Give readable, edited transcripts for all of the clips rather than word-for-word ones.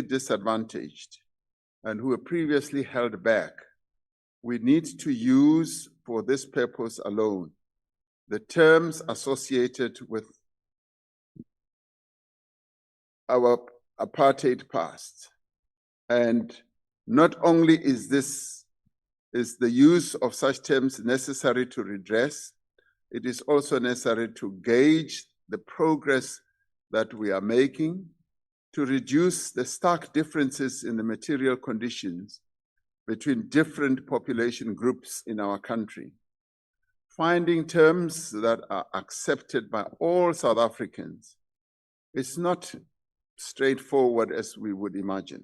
disadvantaged and who were previously held back, we need to use for this purpose alone the terms associated with our apartheid past. And not only is the use of such terms necessary to redress, it is also necessary to gauge the progress that we are making to reduce the stark differences in the material conditions between different population groups in our country. Finding terms that are accepted by all South Africans is not straightforward as we would imagine.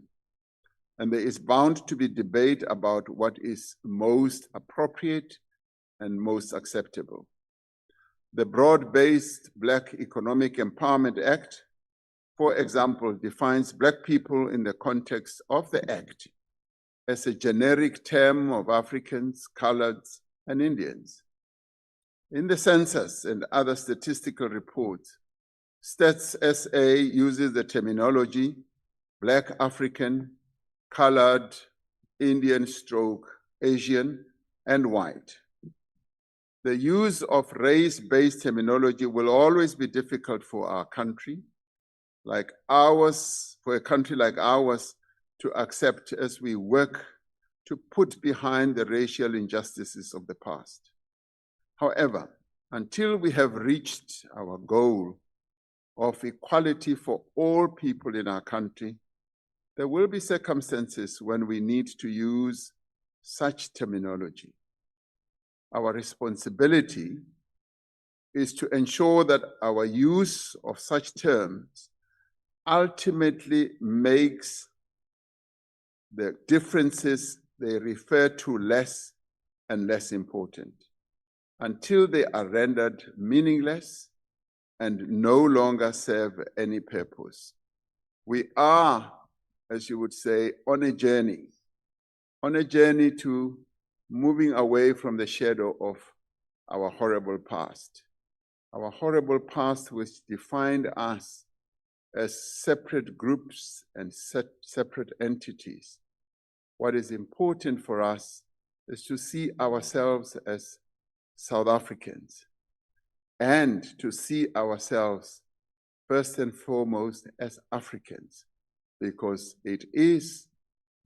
And there is bound to be debate about what is most appropriate and most acceptable. The broad-based Black Economic Empowerment Act, for example, defines Black people in the context of the Act as a generic term of Africans, Coloreds, and Indians. In the census and other statistical reports, Stats SA uses the terminology Black African, Colored, Indian stroke, Asian, and white. The use of race-based terminology will always be difficult for our country, like ours, for a country like ours, to accept as we work to put behind the racial injustices of the past. However, until we have reached our goal of equality for all people in our country, there will be circumstances when we need to use such terminology. Our responsibility is to ensure that our use of such terms ultimately makes the differences they refer to less and less important, until they are rendered meaningless and no longer serve any purpose. We are, as you would say, on a journey to moving away from the shadow of our horrible past. Our horrible past, which defined us as separate groups and separate entities. What is important for us is to see ourselves as South Africans and to see ourselves first and foremost as Africans, because it is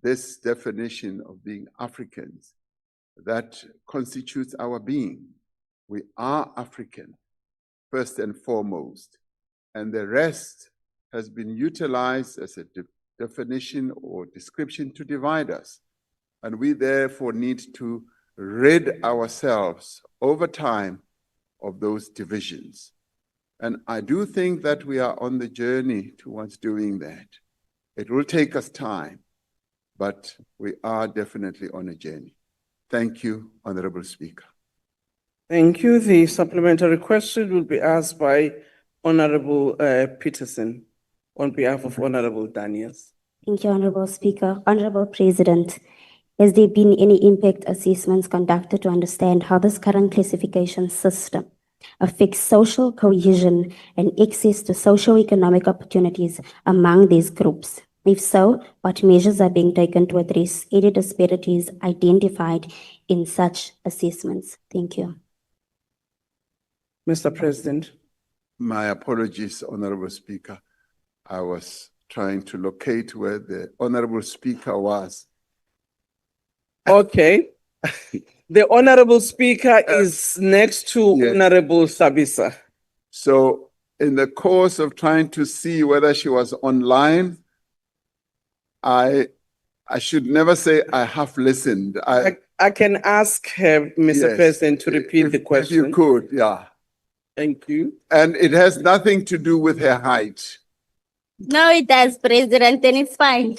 this definition of being Africans that constitutes our being. We are African, first and foremost, and the rest has been utilized as a definition or description to divide us. And we therefore need to rid ourselves over time of those divisions. And I do think that we are on the journey towards doing that. It will take us time, but we are definitely on a journey. Thank you, Honorable Speaker. Thank you. The supplementary question will be asked by Honorable Peterson on behalf of Honorable Daniels. Thank you, Honorable Speaker. Honorable President, has there been any impact assessments conducted to understand how this current classification system affects social cohesion and access to socio-economic opportunities among these groups? If so, what measures are being taken to address any disparities identified in such assessments? Thank you. Mr. President. My apologies, Honorable Speaker. I was trying to locate where the Honorable Speaker was. Okay. The Honorable Speaker is next to yes. Honorable Sabisa. So in the course of trying to see whether she was online, I should never say I have listened. I can ask her, Mr. Yes, President, to repeat the question. If you could, yeah. Thank you. And it has nothing to do with her height. No, it does, President, and it's fine.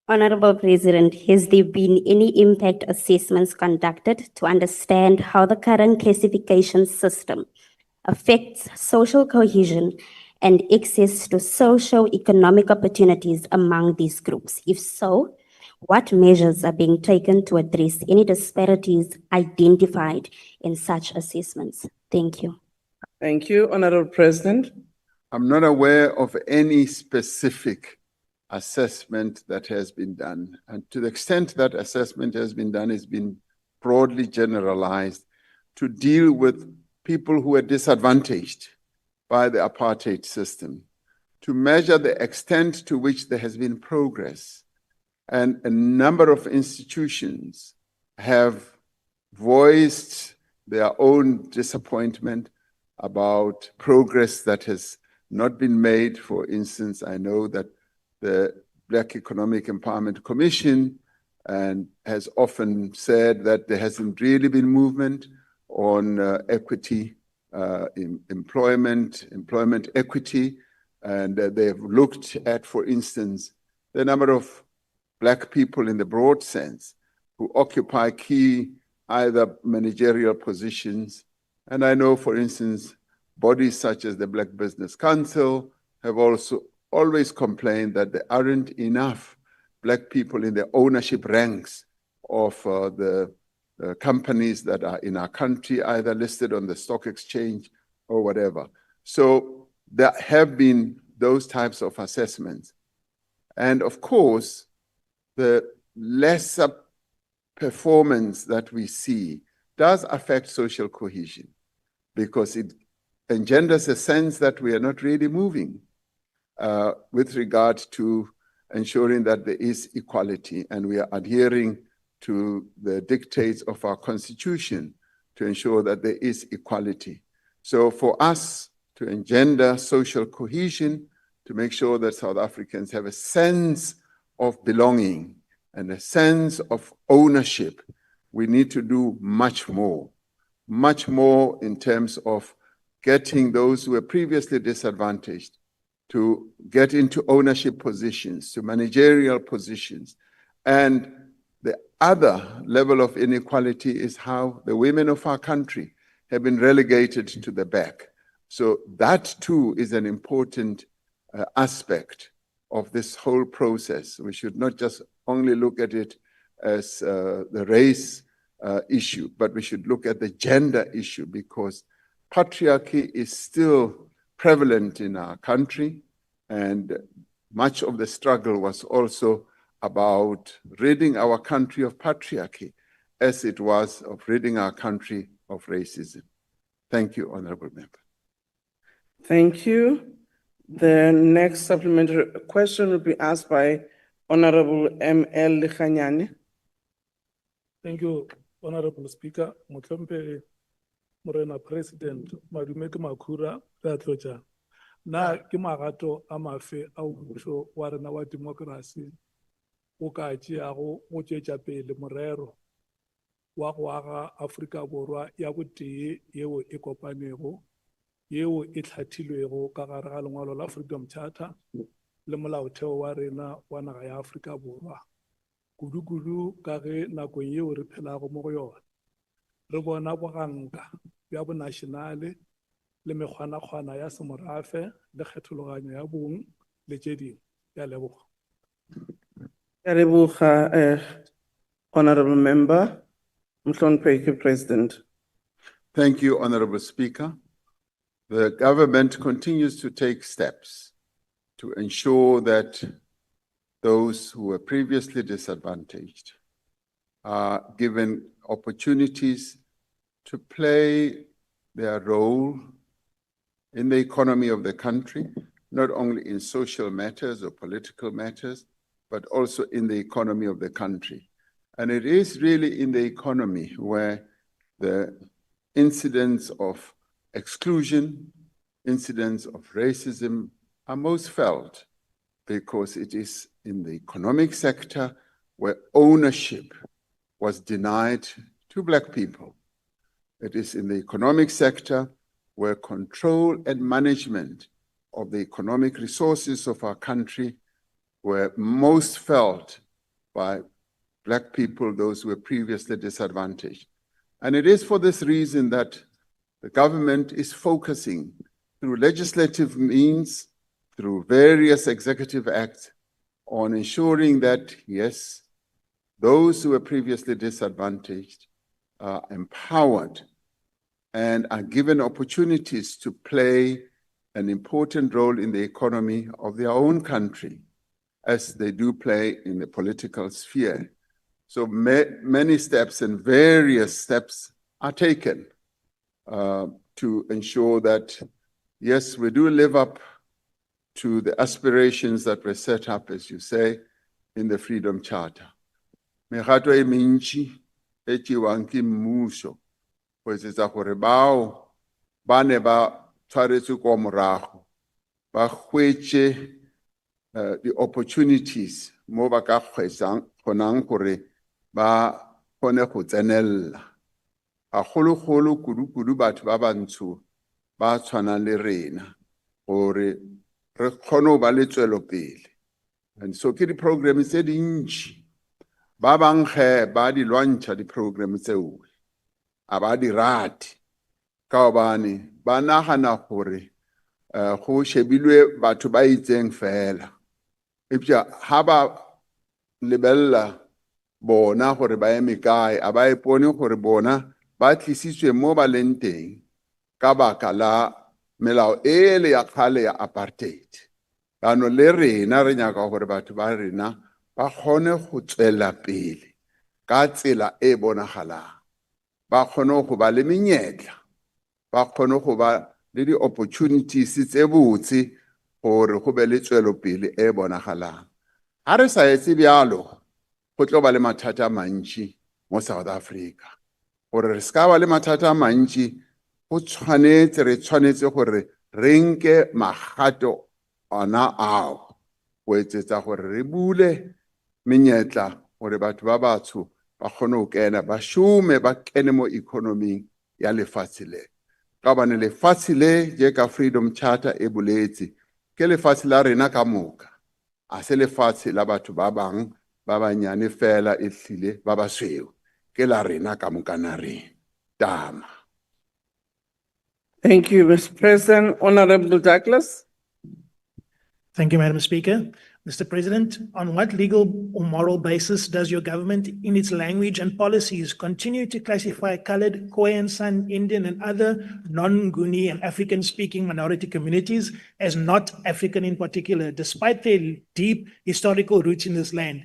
Honorable President, has there been any impact assessments conducted to understand how the current classification system affects social cohesion and access to socio-economic opportunities among these groups? If so, what measures are being taken to address any disparities identified in such assessments? Thank you. Thank you, Honorable President. I'm not aware of any specific assessment that has been done. And to the extent that assessment has been done, it's been broadly generalized to deal with people who are disadvantaged by the apartheid system, to measure the extent to which there has been progress. And a number of institutions have voiced their own disappointment about progress that has not been made. For instance, I know that the Black Economic Empowerment Commission has often said that there hasn't really been movement on equity, employment equity, and they've looked at, for instance, the number of Black people in the broad sense who occupy key either managerial positions. And I know, for instance, bodies such as the Black Business Council have also always complained that there aren't enough Black people in the ownership ranks of the companies that are in our country, either listed on the stock exchange or whatever. So there have been those types of assessments. And of course, the lesser performance that we see does affect social cohesion, because it engenders a sense that we are not really moving with regard to ensuring that there is equality, and we are adhering to the dictates of our constitution to ensure that there is equality. So for us to engender social cohesion, to make sure that South Africans have a sense of belonging and a sense of ownership, we need to do much more in terms of getting those who were previously disadvantaged to get into ownership positions, to managerial positions. And the other level of inequality is how the women of our country have been relegated to the back. So that too is an important aspect of this whole process. We should not just only look at it as the race issue, but we should look at the gender issue, because patriarchy is still prevalent in our country, and much of the struggle was also about ridding our country of patriarchy as it was of ridding our country of racism. Thank you, Honorable Member. Thank you. The next supplementary question will be asked by Honorable M.L. Likhanyane. Thank you, Honorable Speaker. Motlhompe Morena President, madume ke makhura re tlotsa. Na ke magato a mafe a mmuso wa rena wa democracy o ka tšeago go tšwetša pele morero wa go aga Afrika Borwa ya botee yeo e kopanego, yeo e hlathilwego ka gare ga lengwalo la Freedom Charter le molaotheo wa rena wa naga ya Afrika Borwa. Kudu ka ge nakong yeo re phelago mo go yona re bona boganka bja bonationale le mekgwana-kgwana ya semorafe le kgethologanyo ya bong le tše dingwe. Ya leboga. Ke a leboga, Honorable Member. Mhloniphe President. Thank you, Honorable Speaker. The government continues to take steps to ensure that those who were previously disadvantaged are given opportunities to play their role in the economy of the country, not only in social matters or political matters, but also in the economy of the country. And it is really in the economy where the incidents of exclusion, incidents of racism are most felt, because it is in the economic sector where ownership was denied to Black people. It is in the economic sector where control and management of the economic resources of our country were most felt by Black people, those who were previously disadvantaged. And it is for this reason that the government is focusing through legislative means, through various executive acts, on ensuring that, yes, those who were previously disadvantaged are empowered and are given opportunities to play an important role in the economy of their own country, as they do play in the political sphere. So many steps and various steps are taken to ensure that, yes, we do live up to the aspirations that were set up, as you say, in the Freedom Charter. Megato e mentši e tšewang ke mmušo go etsetsa gore bao ba ne ba tshwaretswe kwa morago ba hwetše the opportunities mo ba ka kgonang gore ba kgone go tsenella. Gagologolo kudu-kudu batho ba bantsho ba tshwanang le rena gore re kgone go ba le tswelopele. And so ke di-program tse dintši ba bang ge ba di lwantšha di-program tseo a ba di rate ka gobane ba nagana gore go shebilwe batho ba itseng fela. Epša ha ba lebelela bona gore ba eme kae a ba ipone gore bona ba tlisitswe mo ba leng teng ka baka la melao ele ya kgale ya apartheid. Ano le rena re nyaka gore batho ba rena ba kgone go tswela pele ka tsela e bonagalang, ba kgone go ba le menyetla, ba kgone go ba le di-opportunities tse botse gore go be le tswelopele e bonagalang. Ha re sa etse bjalo go tlo ba le mathata a mantši mo South Africa. Gore re ska ba le mathata a mantši go re tshwanetse gore re nke magato ona ao go etsetsa gore re bule menyetla gore batho ba batsho ba kgone go kena ba šome ba kene mo economing ya lefatshe le. Ka gobane lefatshe le je ka Freedom Charter e boletse ke lefatshe la rena ka moka, a se lefatshe la batho ba bang ba banyane fela e hlile ba basweu, ke la rena ka moka na rena. Tama. Thank you, Mr. President. Honorable Douglas. Thank you, Madam Speaker. Mr. President, on what legal or moral basis does your government, in its language and policies, continue to classify colored, Khoisan, San, Indian, and other non-Nguni and African-speaking minority communities as not African in particular, despite their deep historical roots in this land?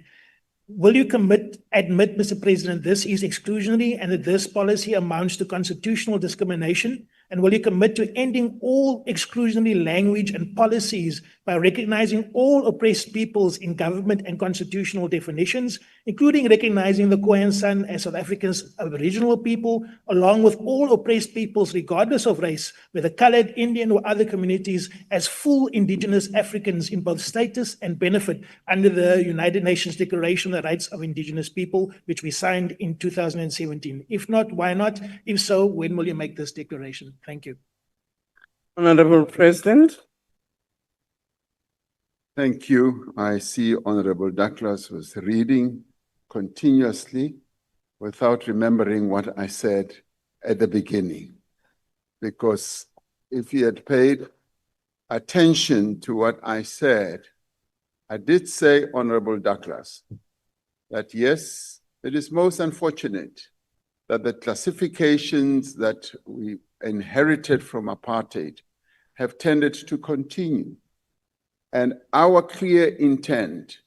Will you admit, Mr. President, this is exclusionary and that this policy amounts to constitutional discrimination? And will you commit to ending all exclusionary language and policies by recognizing all oppressed peoples in government and constitutional definitions, including recognizing the Khoisan as South Africa's Aboriginal people, along with all oppressed peoples, regardless of race, whether colored, Indian, or other communities, as full indigenous Africans in both status and benefit under the United Nations Declaration on the Rights of Indigenous People, which we signed in 2017? If not, why not? If so, when will you make this declaration? Thank you. Honorable President. Thank you. I see Honorable Douglas was reading continuously without remembering what I said at the beginning. Because if he had paid attention to what I said, I did say, Honorable Douglas, that yes, it is most unfortunate that the classifications that we inherited from apartheid have tended to continue. And our clear intent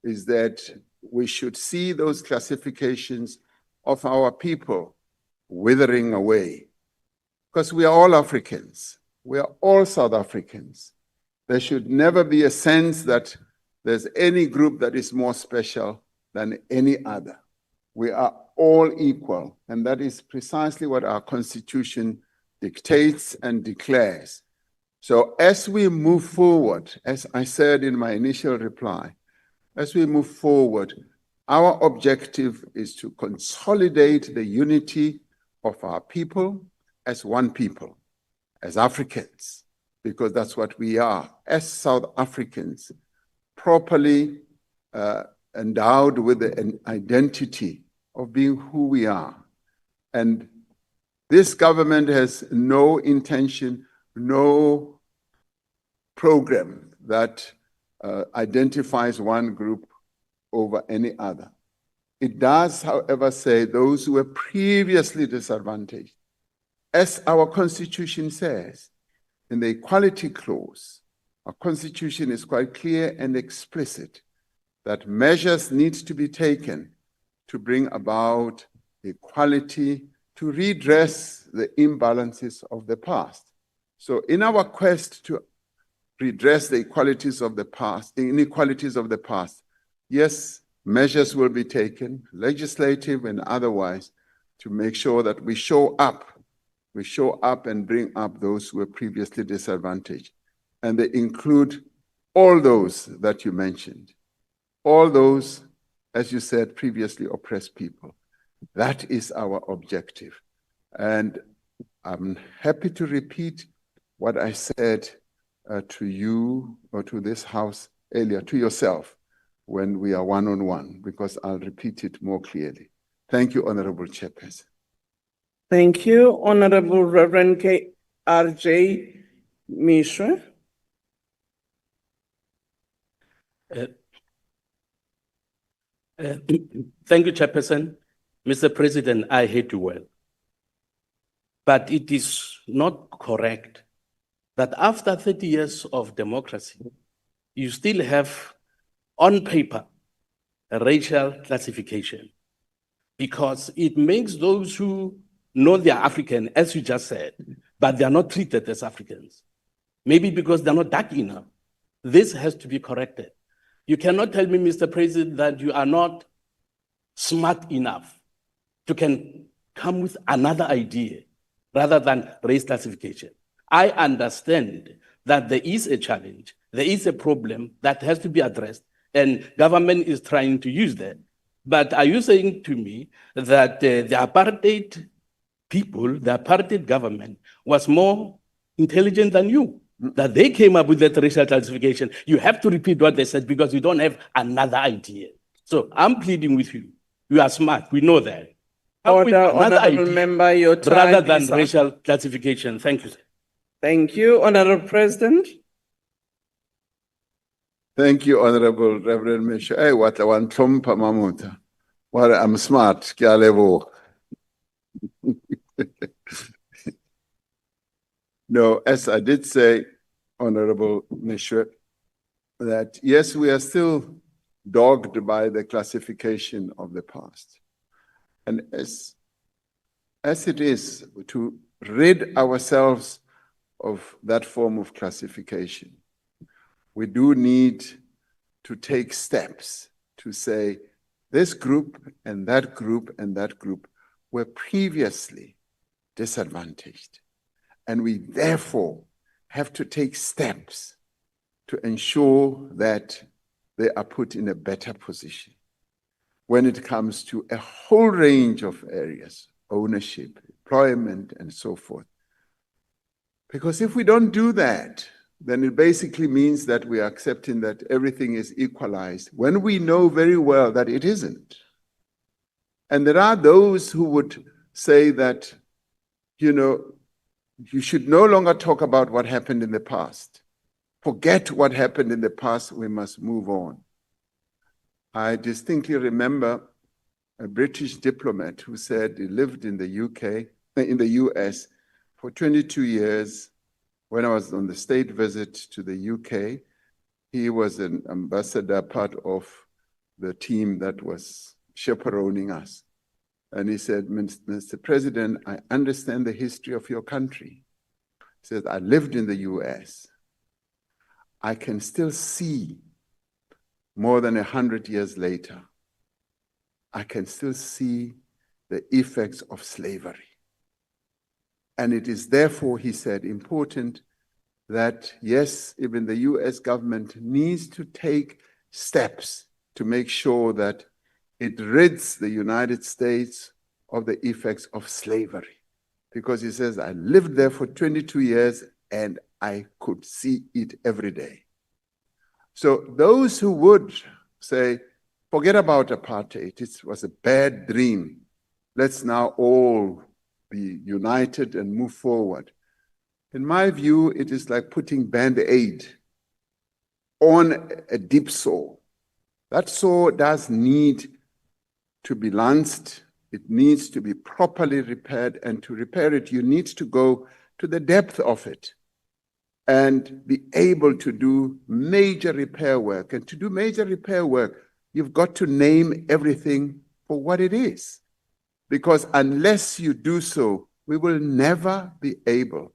is that we should see those classifications of our people withering away. Because we are all Africans. We are all South Africans. There should never be a sense that there's any group that is more special than any other. We are all equal, and that is precisely what our Constitution dictates and declares. So as we move forward, as I said in my initial reply, as we move forward, our objective is to consolidate the unity of our people as one people, as Africans, because that's what we are, as South Africans, properly endowed with an identity of being who we are. And this government has no intention, no program that identifies one group over any other. It does, however, say those who were previously disadvantaged. As our Constitution says, in the equality clause, our constitution is quite clear and explicit that measures need to be taken to bring about equality, to redress the imbalances of the past. So in our quest to redress the inequalities of the past, yes, measures will be taken, legislative and otherwise, to make sure that we show up and bring up those who were previously disadvantaged. And they include all those that you mentioned, all those, as you said previously, oppressed people. That is our objective. And I'm happy to repeat what I said to you or to this House earlier, to yourself, when we are one-on-one, because I'll repeat it more clearly. Thank you, Honorable Chairperson. Thank you, Honorable Reverend R.J. Mishra. Thank you, Chairperson. Mr. President, I heard you well. But it is not correct that after 30 years of democracy, you still have on paper a racial classification, because it makes those who know they are African, as you just said, but they are not treated as Africans. Maybe because they're not dark enough. This has to be corrected. You cannot tell me, Mr. President, that you are not smart enough to can come with another idea rather than race classification. I understand that there is a challenge, there is a problem that has to be addressed, and government is trying to use that. But are you saying to me that the apartheid people, the apartheid government, was more intelligent than you? That they came up with that racial classification? You have to repeat what they said, because you don't have another idea. So I'm pleading with you. You are smart, we know that. Honorable member, your time rather than is up. racial classification. Thank you, sir. Thank you, Honorable President. Thank you, Honorable Reverend Mishra. Hey, what a one trumpa mamuta. What I'm smart, Kialevo. No, as I did say, Honorable Mishra, that yes, we are still dogged by the classification of the past. And as it is to rid ourselves of that form of classification, we do need to take steps to say this group and that group and that group were previously disadvantaged. And we therefore have to take steps to ensure that they are put in a better position when it comes to a whole range of areas, ownership, employment, and so forth. Because if we don't do that, then it basically means that we are accepting that everything is equalized when we know very well that it isn't. And there are those who would say that, you know, you should no longer talk about what happened in the past. Forget what happened in the past, we must move on. I distinctly remember a British diplomat who said he lived in the US for 22 years. When I was on the state visit to the UK, he was an ambassador, part of the team that was chaperoning us. And he said, Mr. President, I understand the history of your country. He said, I lived in the US. I can still see more than 100 years later, I can still see the effects of slavery. And it is therefore, he said, important that, yes, even the US government needs to take steps to make sure that it rids the United States of the effects of slavery. Because he says, I lived there for 22 years and I could see it every day. So those who would say, forget about apartheid, it was a bad dream. Let's now all be united and move forward. In my view, it is like putting Band-Aid on a deep sore. That sore does need to be lanced. It needs to be properly repaired, and to repair it, you need to go to the depth of it. and be able to do major repair work. And to do major repair work, you've got to name everything for what it is. Because unless you do so, we will never be able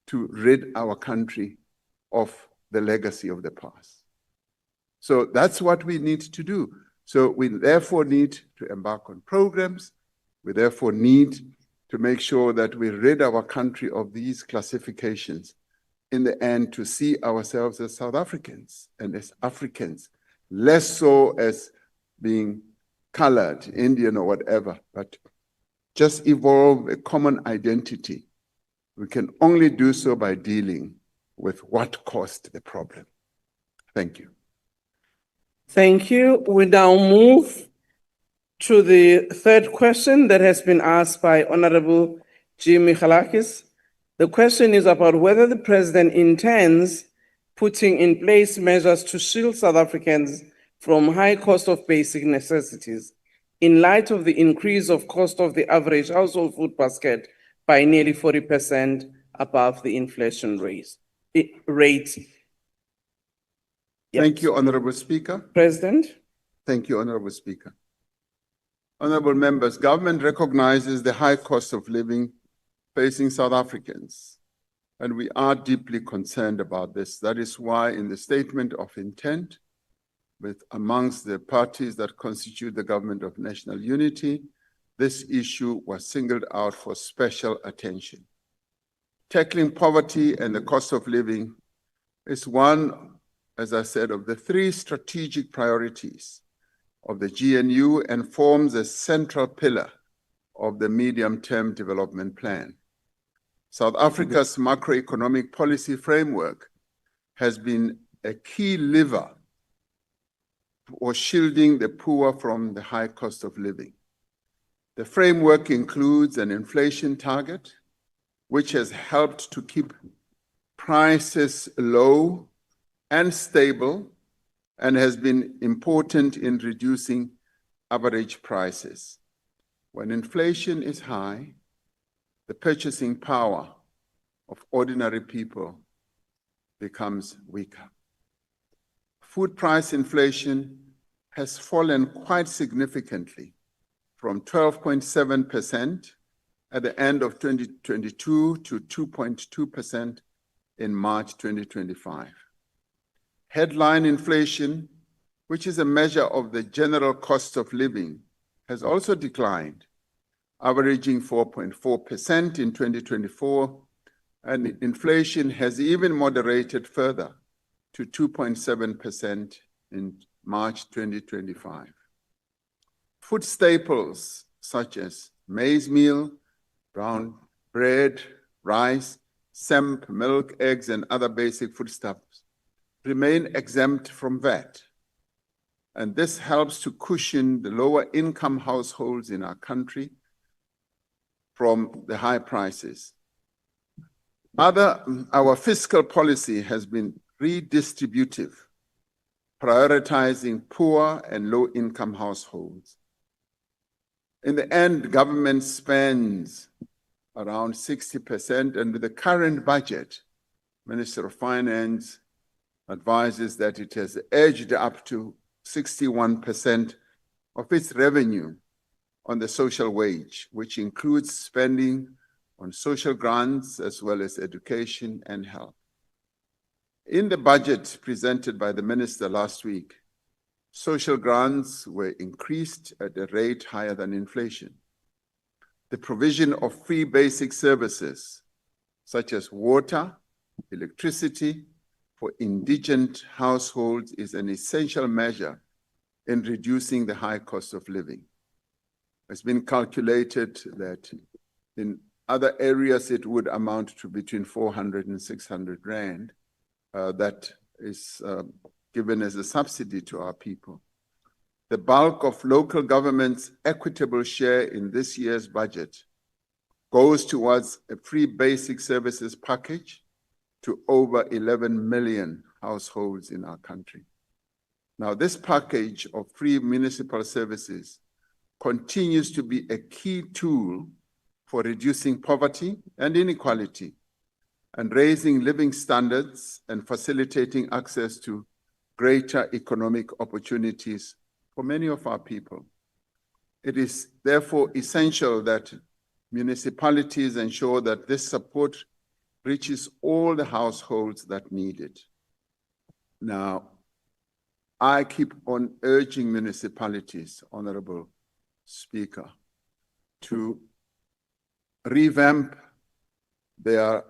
to rid our country of the legacy of the past. So that's what we need to do. So we therefore need to embark on programs. We therefore need to make sure that we rid our country of these classifications in the end, to see ourselves as South Africans and as Africans, less so as being colored, Indian or whatever, but just evolve a common identity. We can only do so by dealing with what caused the problem. Thank you. Thank you. We now move to the third question that has been asked by Honorable G. Michalakis. The question is about whether the president intends putting in place measures to shield South Africans from high cost of basic necessities in light of the increase of cost of the average household food basket by nearly 40% above the inflation rate. Thank you, Honorable Speaker. President. Thank you, Honorable Speaker. Honorable members, government recognizes the high cost of living facing South Africans, and we are deeply concerned about this. That is why in the statement of intent, with amongst the parties that constitute the government of national unity, this issue was singled out for special attention. Tackling poverty and the cost of living is one, as I said, of the three strategic priorities of the GNU and forms a central pillar of the medium-term development plan. South Africa's macroeconomic policy framework has been a key lever for shielding the poor from the high cost of living. The framework includes an inflation target, which has helped to keep prices low and stable, and has been important in reducing average prices. When inflation is high, the purchasing power of ordinary people becomes weaker. Food price inflation has fallen quite significantly from 12.7% at the end of 2022 to 2.2% in March 2025. Headline inflation, which is a measure of the general cost of living, has also declined, averaging 4.4% in 2024, and inflation has even moderated further to 2.7% in March 2025. Food staples such as maize meal, brown bread, rice, semp, milk, eggs, and other basic foodstuffs remain exempt from VAT. And this helps to cushion the lower income households in our country from the high prices. Our fiscal policy has been redistributive, prioritizing poor and low income households. In the end, government spends around 60%, and with the current budget, Minister of Finance advises that it has edged up to 61% of its revenue on the social wage, which includes spending on social grants as well as education and health. In the budget presented by the minister last week, social grants were increased at a rate higher than inflation. The provision of free basic services, such as water, electricity, for indigent households is an essential measure in reducing the high cost of living. It's been calculated that in other areas it would amount to between 400 and 600 rand. That is given as a subsidy to our people. The bulk of local government's equitable share in this year's budget goes towards a free basic services package to over 11 million households in our country. Now, this package of free municipal services continues to be a key tool for reducing poverty and inequality, and raising living standards and facilitating access to greater economic opportunities for many of our people. It is therefore essential that municipalities ensure that this support reaches all the households that need it. Now, I keep on urging municipalities, Honorable Speaker, to revamp their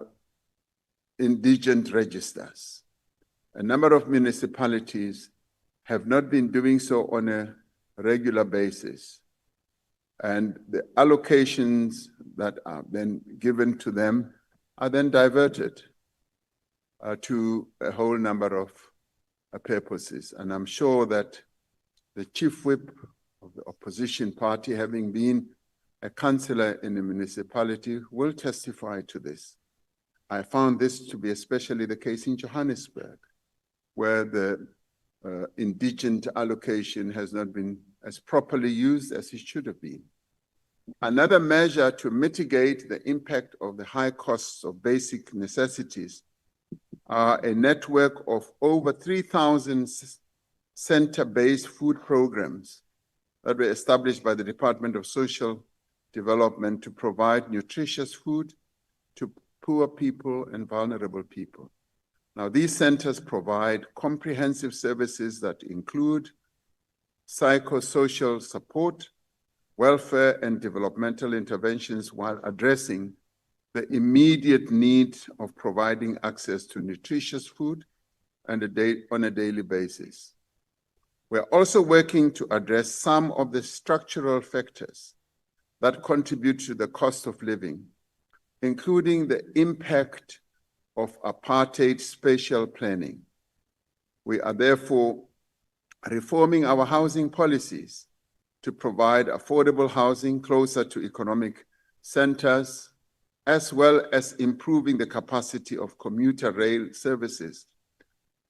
indigent registers. A number of municipalities have not been doing so on a regular basis, and the allocations that are then given to them are then diverted to a whole number of purposes. And I'm sure that the chief whip of the opposition party, having been a councillor in a municipality, will testify to this. I found this to be especially the case in Johannesburg, where the indigent allocation has not been as properly used as it should have been. Another measure to mitigate the impact of the high costs of basic necessities are a network of over 3,000 center-based food programs that were established by the Department of Social Development to provide nutritious food to poor people and vulnerable people. Now, these centers provide comprehensive services that include psychosocial support, welfare and developmental interventions while addressing the immediate need of providing access to nutritious food and on a daily basis. We're also working to address some of the structural factors that contribute to the cost of living, including the impact of apartheid spatial planning. We are therefore reforming our housing policies to provide affordable housing closer to economic centers, as well as improving the capacity of commuter rail services,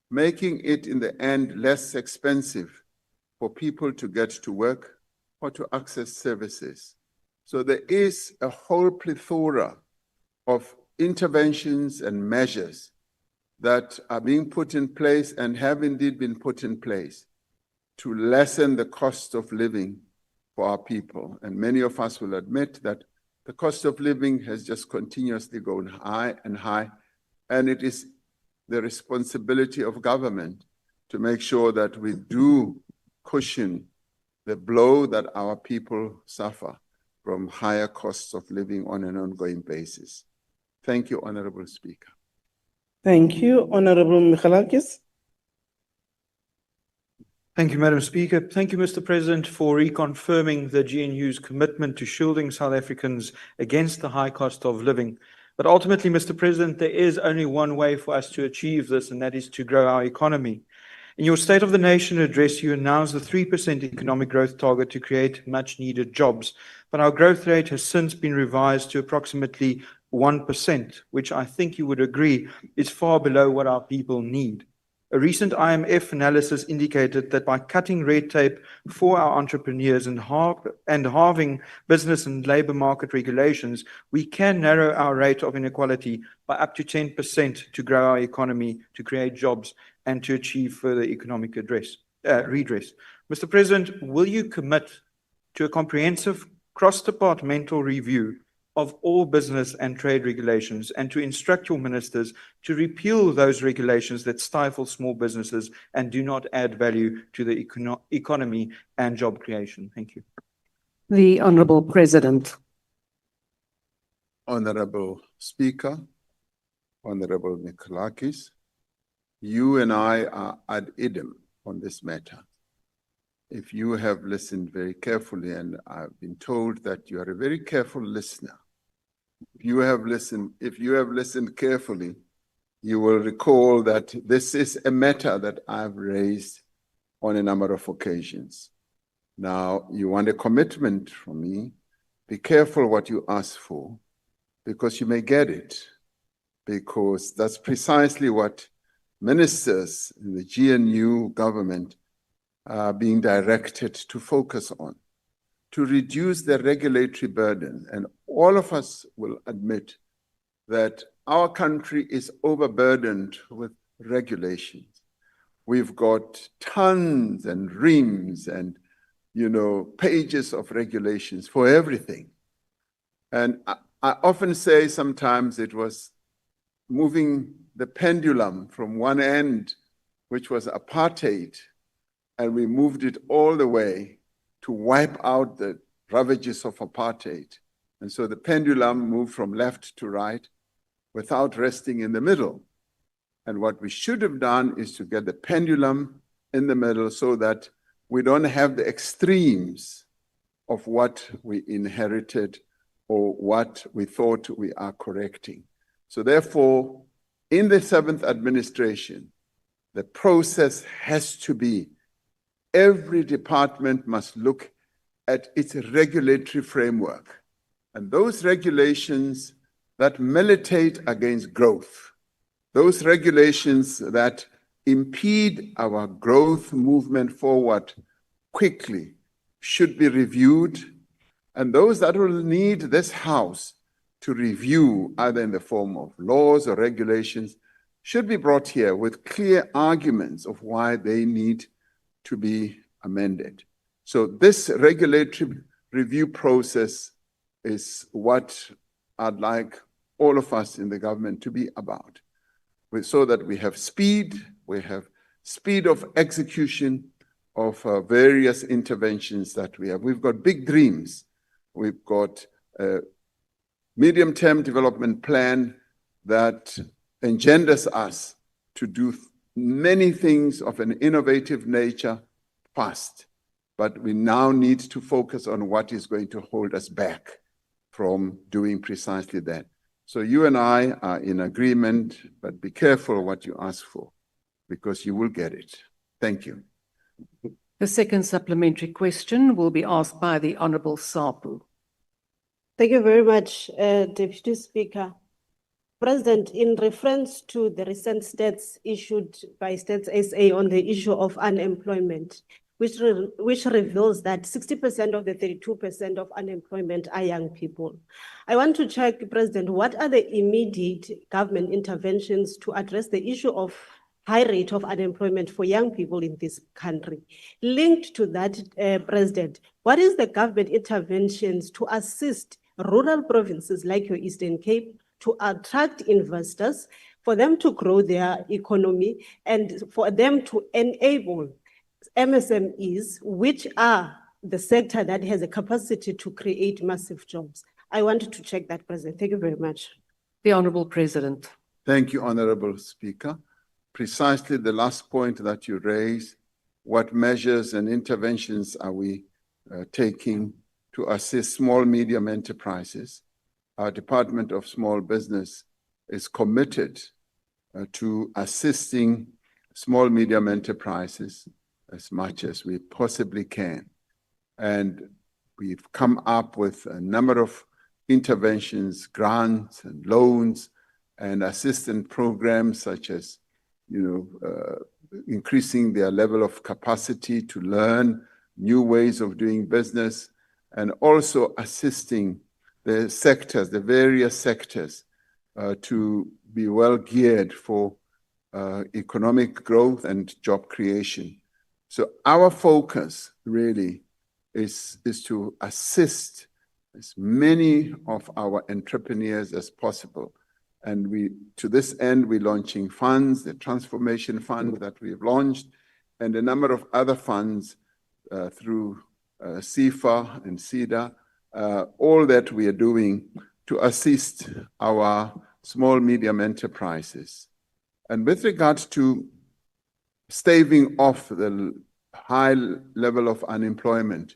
making it in the end less expensive for people to get to work or to access services. So there is a whole plethora of interventions and measures that are being put in place and have indeed been put in place to lessen the cost of living for our people. And many of us will admit that the cost of living has just continuously gone high and high, and it is the responsibility of government to make sure that we do cushion the blow that our people suffer from higher costs of living on an ongoing basis. Thank you, Honorable Speaker. Thank you, Honorable Michalakis. Thank you, Madam Speaker. Thank you, Mr. President, for reconfirming the GNU's commitment to shielding South Africans against the high cost of living. But ultimately, Mr. President, there is only one way for us to achieve this, and that is to grow our economy. In your State of the Nation address, you announced the 3% economic growth target to create much-needed jobs. But our growth rate has since been revised to approximately 1%, which I think you would agree is far below what our people need. A recent IMF analysis indicated that by cutting red tape for our entrepreneurs and halving business and labor market regulations, we can narrow our rate of inequality by up to 10% to grow our economy, to create jobs, and to achieve further economic redress. Mr. President, will you commit to a comprehensive cross-departmental review of all business and trade regulations and to instruct your ministers to repeal those regulations that stifle small businesses and do not add value to the economy and job creation? Thank you. The Honorable President. Honorable Speaker, Honorable Michalakis, you and I are ad idem on this matter. If you have listened very carefully, and I've been told that you are a very careful listener, if you have listened carefully, you will recall that this is a matter that I've raised on a number of occasions. Now, you want a commitment from me. Be careful what you ask for, because you may get it, because that's precisely what ministers in the GNU government are being directed to focus on, to reduce the regulatory burden. And all of us will admit that our country is overburdened with regulations. We've got tons and reams and, pages of regulations for everything. And I often say sometimes it was moving the pendulum from one end, which was apartheid, and we moved it all the way to wipe out the ravages of apartheid. And so the pendulum moved from left to right without resting in the middle. And what we should have done is to get the pendulum in the middle so that we don't have the extremes of what we inherited or what we thought we are correcting. So therefore, in the 7th administration, the process has to be every department must look at its regulatory framework. And those regulations that militate against growth, those regulations that impede our growth movement forward quickly should be reviewed. And those that will need this House to review, either in the form of laws or regulations, should be brought here with clear arguments of why they need to be amended. So this regulatory review process is what I'd like all of us in the government to be about, so that we have speed of execution of various interventions that we have. We've got big dreams. We've got a medium-term development plan that engenders us to do many things of an innovative nature fast, but we now need to focus on what is going to hold us back from doing precisely that. So you and I are in agreement, but be careful what you ask for, because you will get it. Thank you. The second supplementary question will be asked by the Honourable Sapu. Thank you very much, Deputy Speaker. President, in reference to the recent stats issued by Stats SA on the issue of unemployment, which reveals that 60% of the 32% of unemployment are young people. I want to check, President, what are the immediate government interventions to address the issue of high rate of unemployment for young people in this country? Linked to that, President, what is the government interventions to assist rural provinces like your Eastern Cape to attract investors, for them to grow their economy, and for them to enable MSMEs, which are the sector that has a capacity to create massive jobs? I wanted to check that, President. Thank you very much. The Honourable President. Thank you, Honourable Speaker. Precisely the last point that you raised, what measures and interventions are we taking to assist small, medium enterprises? Our Department of Small Business is committed to assisting small, medium enterprises as much as we possibly can. And we've come up with a number of interventions, grants and loans and assistance programs, such as, increasing their level of capacity to learn new ways of doing business, and also assisting the sectors, the various sectors, to be well geared for economic growth and job creation. So our focus really is to assist as many of our entrepreneurs as possible. And to this end, we're launching funds, the Transformation Fund that we've launched, and a number of other funds through CIFA and CEDA, all that we are doing to assist our small, medium enterprises. And with regard to staving off the high level of unemployment,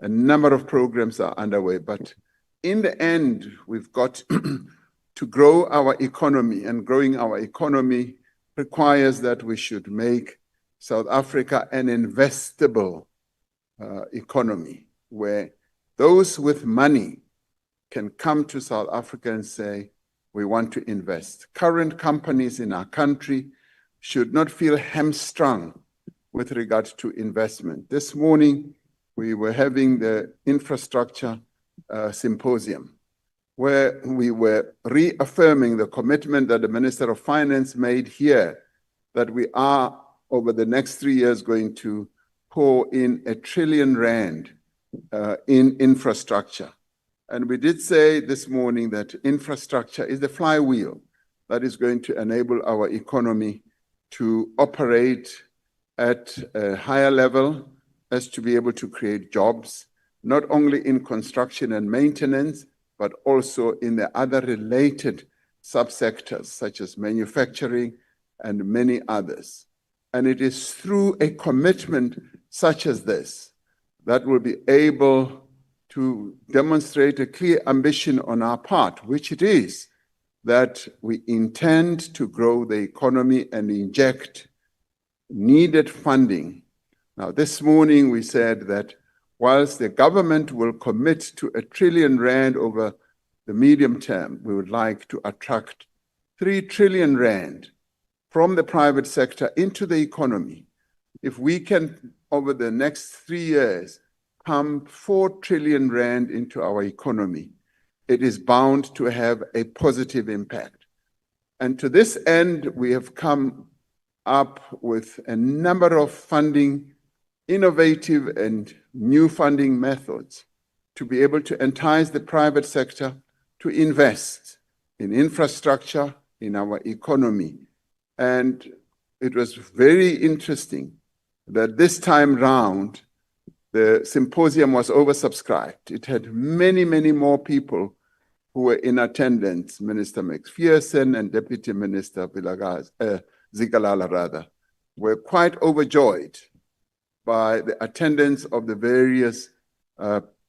a number of programs are underway. But in the end, we've got to grow our economy, and growing our economy requires that we should make South Africa an investable economy, where those with money can come to South Africa and say, we want to invest. Current companies in our country should not feel hamstrung with regard to investment. This morning, we were having the infrastructure symposium, where we were reaffirming the commitment that the Minister of Finance made here, that we are, over the next 3 years, going to pour in R1 trillion in infrastructure. And we did say this morning that infrastructure is the flywheel that is going to enable our economy to operate at a higher level as to be able to create jobs, not only in construction and maintenance, but also in the other related subsectors, such as manufacturing and many others. And it is through a commitment such as this that we'll be able to demonstrate a clear ambition on our part, which it is, that we intend to grow the economy and inject needed funding. Now, this morning we said that whilst the government will commit to R1 trillion over the medium term, we would like to attract R3 trillion from the private sector into the economy. If we can, over the next 3 years, pump R4 trillion into our economy, it is bound to have a positive impact. And to this end, we have come up with a number of funding, innovative and new funding methods to be able to entice the private sector to invest in infrastructure, in our economy. And it was very interesting that this time round, the symposium was oversubscribed. It had many, many more people who were in attendance. Minister McPherson and Deputy Minister Zikalala were quite overjoyed by the attendance of the various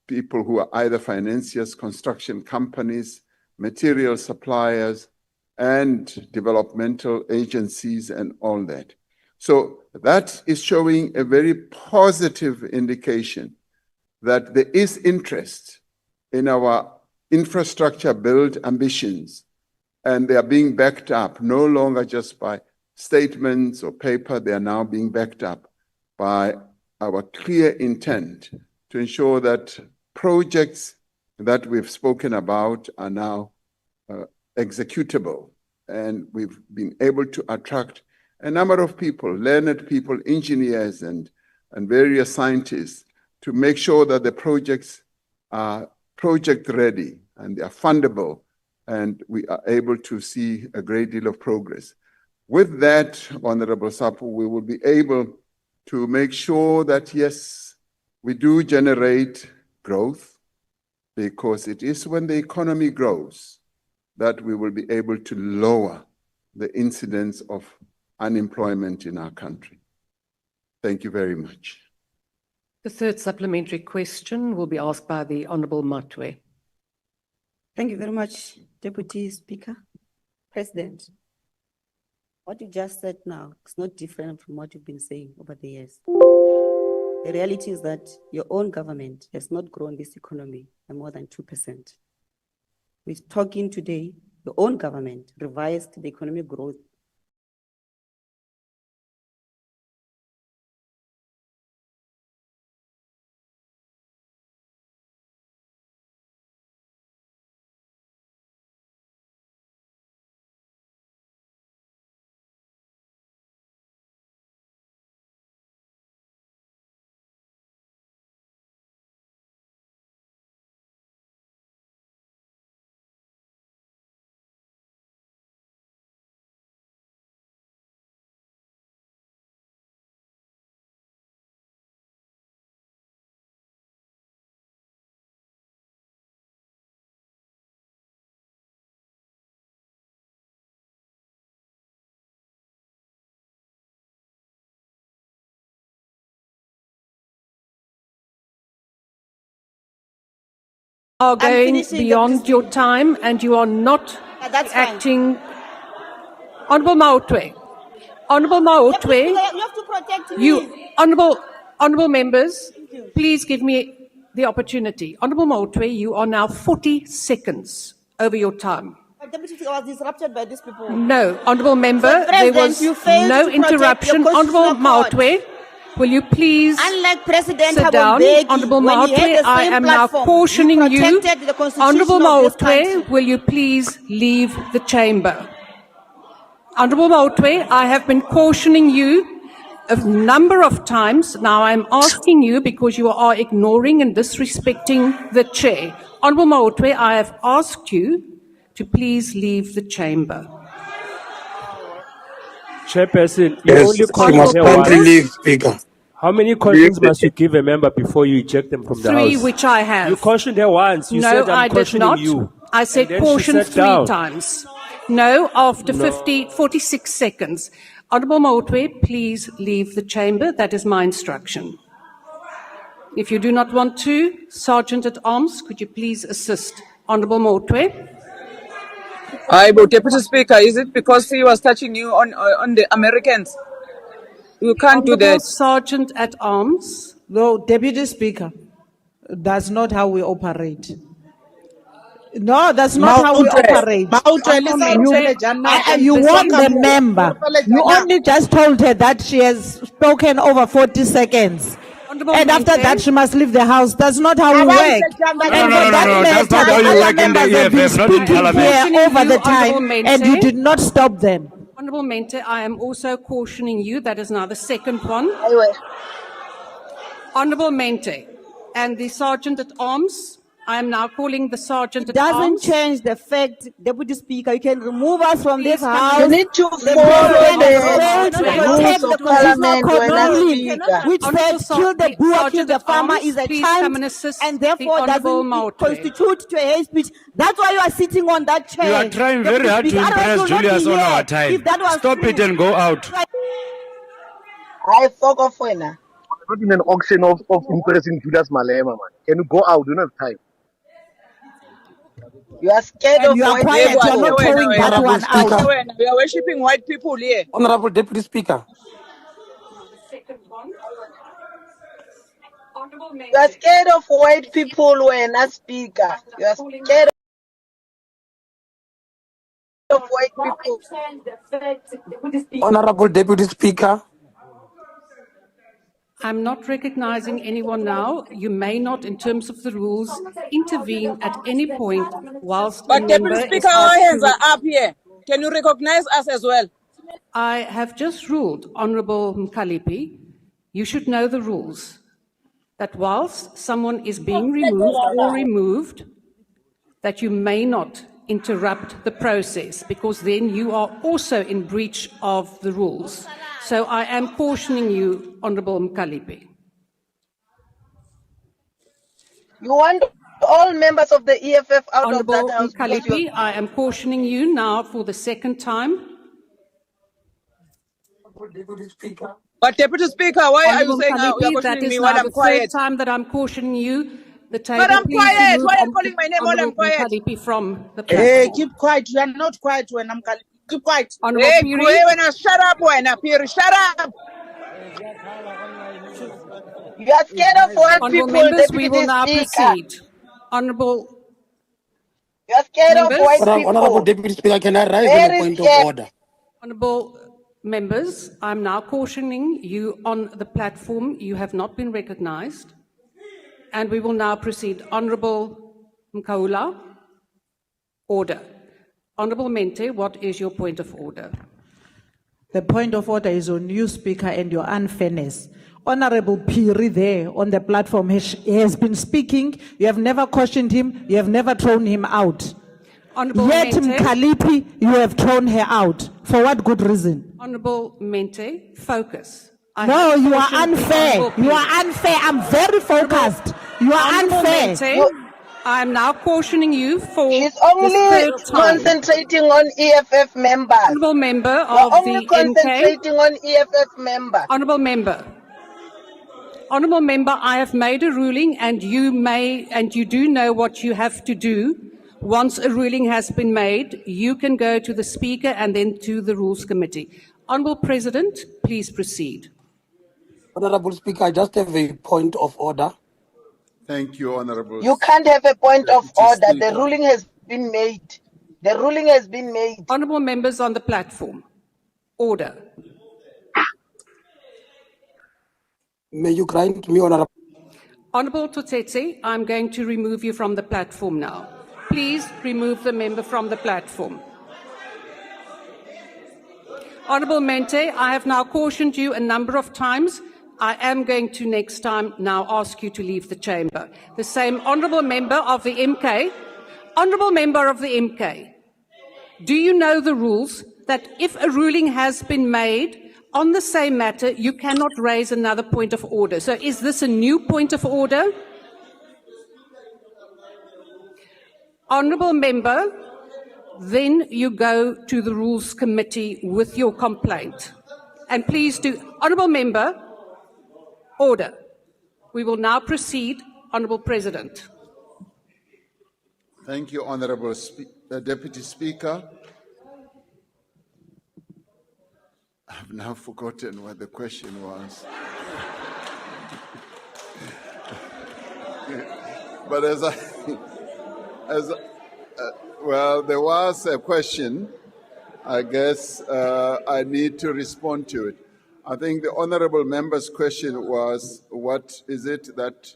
people who are either financiers, construction companies, material suppliers, and developmental agencies and all that. So that is showing a very positive indication that there is interest in our infrastructure build ambitions, and they are being backed up no longer just by statements or paper. They are now being backed up by our clear intent to ensure that projects that we've spoken about are now executable. And we've been able to attract a number of people, learned people, engineers and various scientists, to make sure that the projects are project ready and they are fundable, and we are able to see a great deal of progress. With that, Honorable Sapu, we will be able to make sure that, yes, we do generate growth, because it is when the economy grows that we will be able to lower the incidence of unemployment in our country. Thank you very much. The third supplementary question will be asked by the Honourable Matwe. Thank you very much, Deputy Speaker. President, what you just said now is not different from what you've been saying over the years. The reality is that your own government has not grown this economy by more than 2%. We're talking today, your own government revised the economic growth Are going finishing, beyond Deputy your time, and you are not that's fine. acting. Honourable Maotwe. Honourable Maotwe, You have to protect me. honourable members, please give me the opportunity. Honourable Maotwe, you are now 40 seconds over your time. Deputy Speaker, I was disrupted by these people. No, honourable member, So, there President, was you failed no to protect interruption. your Honourable constitutional court. Maotwe, Will you please Unlike President sit Thabo down? Mbeki, Honorable when he had Maotwe, the I same am now platform, he cautioning you. protected the constitution Honorable of this Maotwe, country. will you please leave the chamber? Honorable Maotwe, I have been cautioning you a number of times. Now I'm asking you because you are ignoring and disrespecting the chair. Honorable Maotwe, I have asked you to please leave the chamber. Chairperson, you Yes, only she cautioned must her kindly once. leave, Speaker. How many cautions must you give a member before you eject them from the 3, house? which I have. You cautioned her once. You No, said, I I'm did cautioning not. you. I said And then she caution sat 3 down. times. No, after No. 46 seconds. Honorable Maotwe, please leave the chamber. That is my instruction. If you do not want to, Sergeant at Arms, could you please assist? Honorable Maotwe. Deputy Speaker, is it because he was touching you on the Americans? You can't do Honorable that. Sergeant at Arms. No, Deputy Speaker, that's not how we operate. No, that's not how we operate. Honorable Maotwe, You want the member. You only just told her that she has spoken over 40 seconds. Honorable And after Mente. that, she must leave the house. That's not how we work. No, that's not how you work in the EFF, not in Parliament. Here over the Honorable time, Mente. and you did not stop them. Honorable Mente, I am also cautioning you. That is now the second one. Honorable Mente and the Sergeant at Arms. I am now calling the Sergeant at Doesn't Arms. change the fact, Deputy Speaker, you can remove us from this Please come house. in. You need to The follow president has the failed to rules protect of the constitutional Parliament court when I ruling, speak. which Honorable said kill the Boer, kill Sergeant the at farmer Arms, is a please come and chant, assist and the therefore Honorable doesn't Maotwe. constitute to a hate speech. That's why you are sitting on that chair. You are trying very Deputy hard to Speaker. Otherwise impress you'll not Julius be on here. our time. If that was Stop true. it and go out. I fuck off when Not in an auction of impressing Julius Malema, man. Can you go out? You don't have time. you are scared And of you are white quiet, people. you are not throwing that Honorable one out. Speaker. We are worshipping white people here. Honorable Deputy Speaker. Second one. Honorable You are Mente. scared of white people when I speak. You are scared of white people. Honorable Deputy Speaker. I'm not recognizing anyone now. You may not, in terms of the rules, intervene at any point whilst a But member Deputy is Speaker, our asked hands to. are up here. Can you recognize us as well? I have just ruled, Honorable Mkalipi, you should know the rules, that whilst someone is being removed, that you may not interrupt the process, because then you are also in breach of the rules. So I am cautioning you, Honorable Mkalipi. You want all members of the EFF out Honorable of that house because you Mkalipi, I am cautioning you now for the second time. But Deputy Speaker, why are you Honorable saying you are Mkalipi, that questioning is me while now I'm the quiet? third time that I'm cautioning you. The table, But I'm please quiet. remove Why are you calling my name while I'm Honorable quiet? Mkalipi from the Hey, platform. keep quiet. You are not quiet when I'm calling. Keep quiet. Honorable Hey, Piri. when I shut up, when I Piri, shut up. You are scared of white Honorable people, members, we will Deputy now Speaker. proceed. Honorable You are scared of white members, Honorable people. Deputy Speaker, can I rise on a Very point of scared. order? honorable members, I'm now cautioning you on the platform. You have not been recognized. And we will now proceed. Honorable Mkaula, order. Honorable Mente, what is your point of order? The point of order is on you, Speaker, and your unfairness. Honorable Piri there on the platform has been speaking. You have never cautioned him. You have never thrown him out. Honorable Yet Mente, Mkalipi, you have thrown her out. For what good reason? Honorable Mente, focus. I No, have you are cautioned the unfair. Honorable You Piri. are unfair. I'm very focused. You are Honorable unfair. Mente, I am now cautioning you for She's the only third time. concentrating on EFF members. Honorable member You're of only the NK. concentrating on EFF members. Honorable member. Honorable member, I have made a ruling and you do know what you have to do. Once a ruling has been made, you can go to the Speaker and then to the Rules Committee. Honorable President, please proceed. Honorable Speaker, I just have a point of order. Thank you, Honorable. You can't have a point of Deputy order. Speaker. The ruling has been made. The ruling has been made. Honorable members on the platform, order. May you grant me, Honorable. Honourable Totetse, I'm going to remove you from the platform now. Please remove the member from the platform. Honourable Mente, I have now cautioned you a number of times. I am going to next time now ask you to leave the chamber. The same honourable member of the MK. Honourable member of the MK, do you know the rules that if a ruling has been made on the same matter, you cannot raise another point of order? So is this a new point of order? Honourable member, then you go to the Rules Committee with your complaint. And please do, Honourable member, order. We will now proceed, Honourable President. Thank you, Honourable Deputy Speaker. I've now forgotten what the question was. But well, there was a question. I guess I need to respond to it. I think the honourable member's question was, what is it that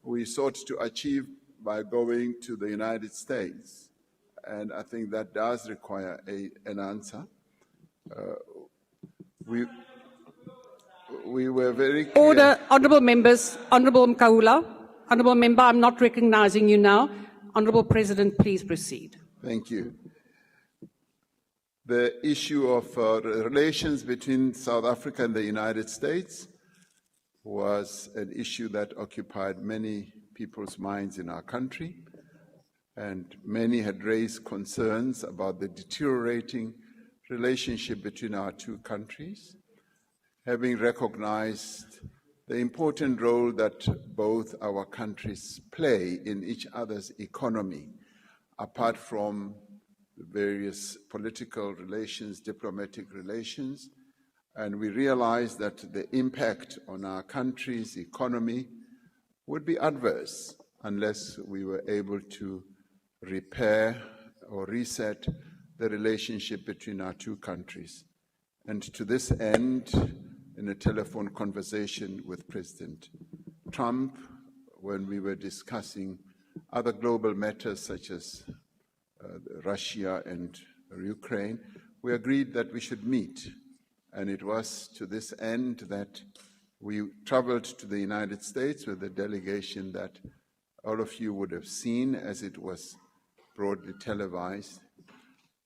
we sought to achieve by going to the United States? And I think that does require an answer. We were very clear. Order, honourable members, Honourable Mkaula. Honourable member, I'm not recognising you now. Honourable President, please proceed. Thank you. The issue of relations between South Africa and the United States was an issue that occupied many people's minds in our country, and many had raised concerns about the deteriorating relationship between our two countries, having recognized the important role that both our countries play in each other's economy, apart from the various political relations, diplomatic relations. And we realized that the impact on our country's economy would be adverse unless we were able to repair or reset the relationship between our two countries. And to this end, in a telephone conversation with President Trump, when we were discussing other global matters such as Russia and Ukraine, we agreed that we should meet. And it was to this end that we traveled to the United States with a delegation that all of you would have seen as it was broadly televised.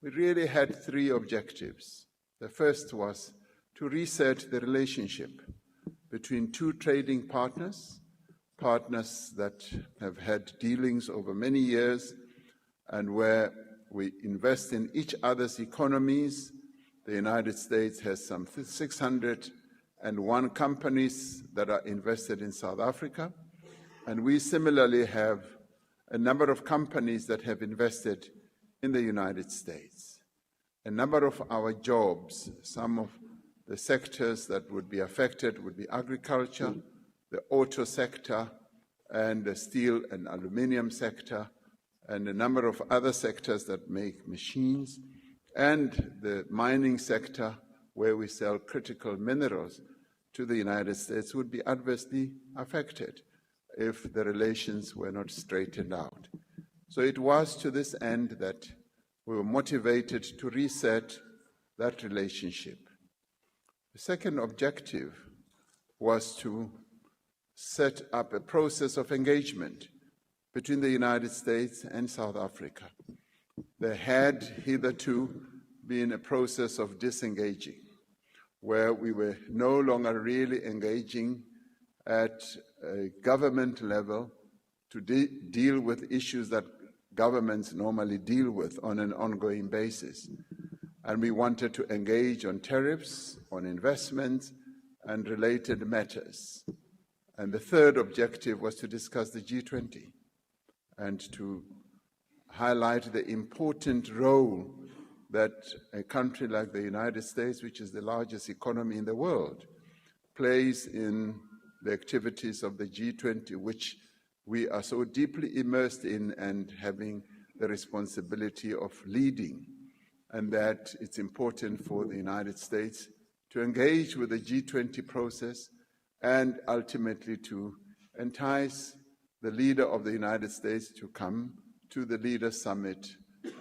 We really had three objectives. The first was to reset the relationship between two trading partners, partners that have had dealings over many years and where we invest in each other's economies. The United States has some 601 companies that are invested in South Africa, and we similarly have a number of companies that have invested in the United States. A number of our jobs, some of the sectors that would be affected would be agriculture, the auto sector, and the steel and aluminum sector, and a number of other sectors that make machines, and the mining sector, where we sell critical minerals to the United States, would be adversely affected if the relations were not straightened out. So it was to this end that we were motivated to reset that relationship. The second objective was to set up a process of engagement between the United States and South Africa. There had hitherto been a process of disengaging, where we were no longer really engaging at a government level to deal with issues that governments normally deal with on an ongoing basis. And we wanted to engage on tariffs, on investments, and related matters. And the third objective was to discuss the G20 and to highlight the important role that a country like the United States, which is the largest economy in the world, plays in the activities of the G20, which we are so deeply immersed in and having the responsibility of leading, and that it's important for the United States to engage with the G20 process and ultimately to entice the leader of the United States to come to the Leaders' Summit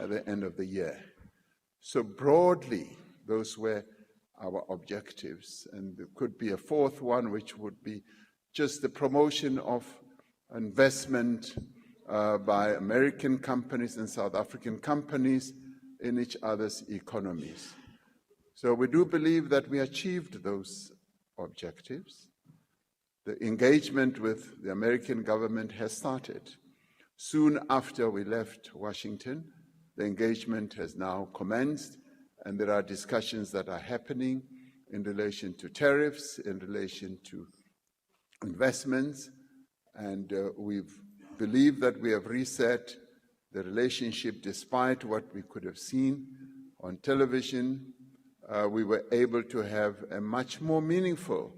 at the end of the year. So broadly, those were our objectives, and there could be a fourth one, which would be just the promotion of investment by American companies and South African companies in each other's economies. So we do believe that we achieved those objectives. The engagement with the American government has started. Soon after we left Washington, the engagement has now commenced, and there are discussions that are happening in relation to tariffs, in relation to investments, and we believe that we have reset the relationship despite what we could have seen on television. We were able to have a much more meaningful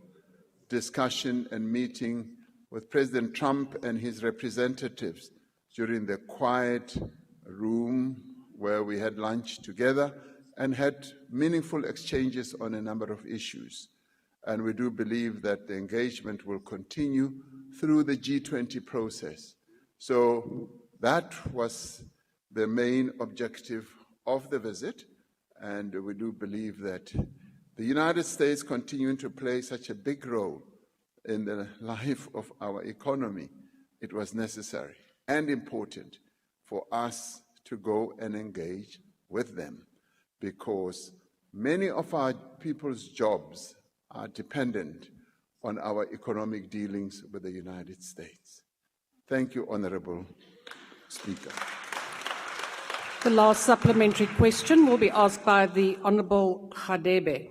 discussion and meeting with President Trump and his representatives during the quiet room where we had lunch together and had meaningful exchanges on a number of issues. And we do believe that the engagement will continue through the G20 process. So that was the main objective of the visit, and we do believe that the United States continuing to play such a big role in the life of our economy, it was necessary and important for us to go and engage with them, because many of our people's jobs are dependent on our economic dealings with the United States. Thank you, Honorable Speaker. The last supplementary question will be asked by the Honourable Hadebe.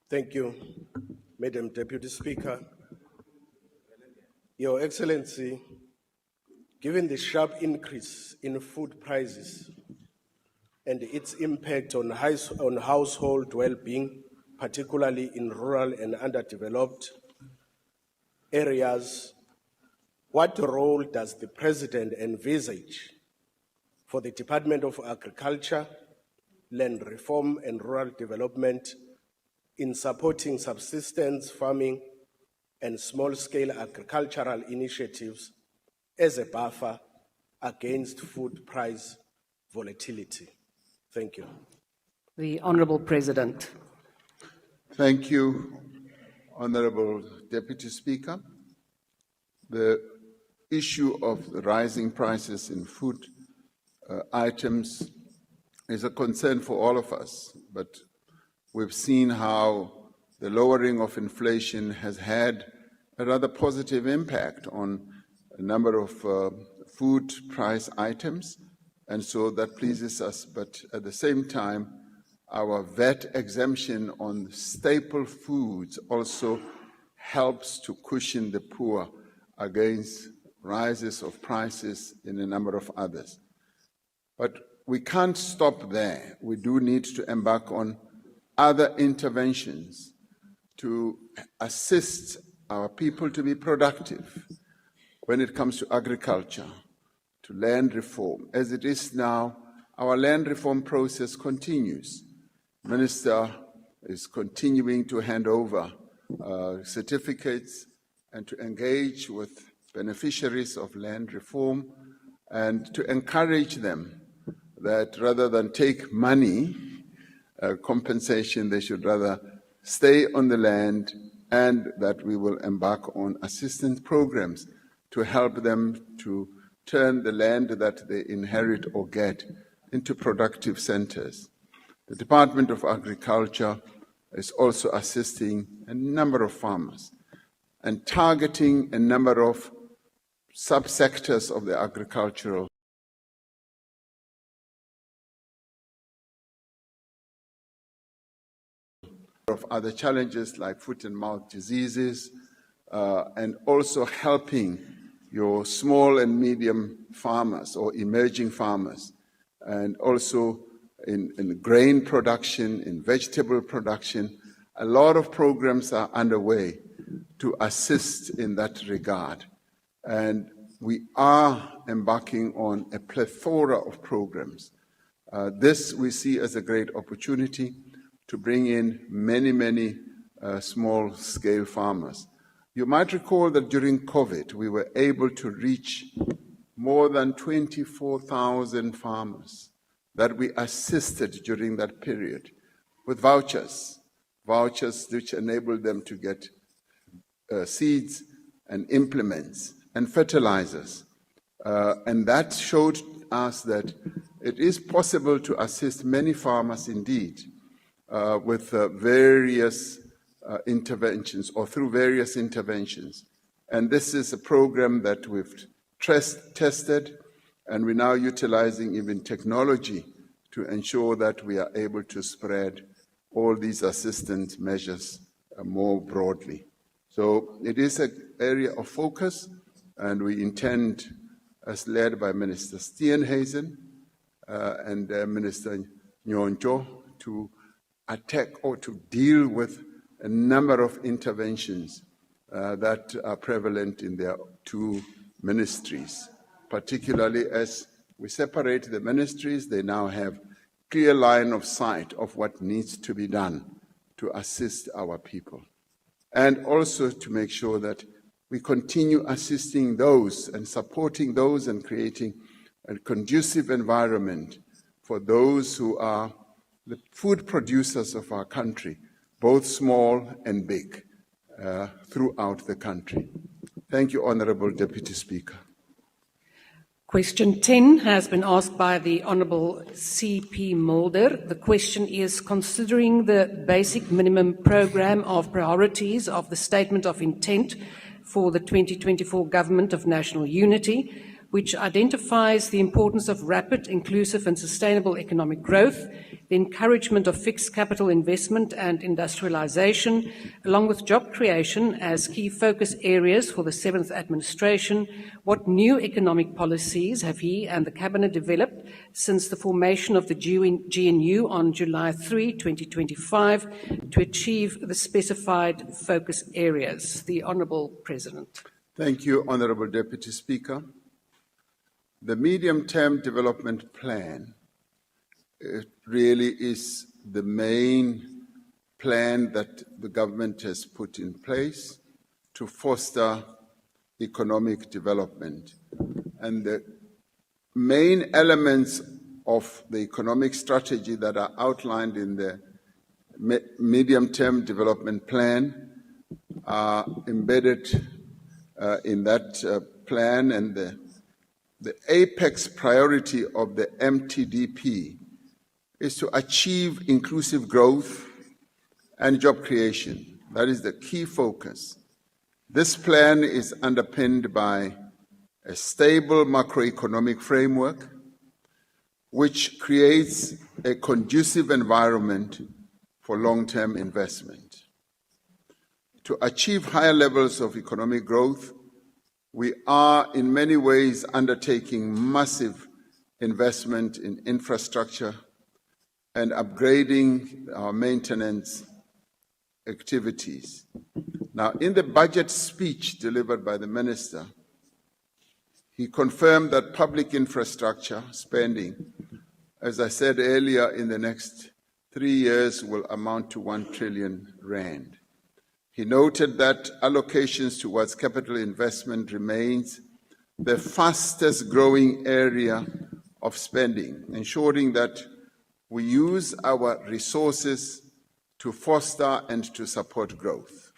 Thank you, Madam Deputy Speaker. Your Excellency, given the sharp increase in food prices and its impact on household well-being, particularly in rural and underdeveloped areas, what role does the President envisage for the Department of Agriculture, Land Reform and Rural Development in supporting subsistence farming and small-scale agricultural initiatives as a buffer against food price volatility? Thank you. The Honourable President. Thank you, Honourable Deputy Speaker. The issue of the rising prices in food items is a concern for all of us, but we've seen how the lowering of inflation has had a rather positive impact on a number of food price items, and so that pleases us. But at the same time, our VAT exemption on staple foods also helps to cushion the poor against rises of prices in a number of others. But we can't stop there. We do need to embark on other interventions to assist our people to be productive when it comes to agriculture, to land reform. As it is now, our land reform process continues. Minister is continuing to hand over certificates and to engage with beneficiaries of land reform and to encourage them that rather than take money compensation, they should rather stay on the land, and that we will embark on assistance programs to help them to turn the land that they inherit or get into productive centers. The Department of Agriculture is also assisting a number of farmers and targeting a number of subsectors of the agricultural of other challenges like foot and mouth diseases, and also helping your small and medium farmers or emerging farmers, and also in grain production, in vegetable production. A lot of programs are underway to assist in that regard. And we are embarking on a plethora of programs. This we see as a great opportunity to bring in many small-scale farmers. You might recall that during COVID, we were able to reach more than 24,000 farmers that we assisted during that period with vouchers which enabled them to get seeds and implements and fertilizers. And that showed us that it is possible to assist many farmers indeed with various interventions or through various interventions. And this is a program that we've tested, and we're now utilizing even technology to ensure that we are able to spread all these assistance measures more broadly. So it is an area of focus, and we intend, as led by Minister Steenhuisen and Minister Nyonjo, to attack or to deal with a number of interventions that are prevalent in their two ministries. Particularly as we separate the ministries, they now have clear line of sight of what needs to be done to assist our people. And also to make sure that we continue assisting those and supporting those and creating a conducive environment for those who are the food producers of our country, both small and big, throughout the country. Thank you, Honourable Deputy Speaker. Question 10 has been asked by the Honourable C.P. Mulder. The question is, considering the basic minimum programme of priorities of the Statement of Intent for the 2024 Government of National Unity, which identifies the importance of rapid, inclusive and sustainable economic growth, the encouragement of fixed capital investment and industrialisation, along with job creation as key focus areas for the 7th administration, what new economic policies have he and the Cabinet developed since the formation of the GNU on July 3, 2025, to achieve the specified focus areas? The Honourable President. Thank you, Honourable Deputy Speaker. The medium-term development plan, it really is the main plan that the government has put in place to foster economic development. And the main elements of the economic strategy that are outlined in the medium-term development plan are embedded in that plan, and the apex priority of the MTDP is to achieve inclusive growth and job creation. That is the key focus. This plan is underpinned by a stable macroeconomic framework which creates a conducive environment for long-term investment. To achieve higher levels of economic growth, we are in many ways undertaking massive investment in infrastructure and upgrading our maintenance activities. Now, in the budget speech delivered by the Minister, he confirmed that public infrastructure spending, as I said earlier, in the next 3 years will amount to 1 trillion rand. He noted that allocations towards capital investment remains the fastest growing area of spending, ensuring that we use our resources to foster and to support growth.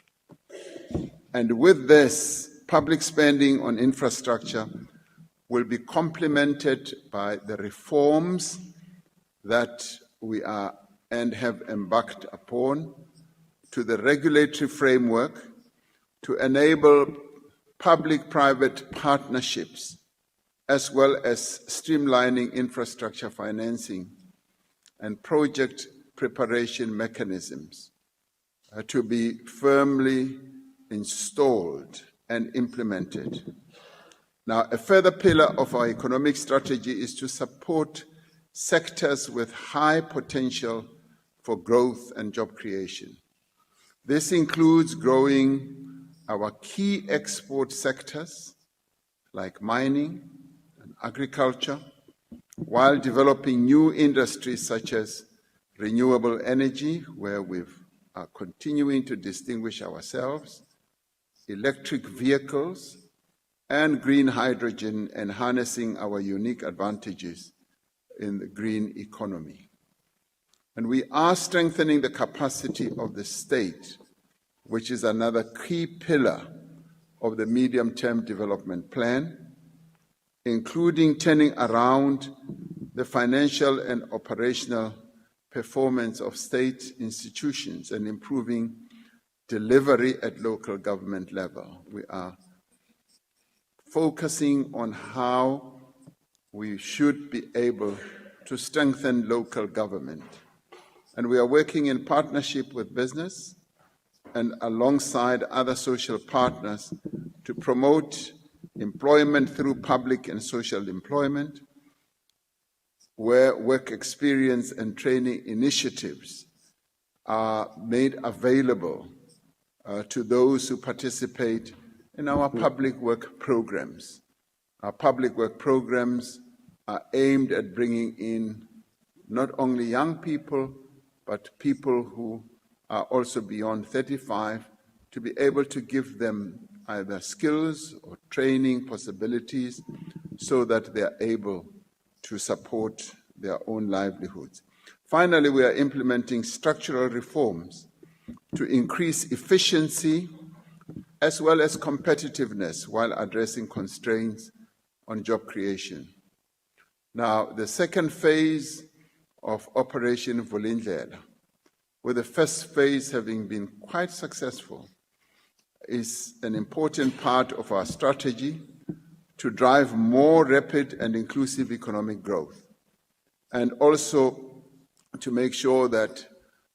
And with this, public spending on infrastructure will be complemented by the reforms that we are and have embarked upon to the regulatory framework to enable public-private partnerships, as well as streamlining infrastructure financing and project preparation mechanisms to be firmly installed and implemented. Now, a further pillar of our economic strategy is to support sectors with high potential for growth and job creation. This includes growing our key export sectors like mining and agriculture, while developing new industries such as renewable energy, where we've are continuing to distinguish ourselves, electric vehicles, and green hydrogen, and harnessing our unique advantages in the green economy. And we are strengthening the capacity of the state, which is another key pillar of the medium-term development plan, including turning around the financial and operational performance of state institutions and improving delivery at local government level. We are focusing on how we should be able to strengthen local government. And we are working in partnership with business and alongside other social partners to promote employment through public and social employment, where work experience and training initiatives are made available to those who participate in our public work programs. Our public work programs are aimed at bringing in not only young people, but people who are also beyond 35, to be able to give them either skills or training possibilities so that they are able to support their own livelihoods. Finally, we are implementing structural reforms to increase efficiency as well as competitiveness while addressing constraints on job creation. Now, the second phase of Operation Vulindlela, with the first phase having been quite successful, is an important part of our strategy to drive more rapid and inclusive economic growth, and also to make sure that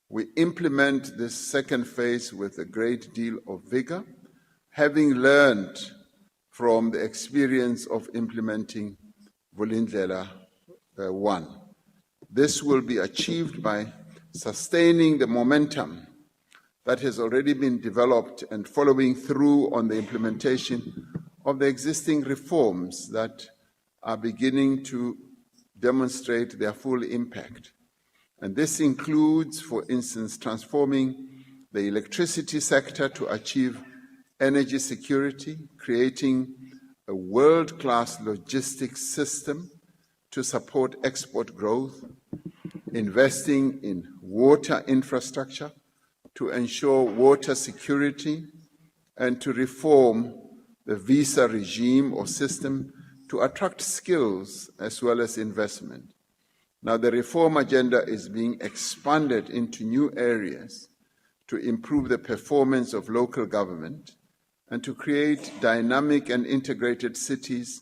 we implement this second phase with a great deal of vigor, having learned from the experience of implementing Vulindlela 1. This will be achieved by sustaining the momentum that has already been developed and following through on the implementation of the existing reforms that are beginning to demonstrate their full impact. And this includes, for instance, transforming the electricity sector to achieve energy security, creating a world-class logistics system to support export growth, investing in water infrastructure to ensure water security, and to reform the visa regime or system to attract skills as well as investment. Now, the reform agenda is being expanded into new areas to improve the performance of local government and to create dynamic and integrated cities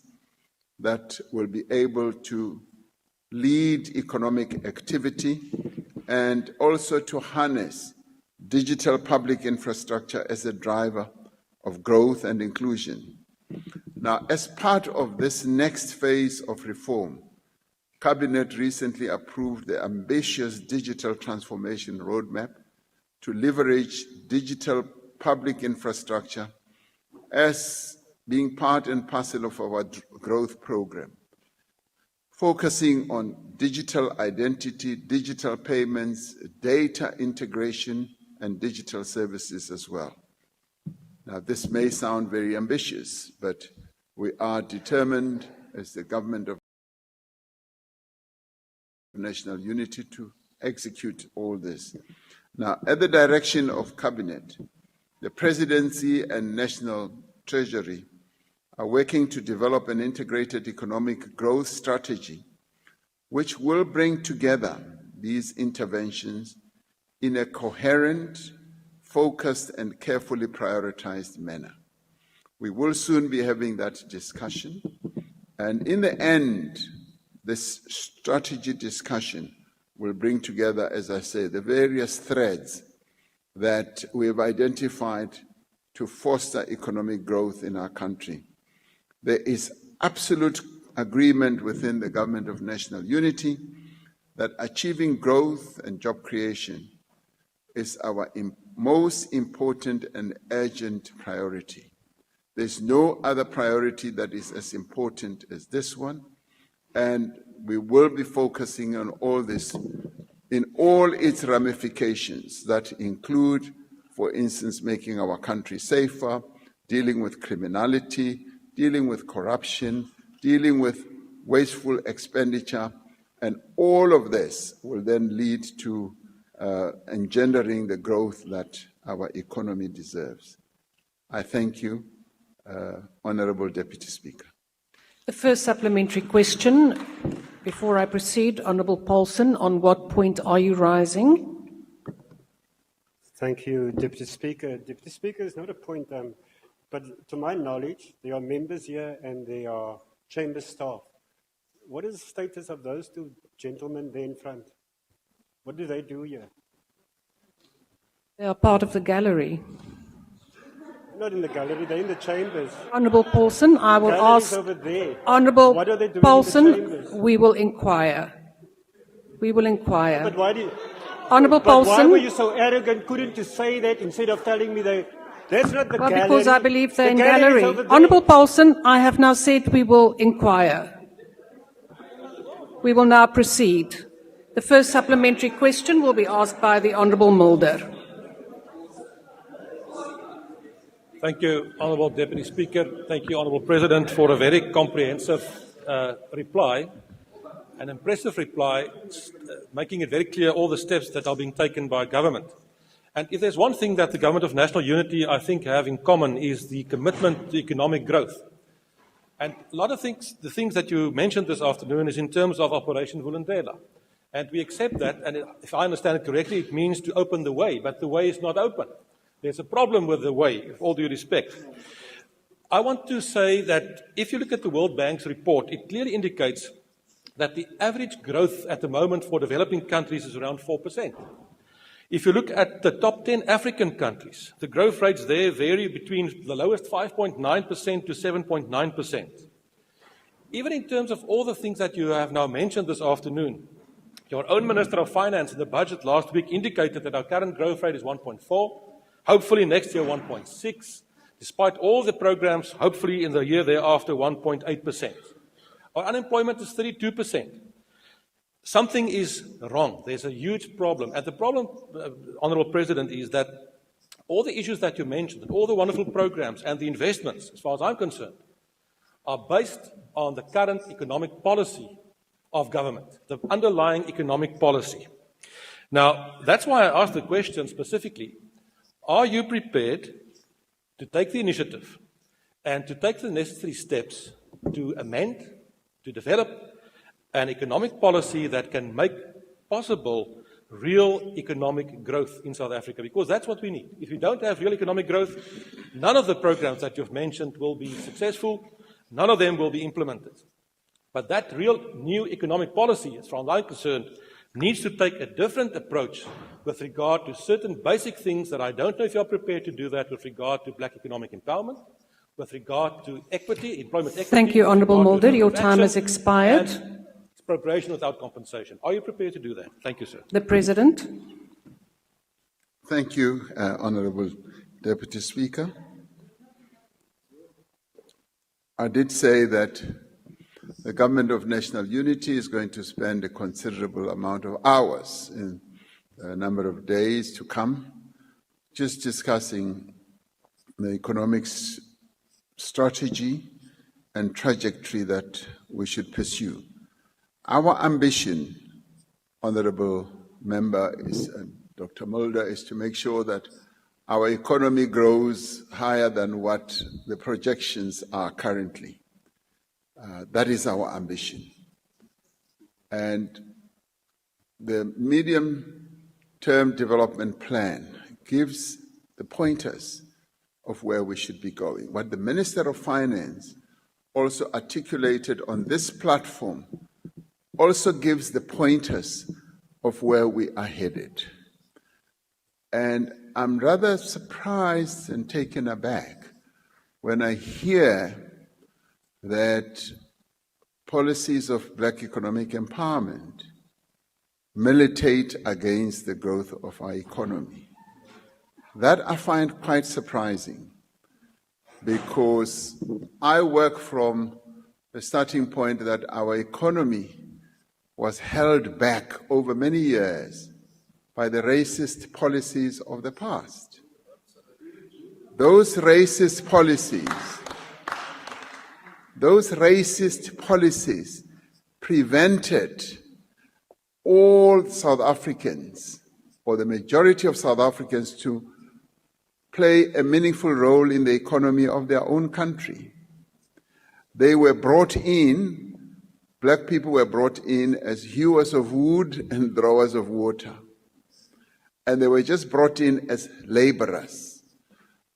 that will be able to lead economic activity and also to harness digital public infrastructure as a driver of growth and inclusion. Now, as part of this next phase of reform, Cabinet recently approved the ambitious digital transformation roadmap to leverage digital public infrastructure as being part and parcel of our growth program, focusing on digital identity, digital payments, data integration, and digital services as well. Now, this may sound very ambitious, but we are determined as the government of national unity to execute all this. Now, at the direction of Cabinet, the Presidency and National Treasury are working to develop an integrated economic growth strategy which will bring together these interventions in a coherent, focused, and carefully prioritized manner. We will soon be having that discussion, and in the end, this strategy discussion will bring together, as I say, the various threads that we have identified to foster economic growth in our country. There is absolute agreement within the Government of National Unity that achieving growth and job creation is our most important and urgent priority. There's no other priority that is as important as this one, and we will be focusing on all this in all its ramifications that include, for instance, making our country safer, dealing with criminality, dealing with corruption, dealing with wasteful expenditure, and all of this will then lead to engendering the growth that our economy deserves. I thank you, Honourable Deputy Speaker. The first supplementary question, before I proceed, Honourable Paulson, on what point are you rising? Thank you, Deputy Speaker. Deputy Speaker, it's not a point, but to my knowledge, there are members here and there are chamber staff. What is the status of those two gentlemen there in front? What do they do here? They are part of the gallery. Not in the gallery, they're in the chambers. Honourable Paulson, I will Gallery's ask. over there. Honourable What are they doing Paulson, in the chambers? we will inquire. We will inquire. But why do you, Honourable but why Paulson. were you so arrogant? Couldn't you say that instead of telling me that that's not the Well, gallery? because I believe they're The in gallery's gallery. over there. Honourable Paulson, I have now said we will inquire. We will now proceed. The first supplementary question will be asked by the Honourable Mulder. Thank you, Honourable Deputy Speaker. Thank you, Honourable President, for a very comprehensive reply, an impressive reply, making it very clear all the steps that are being taken by government. And if there's one thing that the Government of National Unity, I think, have in common is the commitment to economic growth. And a lot of things, the things that you mentioned this afternoon is in terms of Operation Vulindlela. And we accept that, and if I understand it correctly, it means to open the way, but the way is not open. There's a problem with the way, with all due respect. I want to say that if you look at the World Bank's report, it clearly indicates that the average growth at the moment for developing countries is around 4%. If you look at the top 10 African countries, the growth rates there vary between the lowest 5.9% to 7.9%. Even in terms of all the things that you have now mentioned this afternoon, your own Minister of Finance in the budget last week indicated that our current growth rate is 1.4%. Hopefully next year 1.6%, despite all the programs, hopefully in the year thereafter 1.8%. Our unemployment is 32%. Something is wrong. There's a huge problem. And the problem, Honourable President, is that all the issues that you mentioned, and all the wonderful programs and the investments, as far as I'm concerned, are based on the current economic policy of government, the underlying economic policy. Now, that's why I asked the question specifically. Are you prepared to take the initiative and to take the necessary steps to amend, to develop an economic policy that can make possible real economic growth in South Africa? Because that's what we need. If we don't have real economic growth, none of the programs that you've mentioned will be successful, none of them will be implemented. But that real new economic policy, as far as I'm concerned, needs to take a different approach with regard to certain basic things that I don't know if you're prepared to do that with regard to black economic empowerment, with regard to equity, employment equity. Thank you, Honourable Mulder. Your time has expired. Expropriation without compensation. Are you prepared to do that? Thank you, sir. The President. Thank you, Honourable Deputy Speaker. I did say that the Government of National Unity is going to spend a considerable amount of hours in a number of days to come just discussing the economic strategy and trajectory that we should pursue. Our ambition, Honourable Member, Dr. Mulder, is to make sure that our economy grows higher than what the projections are currently. That is our ambition. And the medium-term development plan gives the pointers of where we should be going. What the Minister of Finance also articulated on this platform also gives the pointers of where we are headed. And I'm rather surprised and taken aback when I hear that policies of black economic empowerment militate against the growth of our economy. That I find quite surprising, because I work from the starting point that our economy was held back over many years by the racist policies of the past. Those racist policies prevented all South Africans, or the majority of South Africans, to play a meaningful role in the economy of their own country. They were brought in, black people were brought in as hewers of wood and drawers of water. And they were just brought in as laborers.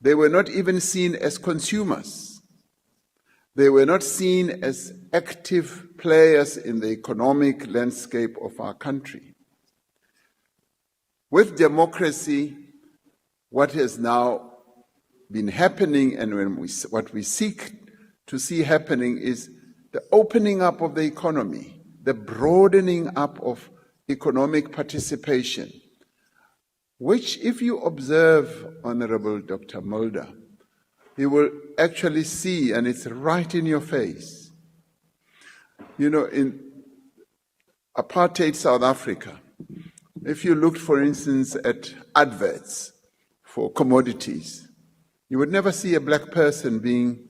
They were not even seen as consumers. They were not seen as active players in the economic landscape of our country. With democracy, what has now been happening, and what we seek to see happening, is the opening up of the economy, the broadening up of economic participation, which, if you observe, Honorable Dr. Mulder, you will actually see, and it's right in your face. You know, in apartheid South Africa, if you looked, for instance, at adverts for commodities, you would never see a black person being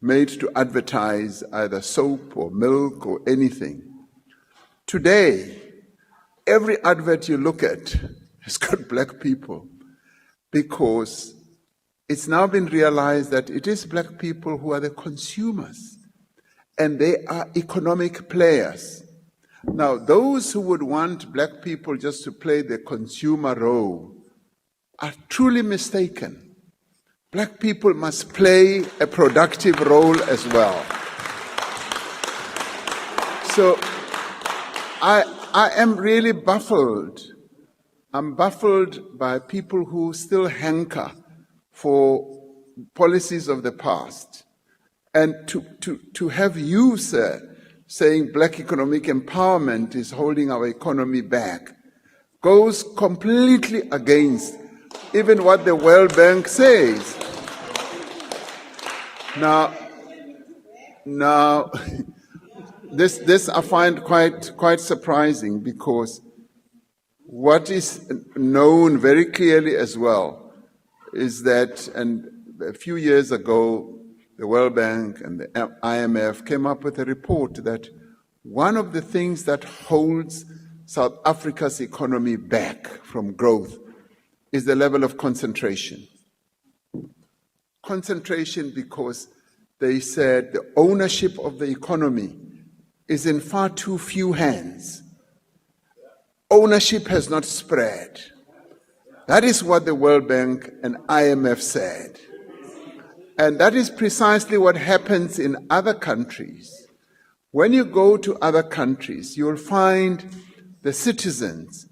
made to advertise either soap or milk or anything. Today, every advert you look at has got black people, because it's now been realized that it is black people who are the consumers, and they are economic players. Now, those who would want black people just to play the consumer role are truly mistaken. Black people must play a productive role as well. So I am really baffled. I'm baffled by people who still hanker for policies of the past. And to have you, sir, saying black economic empowerment is holding our economy back goes completely against even what the World Bank says. Now, this I find quite surprising, because what is known very clearly as well is that, and a few years ago, the World Bank and the IMF came up with a report that one of the things that holds South Africa's economy back from growth is the level of concentration. Concentration, because they said the ownership of the economy is in far too few hands. Ownership has not spread. That is what the World Bank and IMF said. And that is precisely what happens in other countries. When you go to other countries, you'll find the citizens.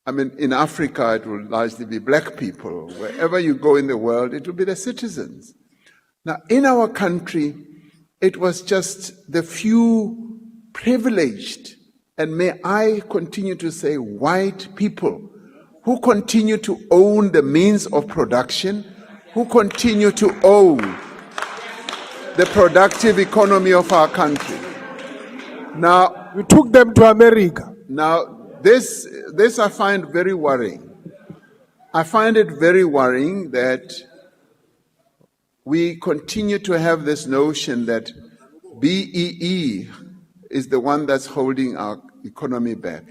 I mean, in Africa, it will largely be black people. Wherever you go in the world, it will be the citizens. Now, in our country, it was just the few privileged, and may I continue to say white people, who continue to own the means of production, who continue to own the productive economy of our country. Now, we took them to America. Now, this I find very worrying. I find it very worrying that we continue to have this notion that BEE is the one that's holding our economy back.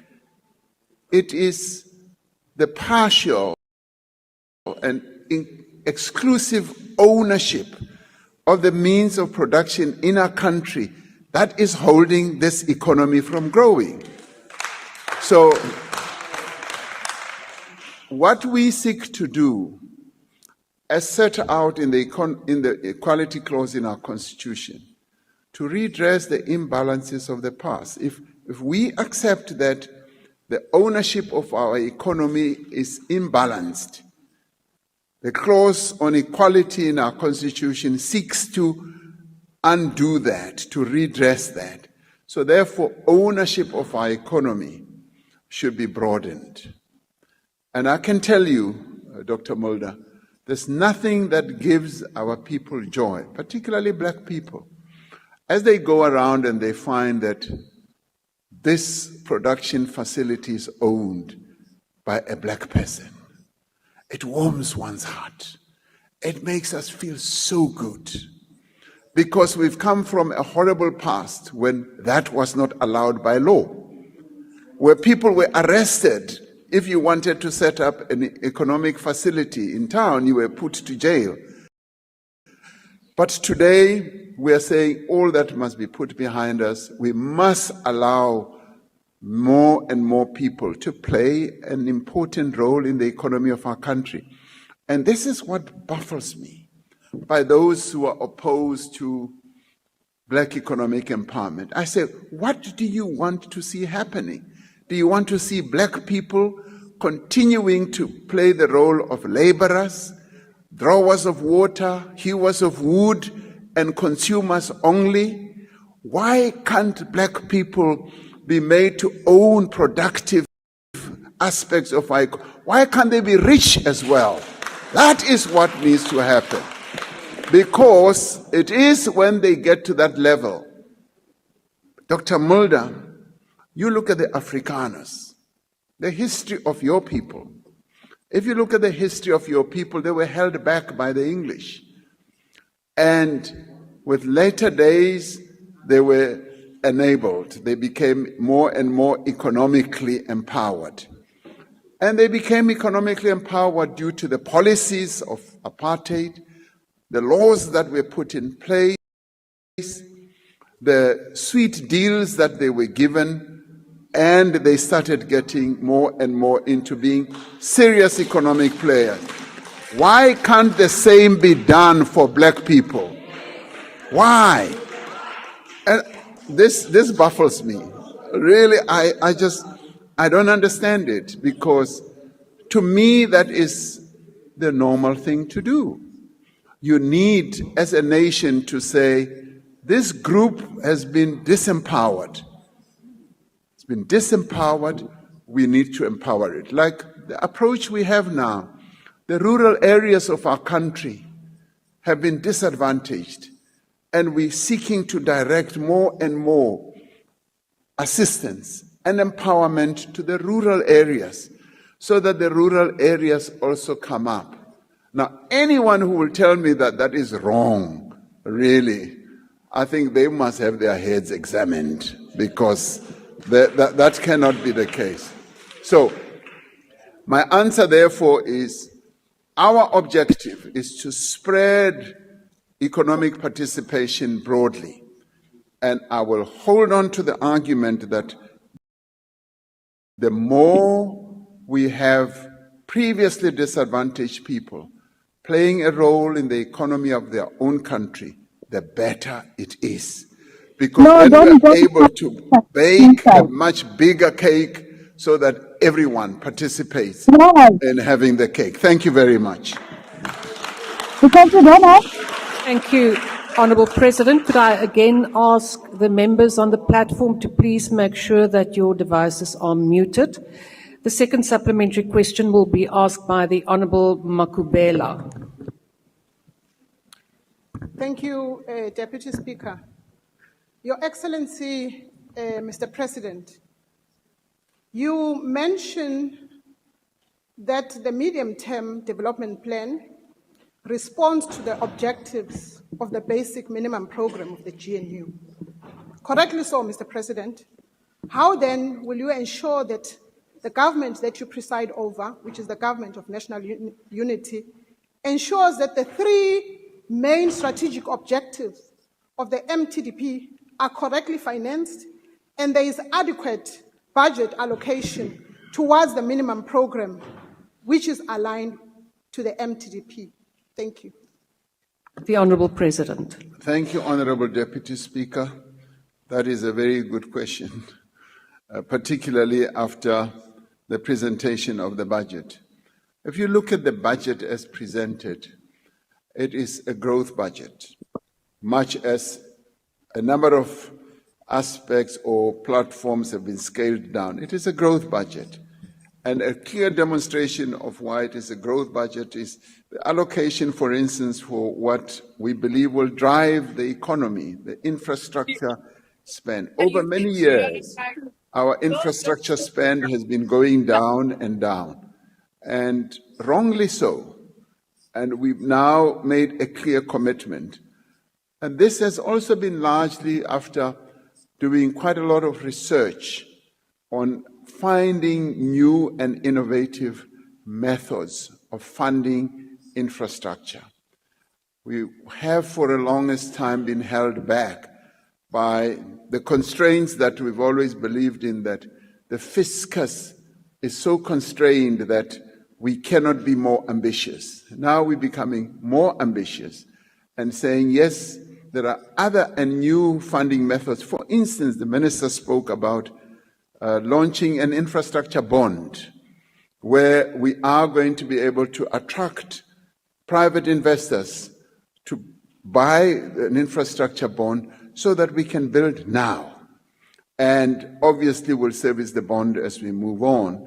It is the partial and exclusive ownership of the means of production in our country that is holding this economy from growing. So, what we seek to do, as set out in the Equality Clause in our Constitution, to redress the imbalances of the past. If we accept that the ownership of our economy is imbalanced, the clause on equality in our Constitution seeks to undo that, to redress that. So therefore, ownership of our economy should be broadened. And I can tell you, Dr. Mulder, there's nothing that gives our people joy, particularly black people, as they go around and they find that this production facility is owned by a black person, it warms one's heart. It makes us feel so good because we've come from a horrible past when that was not allowed by law, where people were arrested. If you wanted to set up an economic facility in town, you were put to jail. But today, we are saying all that must be put behind us. We must allow more and more people to play an important role in the economy of our country. And this is what baffles me by those who are opposed to black economic empowerment. I say, what do you want to see happening? Do you want to see black people continuing to play the role of laborers, drawers of water, hewers of wood, and consumers only? Why can't black people be made to own productive aspects of our economy? Why can't they be rich as well? That is what needs to happen. Because it is when they get to that level. Dr. Mulder, you look at the Afrikaners, the history of your people. If you look at the history of your people, they were held back by the English. And with later days, they were enabled. They became more and more economically empowered. And they became economically empowered due to the policies of apartheid, the laws that were put in place, the sweet deals that they were given, and they started getting more and more into being serious economic players. Why can't the same be done for black people? Why? And this baffles me. Really, I don't understand it, because to me that is the normal thing to do. You need, as a nation, to say, this group has been disempowered. It's been disempowered, we need to empower it. Like the approach we have now, the rural areas of our country have been disadvantaged, and we're seeking to direct more and more assistance and empowerment to the rural areas, so that the rural areas also come up. Now, anyone who will tell me that that is wrong, really, I think they must have their heads examined, because that cannot be the case. So, my answer, therefore, is our objective is to spread economic participation broadly. And I will hold on to the argument that the more we have previously disadvantaged people playing a role in the economy of their own country, the better it is. Because then we are able to bake a much bigger cake so that everyone participates in having the cake. Thank you very much. Thank you, Honourable President. Could I again ask the members on the platform to please make sure that your devices are muted? The second supplementary question will be asked by the Honourable Makubela. Thank you, Deputy Speaker. Your Excellency, Mr. President, you mentioned that the medium-term development plan responds to the objectives of the basic minimum program of the GNU. Correctly so, Mr. President. How then will you ensure that the government that you preside over, which is the government of national unity, ensures that the three main strategic objectives of the MTDP are correctly financed and there is adequate budget allocation towards the minimum program, which is aligned to the MTDP? Thank you. The Honourable President. Thank you, Honourable Deputy Speaker. That is a very good question, particularly after the presentation of the budget. If you look at the budget as presented, it is a growth budget, much as a number of aspects or platforms have been scaled down. It is a growth budget. And a clear demonstration of why it is a growth budget is the allocation, for instance, for what we believe will drive the economy, the infrastructure spend. Over many years, our infrastructure spend has been going down and down, and wrongly so. And we've now made a clear commitment. And this has also been largely after doing quite a lot of research on finding new and innovative methods of funding infrastructure. We have for the longest time been held back by the constraints that we've always believed in, that the fiscus is so constrained that we cannot be more ambitious. Now we're becoming more ambitious and saying, yes, there are other and new funding methods. For instance, the minister spoke about launching an infrastructure bond, where we are going to be able to attract private investors to buy an infrastructure bond so that we can build now. And obviously we'll service the bond as we move on.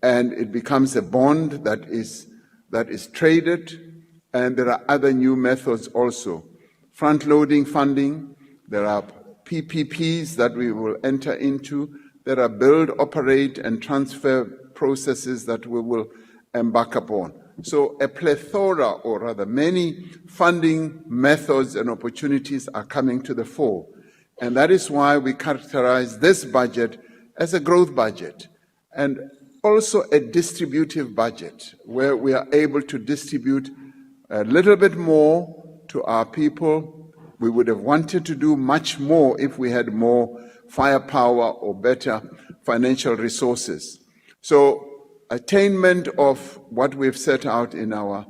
And it becomes a bond that is traded, and there are other new methods also. Front-loading funding, there are PPPs that we will enter into, there are build, operate, and transfer processes that we will embark upon. So a plethora, or rather many, funding methods and opportunities are coming to the fore. And that is why we characterize this budget as a growth budget, and also a distributive budget, where we are able to distribute a little bit more to our people. We would have wanted to do much more if we had more firepower or better financial resources. So attainment of what we've set out in our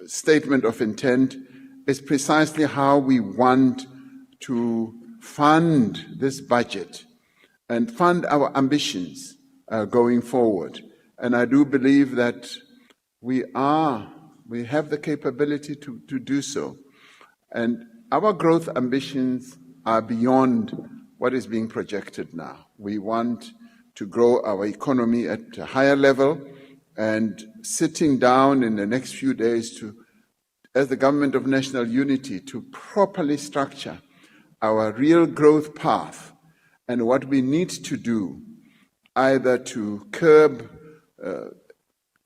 statement of intent is precisely how we want to fund this budget and fund our ambitions going forward. And I do believe that we have the capability to do so. And our growth ambitions are beyond what is being projected now. We want to grow our economy at a higher level, and sitting down in the next few days as the Government of National Unity, to properly structure our real growth path and what we need to do, either to curb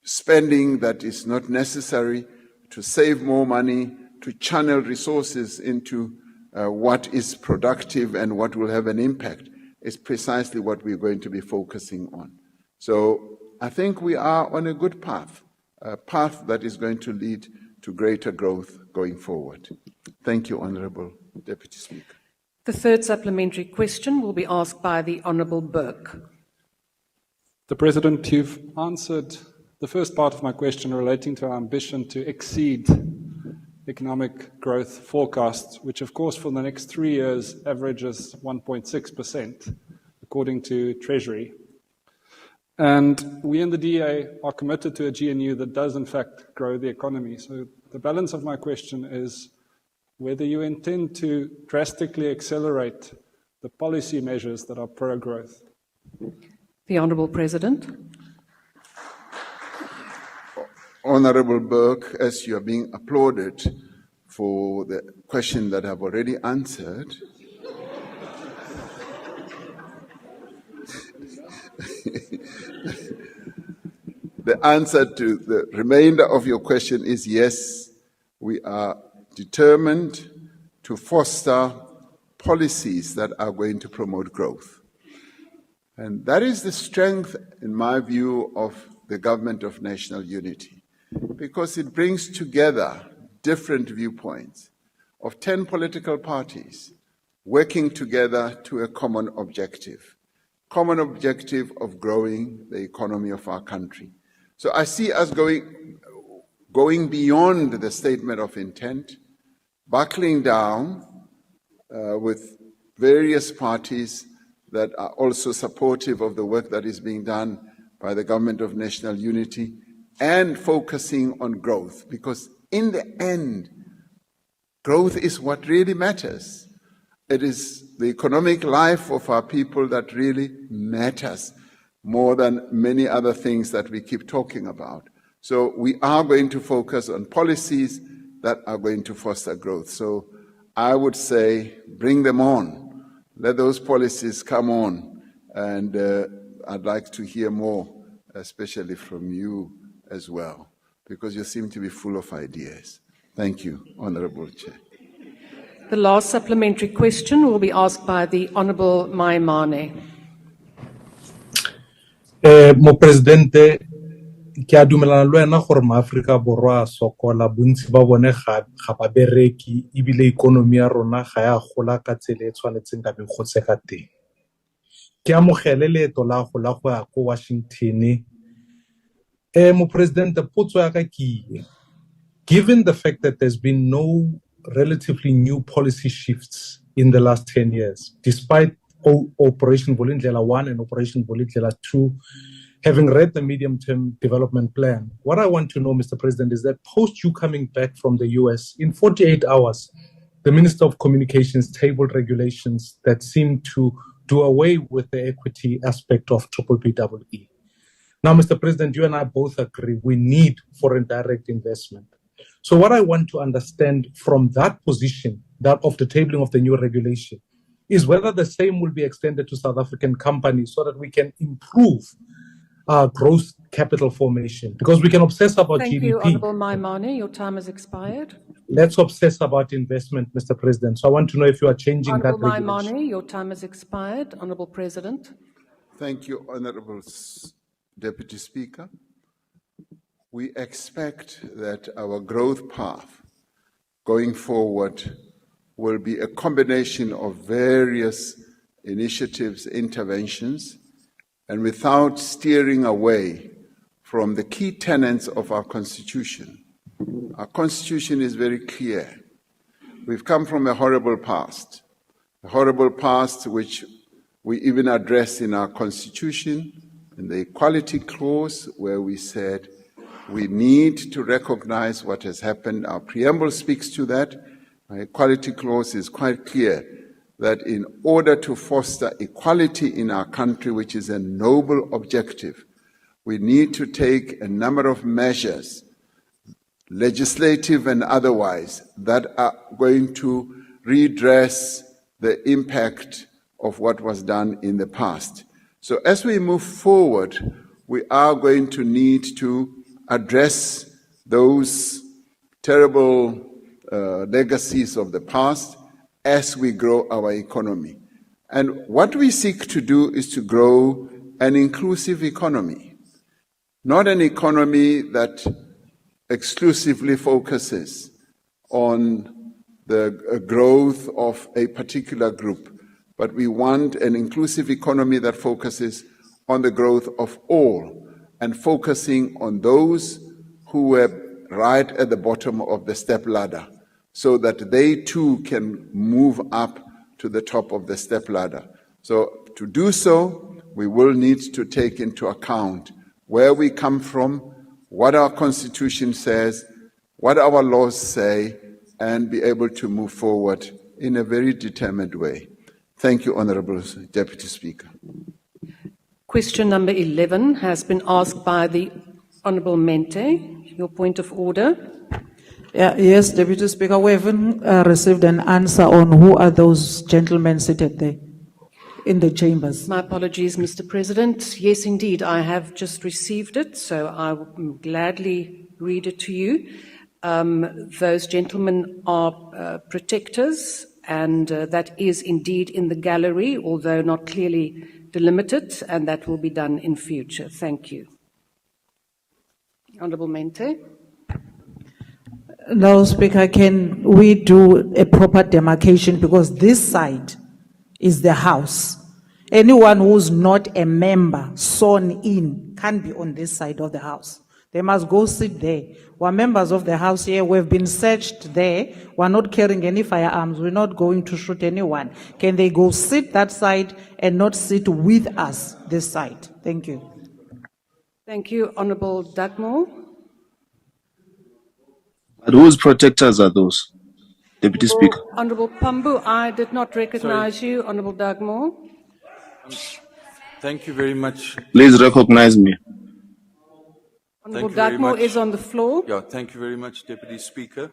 spending that is not necessary, to save more money, to channel resources into what is productive and what will have an impact, is precisely what we're going to be focusing on. So I think we are on a good path, a path that is going to lead to greater growth going forward. Thank you, Honourable Deputy Speaker. The third supplementary question will be asked by the Honourable Burke. The President, you've answered the first part of my question relating to our ambition to exceed economic growth forecasts, which of course for the next 3 years averages 1.6%, according to Treasury. And we in the DA are committed to a GNU that does in fact grow the economy. So the balance of my question is whether you intend to drastically accelerate the policy measures that are pro-growth. The Honourable President. Honourable Burke, as you are being applauded for the question that I've already answered, the answer to the remainder of your question is yes, we are determined to foster policies that are going to promote growth. And that is the strength, in my view, of the Government of National Unity, because it brings together different viewpoints of 10 political parties working together to a common objective of growing the economy of our country. So I see us going beyond the statement of intent, buckling down with various parties that are also supportive of the work that is being done by the Government of National Unity, and focusing on growth, because in the end, growth is what really matters. It is the economic life of our people that really matters more than many other things that we keep talking about. So we are going to focus on policies that are going to foster growth. So I would say bring them on. let those policies come on, and I'd like to hear more, especially from you as well, because you seem to be full of ideas. Thank you, Honourable Chair. The last supplementary question will be asked by the Honourable Maimane. Mo presidente, ke a dumelana le wena gore maAforika Borwa a sokola, bontsi ba bone ga ba bereki, ebile ikonomi ya rona ga ya gola ka tsela e tshwanetseng ka go tsega teng. Ke amogele leeto la go ya ko Washington. Mo presidente, potso ya ka ke given the fact that there's been no relatively new policy shifts in the last 10 years, despite Operation Vulindlela 1 and Operation Vulindlela 2, having read the medium-term development plan, what I want to know, Mr. President, is that post you coming back from the US, in 48 hours, the Minister of Communications tabled regulations that seem to do away with the equity aspect of BBBEE. Now, Mr. President, you and I both agree we need foreign direct investment. So what I want to understand from that position, that of the tabling of the new regulation, is whether the same will be extended to South African companies so that we can improve gross capital formation. Because we can obsess about Thank GDP. you, Honourable Maimane. Your time has expired. Let's obsess about investment, Mr. President. So I want to know if you are changing Honourable that regulation. Maimane, your time has expired. Honourable President. Thank you, Honourable Deputy Speaker. We expect that our growth path going forward will be a combination of various initiatives, interventions, and without steering away from the key tenets of our Constitution. Our Constitution is very clear. We've come from a horrible past which we even address in our Constitution, in the Equality Clause, where we said we need to recognize what has happened. Our preamble speaks to that. Our Equality Clause is quite clear that in order to foster equality in our country, which is a noble objective, we need to take a number of measures, legislative and otherwise, that are going to redress the impact of what was done in the past. So as we move forward, we are going to need to address those terrible legacies of the past as we grow our economy. And what we seek to do is to grow an inclusive economy, not an economy that exclusively focuses on the growth of a particular group, but we want an inclusive economy that focuses on the growth of all and focusing on those who were right at the bottom of the step ladder, so that they too can move up to the top of the step ladder. So to do so, we will need to take into account where we come from, what our Constitution says, what our laws say, and be able to move forward in a very determined way. Thank you, Honourable Deputy Speaker. Question number 11 has been asked by the Honourable Mente. Your point of order. Yes, Deputy Speaker, we haven't received an answer on who are those gentlemen seated there in the chambers. My apologies, Mr. President. Yes, indeed, I have just received it, so I will gladly read it to you. Those gentlemen are protectors, and that is indeed in the gallery, although not clearly delimited, and that will be done in future. Thank you. Honourable Mente. No, Speaker, can we do a proper demarcation, because this side is the House. Anyone who's not a member sworn in can't be on this side of the House. They must go sit there. We're members of the House here. We've been searched there. We're not carrying any firearms. We're not going to shoot anyone. Can they go sit that side and not sit with us this side? Thank you. Thank you, Honourable Dugmore. But whose protectors are those, Deputy Speaker? Honourable Pambu, I did not recognize you. Honourable Dugmore. Thank you very much. Please recognize me. Honourable Dugmore is on the floor. Yeah, thank you very much, Deputy Speaker.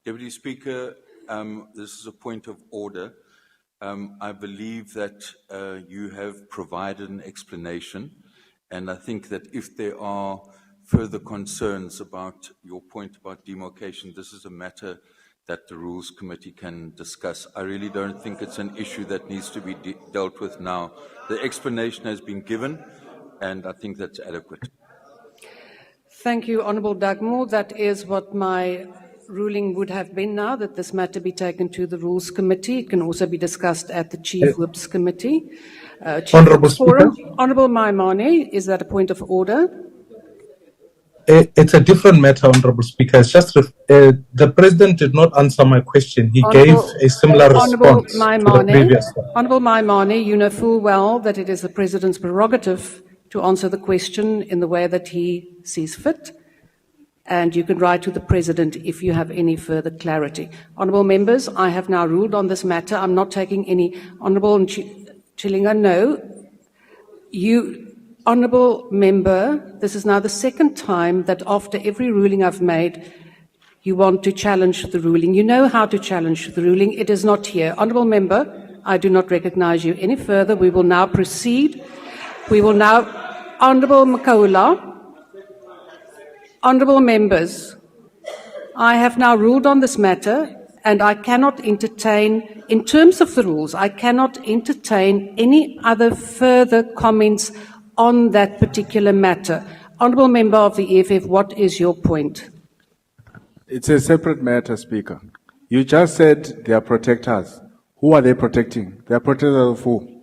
Deputy Speaker, this is a point of order. I believe that you have provided an explanation, and I think that if there are further concerns about your point about demarcation, this is a matter that the Rules Committee can discuss. I really don't think it's an issue that needs to be dealt with now. The explanation has been given, and I think that's adequate. Thank you, Honourable Dugmore. That is what my ruling would have been now, that this matter be taken to the Rules Committee. It can also be discussed at the Chief Whips Committee. Chief Honourable Whips Forum. Speaker. Honourable Maimane, is that a point of order? It's a different matter, Honourable Speaker. It's just the President did not answer my question. He gave a similar Honourable response to the previous one. Honourable Maimane, you know full well that it is the President's prerogative to answer the question in the way that he sees fit. And you can write to the President if you have any further clarity. Honourable members, I have now ruled on this matter. I'm not taking any. Honourable Chilinga, no. Honourable member, this is now the second time that after every ruling I've made, you want to challenge the ruling. You know how to challenge the ruling. It is not here. Honourable member, I do not recognise you any further. We will now proceed. We will now, Honourable Makaula. Honourable members, I have now ruled on this matter and I cannot entertain, in terms of the rules, I cannot entertain any other further comments on that particular matter. Honourable member of the EFF, what is your point? It's a separate matter, Speaker. You just said they are protectors. Who are they protecting? They are protectors of who?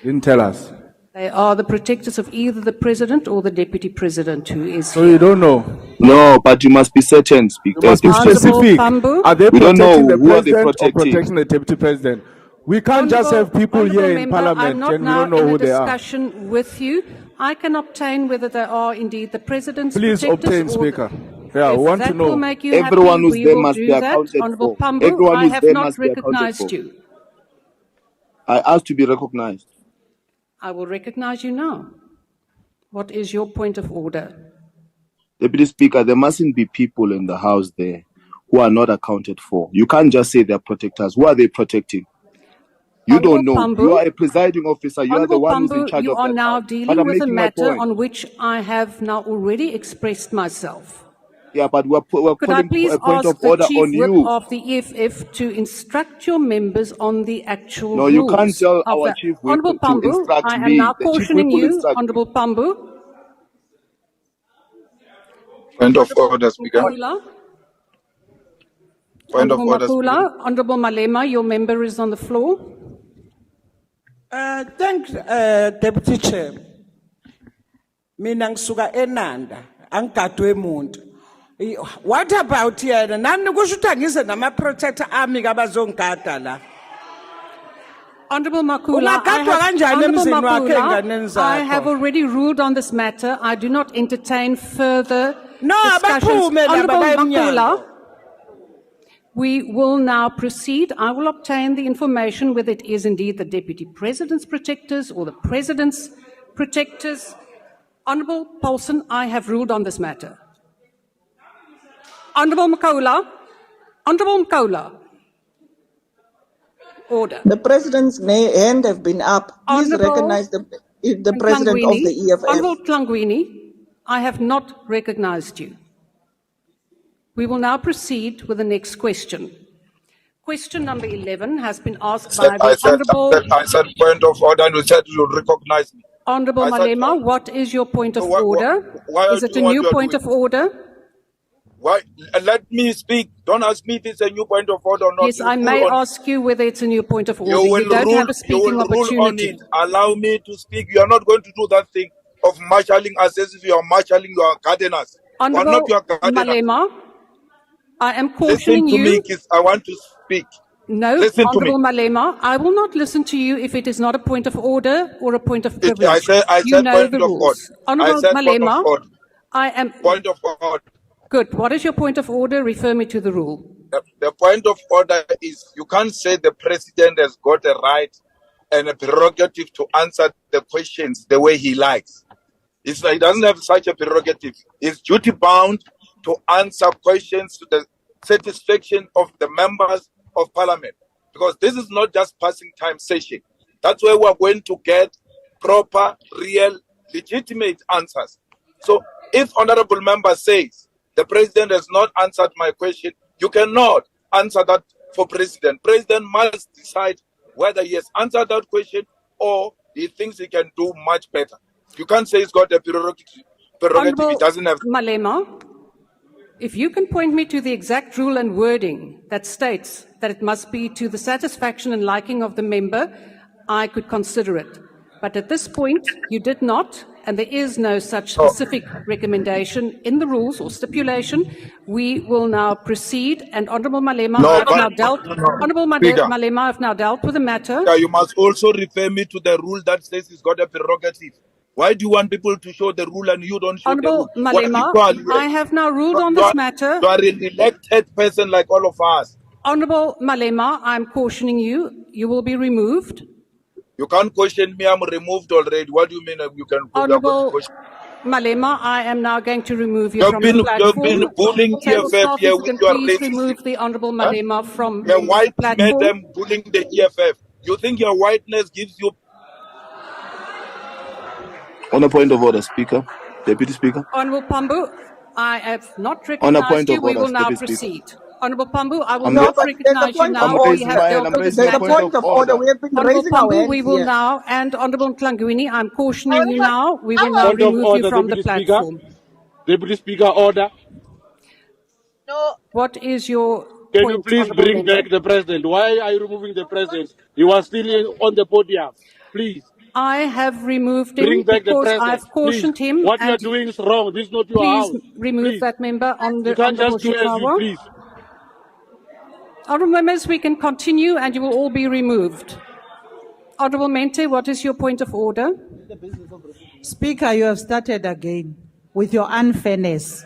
Didn't tell us. They are the protectors of either the President or the Deputy President who is So you don't know? No, but you must be certain, Speaker. You must be specific. Are they We don't know protecting the who are they President or protecting. protecting the Deputy President? We can't just have people here in Member, I'm Parliament not and we now don't know in who a they are. discussion with you. I can obtain whether they are indeed the President's Please protectors obtain, or Speaker. Yeah, I If want to that will know. make you Everyone happy, who's we there will must do be that. accounted Honourable for. Pambu, Everyone I who's have there not must be accounted recognised for. you. I asked to be recognized. I will recognise you now. What is your point of order? Deputy Speaker, there mustn't be people in the House there who are not accounted for. You can't just say they're protectors. Who are they protecting? You don't know. Pambu, You are a presiding officer. You are the Honourable one who's in Pambu, charge you of are that now House. But dealing I'm with a making my matter point. on which I have now already expressed myself. Yeah, but we're Could I calling please a point ask of the order Chief on Whip you. of the EFF to instruct your members on the actual No, rules you can't tell of our that? Chief Whip Honourable to Pambu, instruct I am me. now The Chief cautioning Whip will you, instruct me. Honourable Pambu. Point of order, Speaker. Makula. Point of Honourable order, Speaker. Makula. Honourable Malema, your member is on the floor. Thanks, Deputy Chair. Mina ngisuka eNanda, angigadwe umuntu. What about yena? Nami kusho ukuthi angize nama-protector ami kabazongigada la. Honourable Makula, Ungagadwa kanjani emzini wakhe enganeni zakho? I have already ruled on this matter. I do not entertain further No, discussions. abaphume laba Honourable baye emnyango. Makula, we will now proceed. I will obtain the information whether it is indeed the Deputy President's protectors or the President's protectors. Honourable Paulson, I have ruled on this matter. Honourable Makula. Honourable Makula. Order. The President's hand have been up. Please Honourable recognize the President of the EFF. Honourable Tlangwini, I have not recognised you. We will now proceed with the next question. Question number 11 has been asked by the Honourable... I said point of order and you said you recognize me. Honourable Malema, what is your point of order? why Is are it a you what new you are point doing? of order? Why? Let me speak. Don't ask me if it's a new point of order or not. Yes, You I rule may on it. ask you whether it's a new point of order. You will don't rule. have a You speaking will rule on opportunity. it. Allow me to speak. You are not going to do that thing of marshalling us as if you are marshalling your gardeners. You are not Honourable your gardeners. Malema, I am Listen cautioning to me, you. kids. I want to speak. No, Listen to me. Honourable Malema, I will not listen to you if it is not a point of order or a point of privilege. I You said know point the of order. rules. Honourable I said point of Malema, order. I am... Point of order. Good. What is your point of order? Refer me to the rule. The point of order is you can't say the president has got a right and a prerogative to answer the questions the way he likes. He doesn't have such a prerogative. He's duty bound to answer questions to the satisfaction of the members of parliament. because this is not just passing time session. That's where we're going to get proper, real, legitimate answers. So if honorable member says the president has not answered my question, you cannot answer that for president. President must decide whether he has answered that question or he thinks he can do much better. You can't say he's got a prerogative he Honourable doesn't have. Malema, if you can point me to the exact rule and wording that states that it must be to the satisfaction and liking of the member, I could consider it. But at this point, you did not, and there is no such specific recommendation in the rules or stipulation. We will now proceed, and Honourable Malema, Malema, I've now dealt with the matter. Yeah, you must also refer me to the rule that says he's got a prerogative. Why do you want people to show the rule and you don't show Honourable the rule? Malema, I have now ruled on this matter. You are an elected person like all of us. Honourable Malema, I'm cautioning you, you will be removed. You can't question me, I'm removed already. What do you mean you can Honourable Malema, I am now going to remove you from the platform. You've been bullying Table EFF staff, here if you with can your please racism. remove the Honourable Malema from The white the platform. madam bullying the EFF. You think your whiteness gives you... On a point of order, Speaker, Deputy Speaker. Honourable Pambu, I have not On a recognised point you. of We order, will now Deputy proceed. Honourable Pambu, I will I'm not ra- recognise you now. We have dealt with this There's a matter. point of order. We have been Honourable raising our Pambu, hands we will here. now, and Honourable Mklangwini, I'm cautioning you now. We will now remove you from the platform. Deputy Speaker, order. What is your Can point, you please Honourable bring Member? back the president? Why are you removing the president? He was still on the podium. Please. I have removed him Bring back the because president. I've cautioned Please. him. What you are and doing is wrong. This is not your please house. remove Please. that member on You the can't Honourable just do as you Shikawa. please. Honourable members, we can continue and you will all be removed. Honourable Mente, what is your point of order? Speaker, you have started again with your unfairness.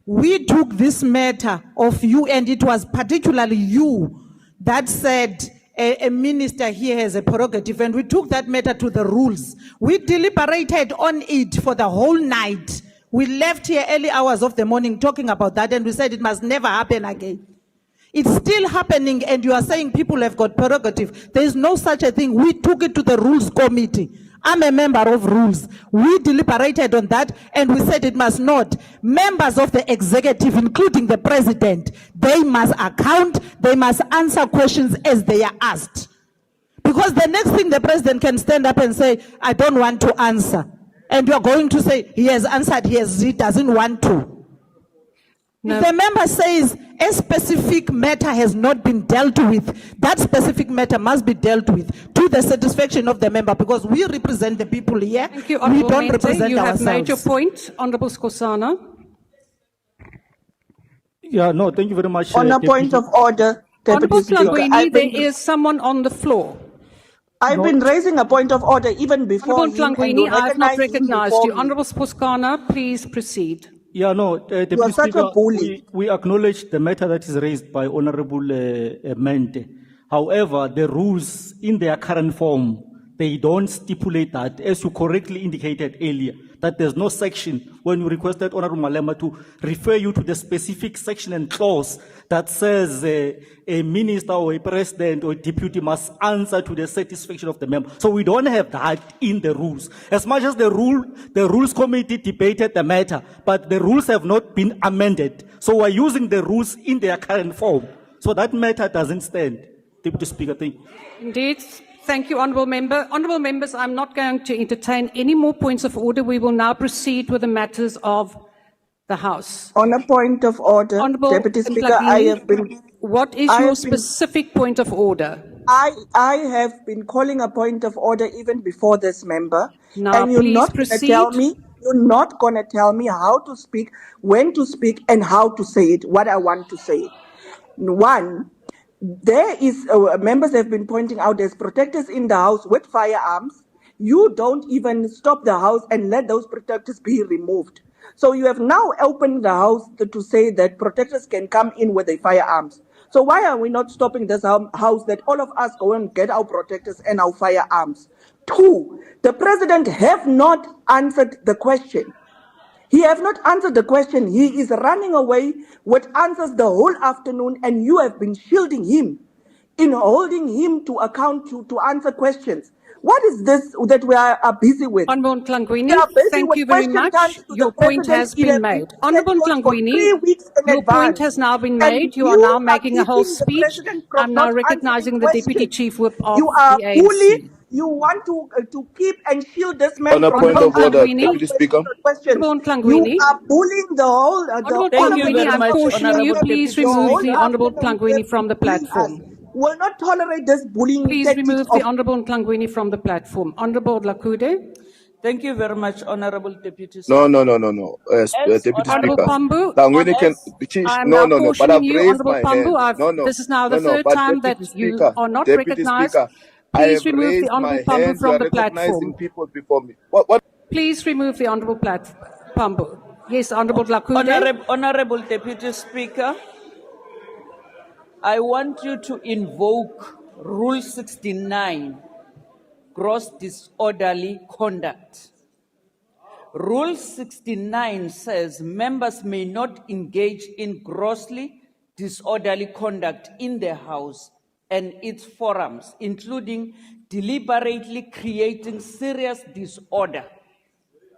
We took this matter of you, and it was particularly you that said a minister here has a prerogative, and we took that matter to the rules. We deliberated on it for the whole night. We left here early hours of the morning talking about that, and we said it must never happen again. It's still happening, and you are saying people have got prerogative. There is no such a thing. We took it to the Rules Committee. I'm a member of Rules. We deliberated on that, and we said it must not. Members of the executive, including the president, they must account, they must answer questions as they are asked. Because the next thing the president can stand up and say, I don't want to answer. And you're going to say, he has answered, he doesn't want to. No. If the member says a specific matter has not been dealt with, that specific matter must be dealt with to the satisfaction of the member, because we represent the people here. Thank you, We Honourable don't Mente. represent You have ourselves. made your point. Honourable Skosana. Yeah, no, thank you very much. On a point of order, Deputy Honourable Speaker, Mklangwini, there is someone on the floor. I've been raising a point of order even before Honourable him, and you Mklangwini, I have not recognized him recognised before you. me. Honourable Sposkana, please proceed. Yeah, no, You are Deputy such a Speaker, bully. we acknowledge the matter that is raised by Honorable Mente. However, the rules in their current form, they don't stipulate that, as you correctly indicated earlier, that there's no section when you requested Honorable Malema to refer you to the specific section and clause that says a minister or a president or a deputy must answer to the satisfaction of the member. So we don't have that in the rules. As much as the rules committee debated the matter, but the rules have not been amended. So we're using the rules in their current form. So that matter doesn't stand. Deputy Speaker, thank you. Indeed. Thank you, Honourable Member. Honourable Members, I'm not going to entertain any more points of order. We will now proceed with the matters of the House. On a point of order, Honourable Deputy Speaker, Mklangwini, I have been... What is I your have been- specific point of order? I have been calling a point of order even before this member, Now, and you're please not going to tell proceed. me. You're not going to tell me how to speak, when to speak, and how to say it. What I want to say. One, there is members have been pointing out there's protectors in the house with firearms. You don't even stop the house and let those protectors be removed. So you have now opened the house to say that protectors can come in with their firearms. So why are we not stopping this house that all of us go and get our protectors and our firearms? Two, the president have not answered the question. He have not answered the question. He is running away with answers the whole afternoon, and you have been shielding him. in holding him to account to answer questions. What is this that we are busy with? Honourable We Ntlangwini, are busy thank with you very question times much. to the Your point president. has It been has been made. Honourable scheduled for Ntlangwini, 3 weeks in your point advance. has now been And made. You are you now are making a whole keeping the speech. president from I'm now not answering recognising the Deputy questions. Chief Whip of You are the bully. ANC. You want to keep and shield this man On a from point not Honourable of order, answering Ntlangwini, Deputy Speaker. questions. Honourable You Ntlangwini, are bullying the whole Honourable Thank you Ntlangwini, very I'm much, cautioning you. Honorable Please Deputy the remove whole the Speaker. Honourable parliament Ntlangwini have from been the bullying us. platform. Will not tolerate this bullying Please tactics remove of the Honourable Ntlangwini from the platform. Honourable Lakude. Thank you very much, Honorable Deputy No, no, Speaker. no, no, no. As Deputy Honourable Speaker. Honorable, Pambu, Langwini can. as I am No, now no, no. But cautioning I've you, raised Honourable my Pambu. hand. No, no, This is now no, the no. third But time that Deputy you Speaker, are not Deputy recognised. Speaker, I Please have remove the raised Honourable my Pambu hand. You from are the recognizing platform. people before me. What? Please remove the Honourable Pambu. Yes, Honourable Lakude. Honorable Deputy Speaker, I want you to invoke Rule 69, gross disorderly conduct. Rule 69 says members may not engage in grossly disorderly conduct in the House and its forums, including deliberately creating serious disorder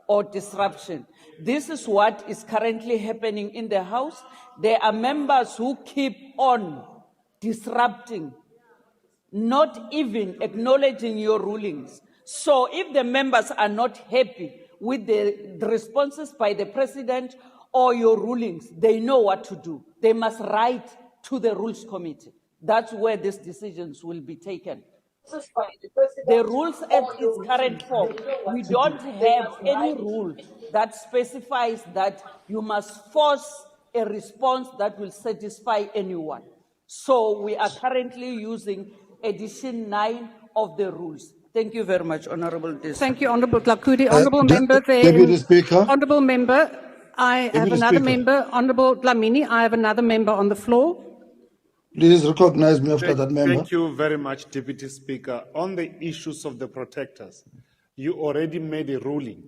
or disruption. This is what is currently happening in the House. There are members who keep on disrupting, not even acknowledging your rulings. So if the members are not happy with the responses by the president or your rulings, they know what to do. They must write to the Rules Committee. That's where these decisions will be taken. The rules at its current form, we don't have any rule that specifies that you must force a response that will satisfy anyone. So we are currently using edition 9 of the rules. Thank you very much, Honorable Dis. Thank you, Honourable Lakude. Honourable Member there. Deputy Speaker. Honourable Member, I have Deputy another Speaker. member. Honourable Dlamini, I have another member on the floor. Please recognize me after that member. Thank you very much, Deputy Speaker. On the issues of the protectors, you already made a ruling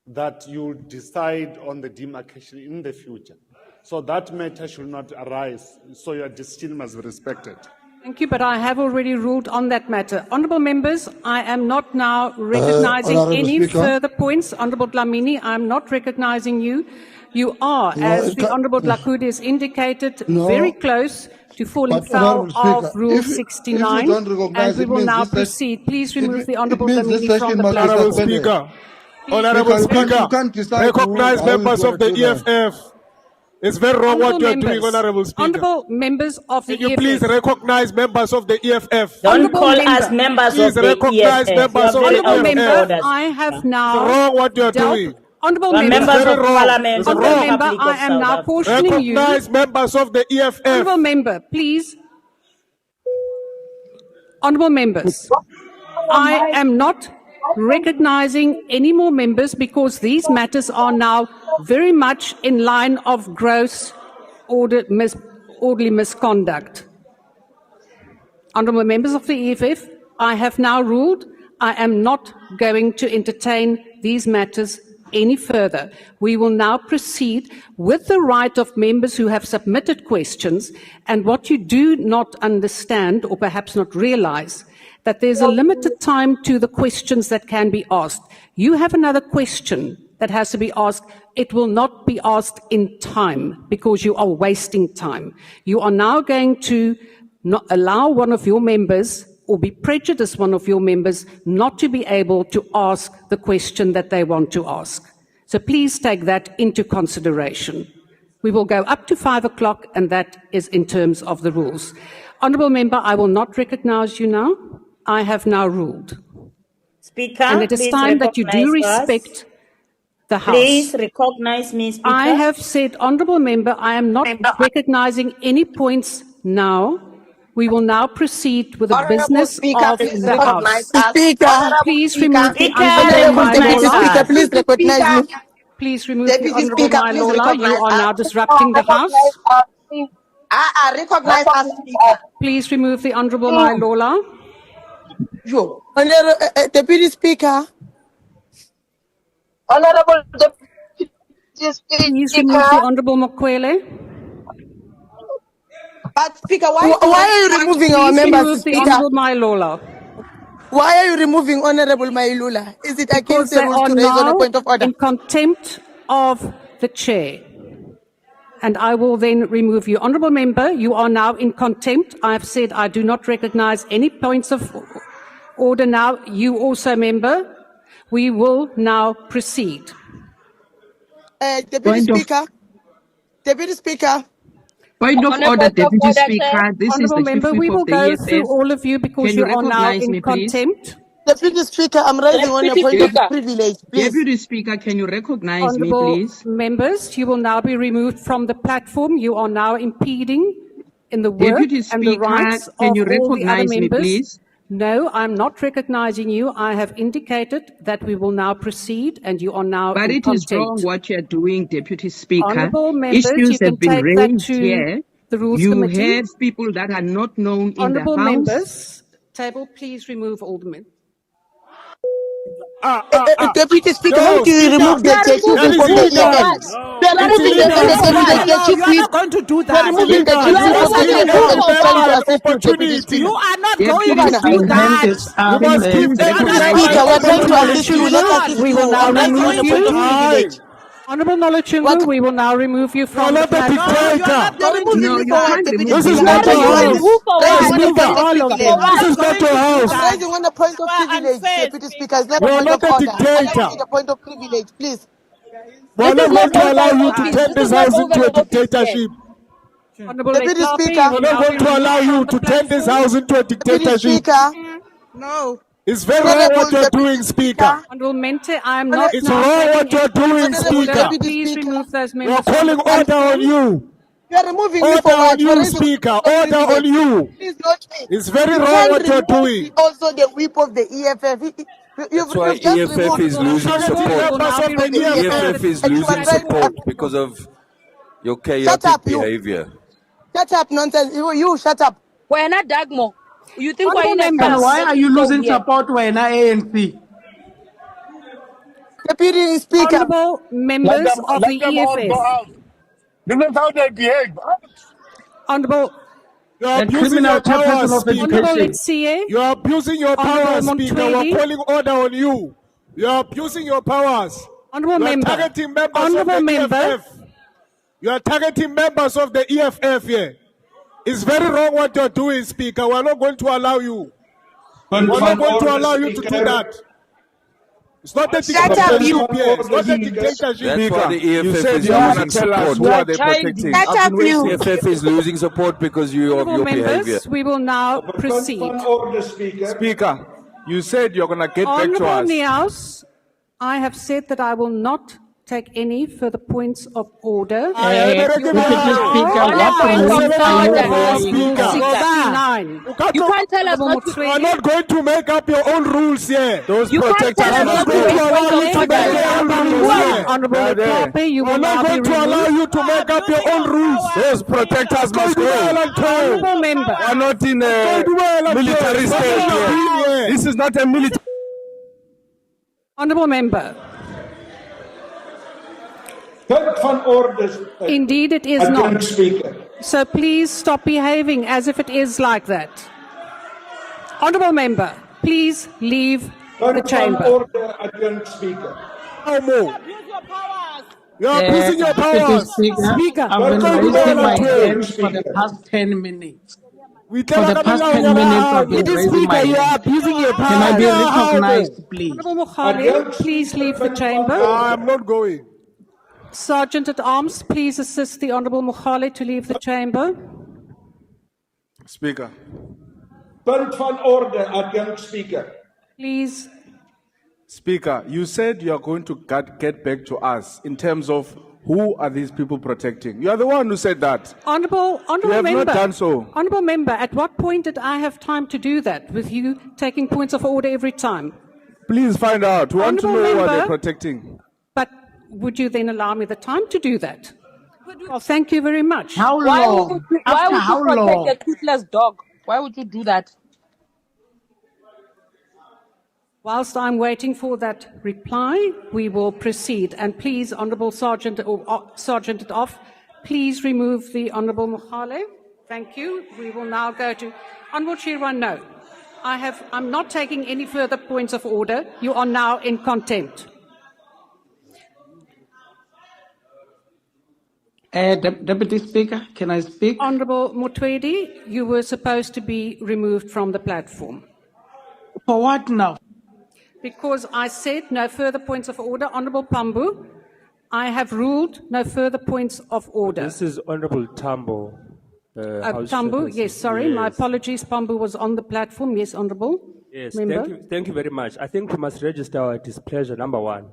that you decide on the demarcation in the future. So that matter should not arise, so your decision must be respected. Thank you, but I have already ruled on that matter. Honourable members, I am not now recognising any Speaker. further points. Honourable Dlamini, I am not recognising you. You are, as the Honourable Lakude has indicated, very close to falling But, foul Honourable Speaker, of Rule if you 69, don't recognize, and we it will means now this session- proceed. Please remove the Honourable means this Dlamini from session the must be platform. Honorable suspended. Speaker, Please, Honorable you Speaker, can't decide recognize how it's members of the gonna do that. EFF. It's very wrong what you are doing, Honorable Speaker. Honourable members of the Can you EFF. please recognize members of the EFF? Don't Honourable call member. us members Please of the recognize EFF. You members are of very the out of Member, EFF. order. I have now It's wrong what you are dealt. doing. Honourable You are member, members very of wrong. Parliament It's of the Honourable wrong. member, Republic I of am now South Africa. cautioning you. Recognize members of the EFF. Honourable member, please. Honourable members, I am not recognising any more members because these matters are now very much in line of gross orderly misconduct. Honourable members of the EFF, I have now ruled I am not going to entertain these matters any further. We will now proceed with the right of members who have submitted questions, and what you do not understand or perhaps not realise, that there's a limited time to the questions that can be asked. You have another question that has to be asked. It will not be asked in time because you are wasting time. You are now going to not allow one of your members or be prejudiced one of your members not to be able to ask the question that they want to ask. So please take that into consideration. We will go up to 5 o'clock, and that is in terms of the rules. Honourable member, I will not recognise you now. I have now ruled. Speaker, And it is please time that you do recognize us. respect the House. Please recognize me, Speaker. I have said, Honourable Member, I am not recognising any points now. We will now proceed with the Honourable business Speaker, of please the recognize House. us. Honourable Please Speaker, remove the Speaker, Honourable Honourable Deputy recognize Speaker, us. please recognize me. Please remove the Deputy Honourable Speaker, please Lola. You recognize are us. now disrupting the House. Recognize us, Speaker. Please remove the Honourable Mm. Lola. Deputy Speaker. Honourable Deputy Please remove the Speaker. Honourable Mokwele. But Speaker, Why are you removing our Please members, remove the Speaker? Honourable Mailula. Why are you removing Honorable Mailula? Is it Because against the they rules are to raise on a now point of order? in contempt of the chair. And I will then remove you. Honourable Member, you are now in contempt. I have said I do not recognise any points of order now. You also, Member. We will now proceed. Deputy Speaker. Deputy Speaker. Point of order, Deputy Speaker. This is Honourable the Chief Member, Whip we of will the go EFF. through all of you because Can you you are now recognize in me, please? contempt. Deputy Speaker, I'm raising on a point of privilege, please. Deputy Speaker, can you recognize me, Honourable please? members, you will now be removed from the platform. You are now impeding in the work Deputy and the Speaker, rights can of you all the other recognize me, members. please? No, I'm not recognizing you. I have indicated that we will now proceed and you are now But in it is wrong contempt. what you're doing, Deputy Speaker. Honourable members, Issues you can have been take that raised to here. the Rules You Committee. have people that are not known in the Honourable House. members, table, please remove all the members. Deputy Speaker, No, how do you Speaker. remove the That chief is whip of the illegal. EFF? They are It's removing the illegal, Speaker. chief You are whip. not going to do They are that. removing the Speaker, chief you whip of must the give EFF every and is trying member to an assist you, Deputy opportunity. You Speaker. are not Deputy going to do Speaker, that. You must give You are every not member Speaker, an we're trying to opportunity. assist you. Let's assist We you. will now I'm raising on remove a point of you. privilege. Honourable Noluchungu, we will now remove you You are from the not a platform. dictator. You're removing no, me you for what, can't Deputy remove This is me. Speaker? not I'm your raising house. on Hey, a point Speaker. of privilege. This is not your house. I'm raising on a point of privilege, Deputy Speaker. It's not You a are point of not a order. I dictator. need a point of privilege, please. We are not going to allow you to turn this house into a dictatorship. Honourable Deputy Leklapi, Speaker. you We will are not now be going to allow removed you from the to turn this platform. house into a Deputy dictatorship. Speaker. No. It's very wrong what you're doing, Speaker. Honourable Mente, I am not It's now wrong taking what you're any points doing, of order. Speaker. Deputy Please Speaker. remove those We are members from calling the order on platform. you. You are removing me Order for on what? We're you, raising Speaker. on a point of Order on privilege. you. Please, not me. It's very You wrong can't what you're remove doing. also the whip of the EFF. That's why You've just EFF removed is losing Honourable Targeting support. you will members now of be the removed from EFF. EFF is and you are losing trying support to because of your shut up, chaotic you. behavior. Shut up, nonsense. You shut up. We're not Dagmo. You think we're Honourable in a members. car? And why are you Go losing here. support when ANC? Deputy Speaker. Honourable members of Let the them all go EFF. out. This is how they behave. Honourable You are And abusing criminal your power, chairperson of Speaker. Honourable education. Letsie, You are abusing your power, Honourable Speaker. We are Montwedi, calling order on you. You are abusing your powers. Honourable You are member, targeting members of Honourable the member, EFF. You are targeting members of the EFF here. It's very wrong what you're doing, Speaker. We are not going to allow you. We are not going to allow you to do that. It's not a Shut up, you. dictatorship here. It's not a dictatorship. That's why the you EFF said is you want to losing tell us support. who are they protecting. Shut up, you. EFF is losing support because of Honourable your behavior. members, we will now proceed. Speaker, you said you're going to get back to Honourable us. Niaus, I have said that I will not take any further points of order. Deputy Speaker, what rules are you obeying? 69. You can't tell us Honourable not to. You are not going to make up your own rules here. Those You can't protectors tell us I'm must not not to going make to go. allow you to points make of your own order. rules here. Honourable Leklapi, you We will are now not be going to allow removed. you to make up your own rules. Those protectors must go. Honourable member, We are not in a military state here. This is not a military. Honourable member. Indeed, it is not. So please stop behaving as if it is like that. Honourable member, please leave the chamber. No more. You are abusing your Deputy powers. Speaker, I've been raising my hand for the past 10 minutes. For the past 10 minutes, I've been raising my hand. abusing your Can I be recognized, please? Honourable Mokhale, please leave the chamber. I am not going. Sergeant at Arms, please assist the Honourable Mokhale to leave the chamber. Speaker. Punt van orde, adjunct Speaker. Please. Speaker, you said you are going to get back to us in terms of who are these people protecting. You are the one who said that. Honourable You have member. not done so. Honourable member, at what point did I have time to do that with you taking points of order every time? Please find out. We want to know Honourable who are they member. protecting. But would you then allow me the time to do that? Well, thank you very much. How Why long? would you After how long? protect a toothless dog? Why would you do that? Whilst I'm waiting for that reply, we will proceed. And please, Honourable Sergeant or Sergeant at Off, please remove the Honourable Mokhale. Thank you. We will now go to Honourable Chairman. No, I'm not taking any further points of order. You are now in contempt. Deputy Speaker, can I speak? Honourable Motwedi, you were supposed to be removed from the platform. For what now? Because I said no further points of order. Honourable Pambu, I have ruled no further points of order. This is Honourable Tambo. House Tambu, Chairperson. yes, sorry, my Yes. apologies. Pambu was on the platform. Yes, Honourable Yes, Member. thank you very much. I think we must register our displeasure, number one,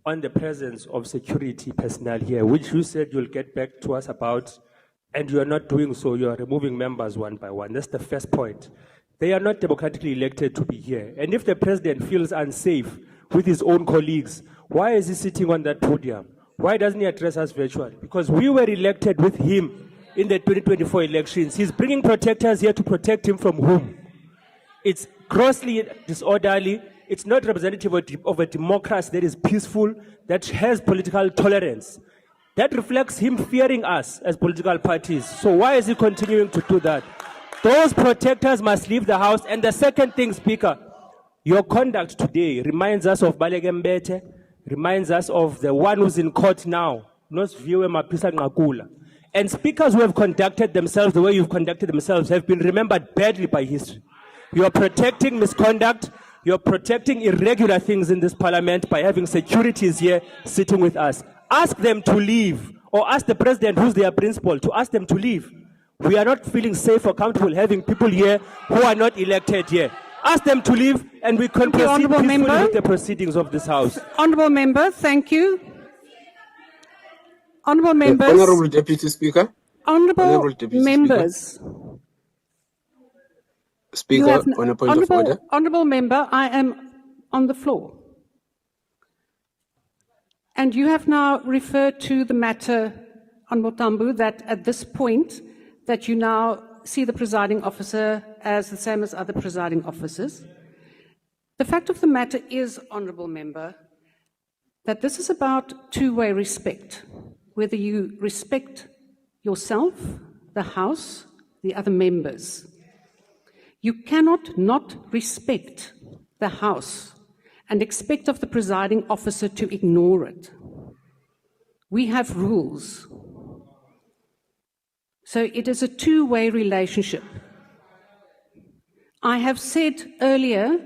on the presence of security personnel here, which you said you'll get back to us about, and you are not doing so. You are removing members one by one. That's the first point. They are not democratically elected to be here. And if the president feels unsafe with his own colleagues, why is he sitting on that podium? Why doesn't he address us virtually? Because we were elected with him in the 2024 elections. He's bringing protectors here to protect him from whom? It's grossly disorderly. It's not representative of a democracy that is peaceful, that has political tolerance. That reflects him fearing us as political parties. So why is he continuing to do that? Those protectors must leave the House. And the second thing, Speaker, your conduct today reminds us of Balegembete, reminds us of the one who's in court now, Nosviwe Mapisa Ngakula. And speakers who have conducted themselves the way you've conducted themselves have been remembered badly by history. You are protecting misconduct. You're protecting irregular things in this parliament by having securities here sitting with us. Ask them to leave, or ask the president, who's their principal, to ask them to leave. We are not feeling safe or comfortable having people here who are not elected here. Ask them to leave, and we can proceed peacefully with the proceedings of this House. Honourable Member, thank you. Honourable Members. Honourable Deputy Speaker. Honourable Deputy Members. Speaker, on a point of order. Honourable Member, I am on the floor. And you have now referred to the matter, Honourable Tambu, that at this point, that you now see the presiding officer as the same as other presiding officers. The fact of the matter is, Honourable Member, that this is about two-way respect. Whether you respect yourself, the House, the other members. You cannot not respect the House and expect of the presiding officer to ignore it. We have rules. So it is a two-way relationship. I have said earlier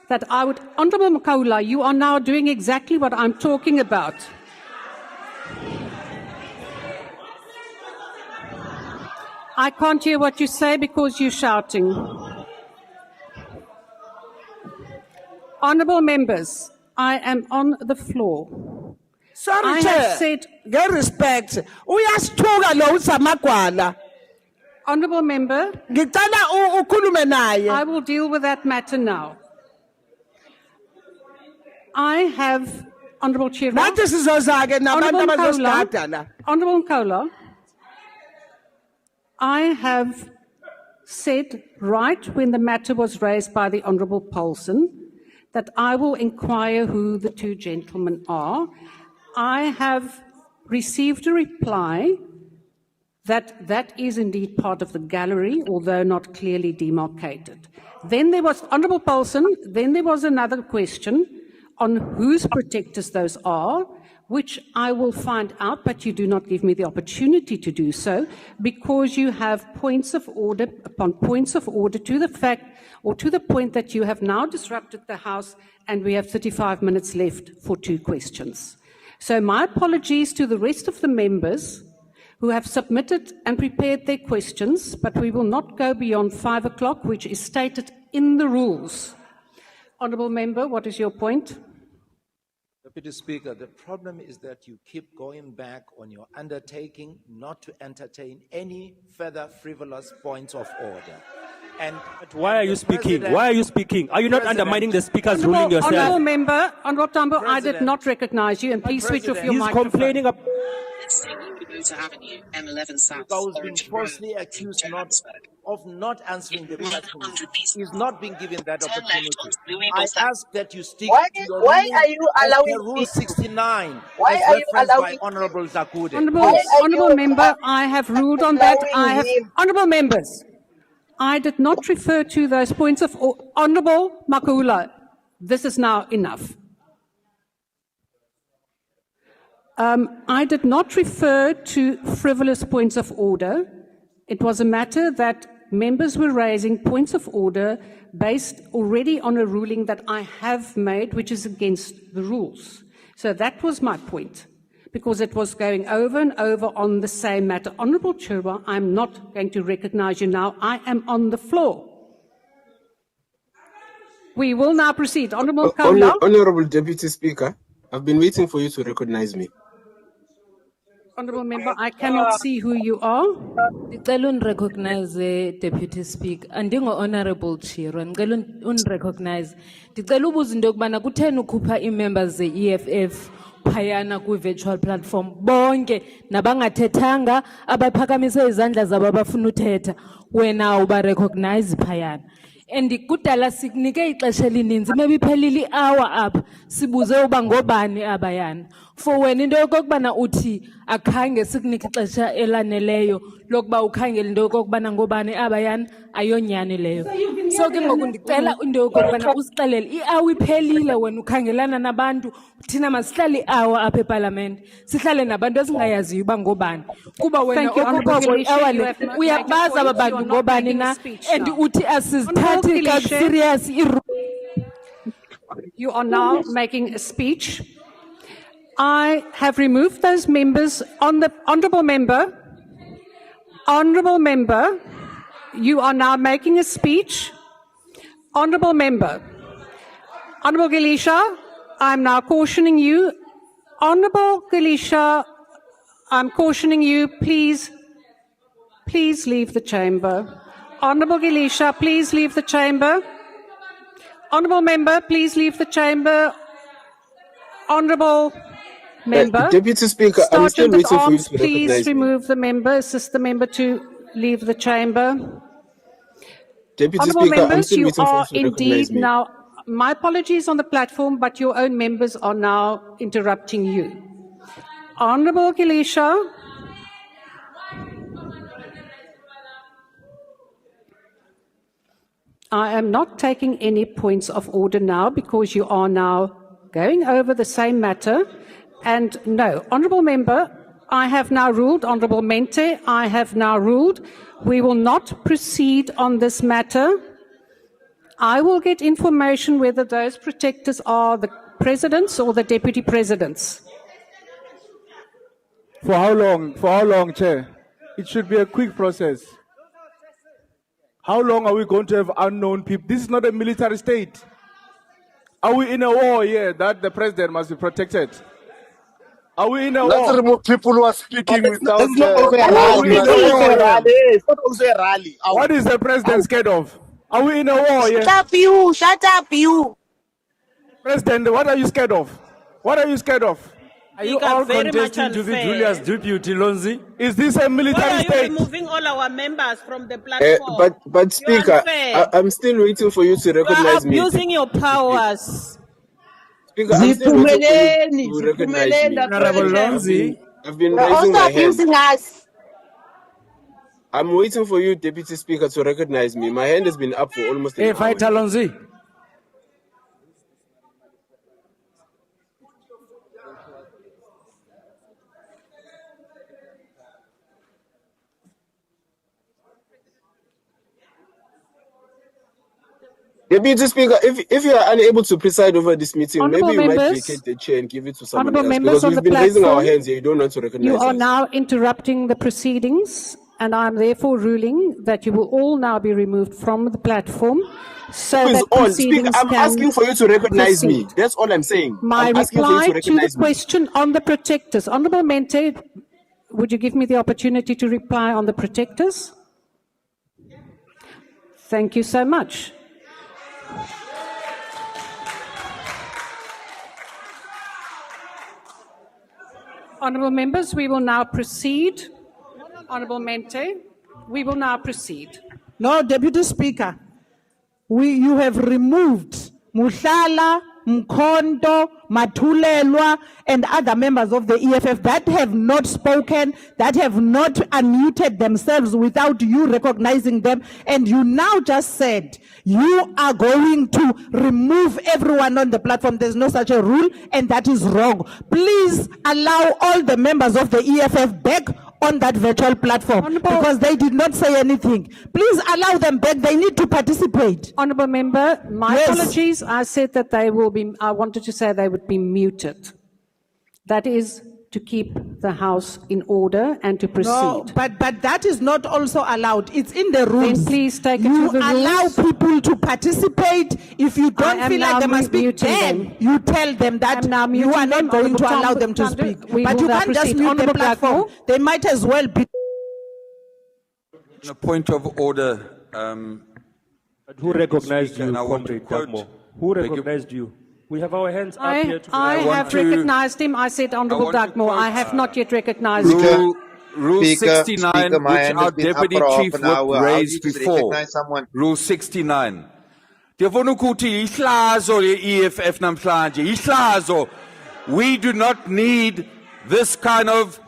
that I would, Honourable Makaula, you are now doing exactly what I'm talking about. I can't hear what you say because you're shouting. Honourable members, I am on the floor. Sorry, I Chair. have said, Get respect. Uyasithuka lo usamagwala. Honourable member, Ngicela ukhulume naye. I will deal with that matter now. I have, Honourable Chair. Nathi sizoza-ke nabantu abazosigada la. Honourable Nkola, I have said right when the matter was raised by the Honourable Paulson that I will inquire who the two gentlemen are. I have received a reply that that is indeed part of the gallery, although not clearly demarcated. Then there was, Honourable Paulson, then there was another question on whose protectors those are, which I will find out, but you do not give me the opportunity to do so, because you have points of order upon points of order to the fact, or to the point that you have now disrupted the House, and we have 35 minutes left for two questions. So my apologies to the rest of the members who have submitted and prepared their questions, but we will not go beyond 5 o'clock, which is stated in the rules. Honourable Member, what is your point? Deputy Speaker, the problem is that you keep going back on your undertaking not to entertain any further frivolous points of order. But why are you speaking? Why are you speaking? Are you not undermining the Speaker's ruling yourself? Honourable Member, Honourable Tambo, I did not recognise you, and please switch off your microphone. He's complaining about... Because been falsely accused not of not answering the question is not being given that opportunity. I ask that you stick to your Why ruling are you as allowing per Rule me? 69, Why as are you referenced by allowing? Honorable Zakude. Honourable member, I have ruled on that. Allowing him? Honourable members, I did not refer to those points of Honourable Makula. This is now enough. I did not refer to frivolous points of order. It was a matter that members were raising points of order based already on a ruling that I have made, which is against the rules. So that was my point, because it was going over and over on the same matter. Honourable Chirwa, I'm not going to recognise you now. I am on the floor. We will now proceed. Honourable Kaula. Honorable Deputy Speaker, I've been waiting for you to recognize me. Honourable member, I cannot see who you are. Ndicela unrecognize Deputy Speaker. Andingo Honorable Chirwa, ndicela unrecognize. Ndicela ubuza into yokubana kutheni ukhupha ii-members ze-EFF phayana kwi-virtual platform bonke nabangathethanga abaphakamise izandla zabo abafuna uthetha wena uba-recognize phayana. And kudala sikunike ixesha elininzi maybe iphelile i-hour apha sibuze uba ngobani abayana. For wena into yokokubana uthi akhange sikunike ixesha elaneleyo lokuba ukhangele into yokokubana ngobani abayana ayonyani leyo. So ke ngoku ndicela into yokokubana usixelele i-hour iphelile wena ukhangelana nabantu thina masihlale i-hour apha epalamente sihlale nabantu esingayaziyo uba ngobani kuba wena okokoko i-hour le uyabaza aba bantu ngobani na and uthi asizithathi serious. You are now making a speech. I have removed those members on the honourable member. Honourable member, you are now making a speech. Honourable member. Honourable Gilisha, I'm now cautioning you. Honourable Gilisha, I'm cautioning you, please leave the chamber. Honourable Gilisha, please leave the chamber. Honourable member, please leave the chamber. Honourable member. Deputy Speaker, I'm still Sergeant at waiting for you Arms, to recognize please me. remove the member, assist the member to leave the chamber. Deputy Honourable Speaker, I'm members, still you waiting for are you to recognize indeed me. now, my apologies on the platform, but your own members are now interrupting you. Honourable Gilisha. I am not taking any points of order now because you are now going over the same matter. And no, Honourable Member, I have now ruled, Honourable Mente, I have now ruled, we will not proceed on this matter. I will get information whether those protectors are the presidents or the deputy presidents. For how long? For how long, Chair? It should be a quick process. How long are we going to have unknown people? This is not a military state. Are we in a war here that the president must be protected? Are we in a Let's war? remove people who are speaking without. It's not also a rally. It's not also a rally. What is the president scared of? Are we in a war here? Shut up, you! Shut up, you! President, what are you scared of? What are you scared of? Are you all contesting to be Julia's deputy, Lonzi? Is this a military Why are state? you removing all our members from the platform? But Speaker, I'm still waiting for you to You are recognize me. abusing your powers. Speaker, I'm still waiting for you to recognize me. Honorable Lonzi. I've been You're raising also my hand. abusing us. I'm waiting for you, Deputy Speaker, to recognize me. My hand has been up for almost an hour. Fighter Lonzi. Deputy Speaker, if you are unable to preside over this meeting, Honourable maybe you might members, vacate the chair and give it to someone Honourable else. members Because on we've the been raising our platform, hands here, you don't want to recognize you are us. now interrupting the proceedings, and I am therefore ruling that you will all now be removed from the platform. So Who is that on? proceedings Speaker, I'm can asking for you to recognize me. proceed. That's all I'm saying. My I'm asking for you reply to to the recognize me. question on the protectors. Honourable Mente, would you give me the opportunity to reply on the protectors? Thank you so much. Honourable members, we will now proceed. Honourable Mente, we will now proceed. No, Deputy Speaker, you have removed Mushala, Mkondo, Matulelwa, and other members of the EFF that have not spoken, that have not unmuted themselves without you recognizing them. And you now just said you are going to remove everyone on the platform. There's no such a rule, and that is wrong. Please allow all the members of the EFF back on that virtual platform because they did not say anything. Please allow them back. They need to participate. Honourable Member, my apologies. I said that they will be, I wanted to say they would be muted. That is to keep the House in order and to proceed. No, but that is not also allowed. It's in the rules. Then please take it You to the allow rules. people to participate. If you don't I am feel like now they must speak, muting then them. you tell them that now you muting are not them. going to Honourable allow them to Tandu, speak. we But will you now can't just proceed. mute the Honourable platform. Blackmore. They might as well be. On a point of order, But who recognized Speaker, you, and I want to Comrade quote- Dagmo? Who Beg your- recognized you? We have our hands up I here. have want to- recognized him. I said, Honourable want to Dagmore, I quote, have not yet recognized him. Rule 69, my which hand our has been up Deputy for half Chief an Whip hour. How do you raised just before. recognize someone? Rule 69. Ndiyafuna ukuthi ihlazo le-EFF namhlanje, ihlazo. We do not need this kind of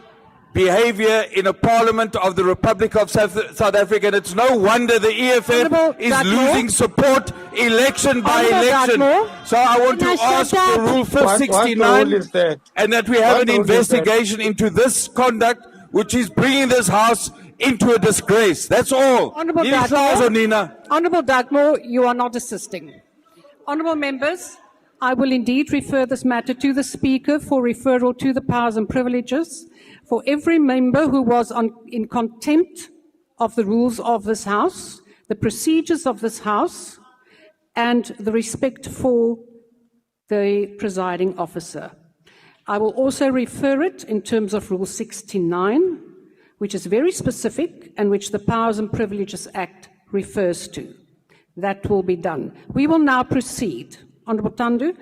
behavior in a parliament of the Republic of South Africa. And it's no wonder the EFF Honourable is Dagmore. losing support election by Honourable election. Dagmore. So I want to Can I ask shut for up? Rule 569 and that we have an investigation into this conduct which is bringing this House into a disgrace. That's all. Honourable Ihlazo, Nina. Honourable Dagmore, you are not assisting. Honourable members, I will indeed refer this matter to the Speaker for referral to the powers and privileges. For every member who was in contempt of the rules of this House, the procedures of this House, and the respect for the presiding officer. I will also refer it in terms of Rule 69, which is very specific and which the Powers and Privileges Act refers to. That will be done. We will now proceed. Honourable Tandu,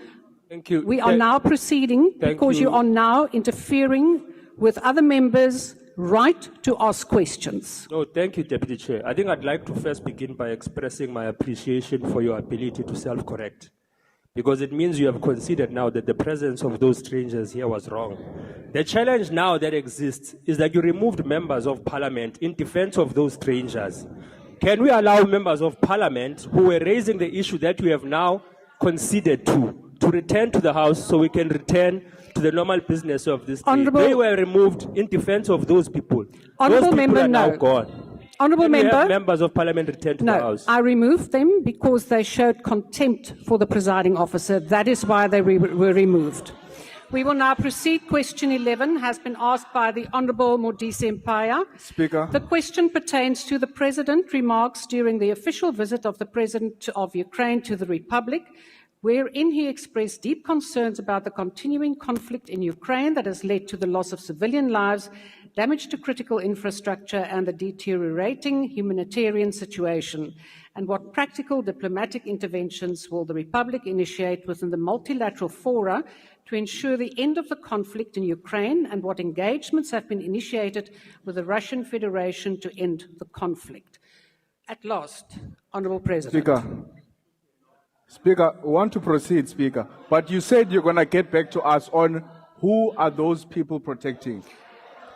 Thank you. we are now proceeding Thank because you you. are now interfering with other members' right to ask questions. No, thank you, Deputy Chair. I think I'd like to first begin by expressing my appreciation for your ability to self-correct, because it means you have considered now that the presence of those strangers here was wrong. The challenge now that exists is that you removed members of parliament in defense of those strangers. Can we allow members of parliament who were raising the issue that you have now conceded to return to the House so we can return to the normal business of this state? They were removed in defense of those people. Honourable Those people Member, are now no. gone. Honourable Can we have Member, members of parliament return to the no, House? I removed them because they showed contempt for the presiding officer. That is why they were removed. We will now proceed. Question 11 has been asked by the Honourable Modise Mpaya. Speaker. The question pertains to the President remarks during the official visit of the President of Ukraine to the Republic, wherein he expressed deep concerns about the continuing conflict in Ukraine that has led to the loss of civilian lives, damage to critical infrastructure, and the deteriorating humanitarian situation. And what practical diplomatic interventions will the Republic initiate within the multilateral fora to ensure the end of the conflict in Ukraine, and what engagements have been initiated with the Russian Federation to end the conflict? At last, Honourable President. Speaker, we want to proceed, Speaker. But you said you're going to get back to us on who are those people protecting.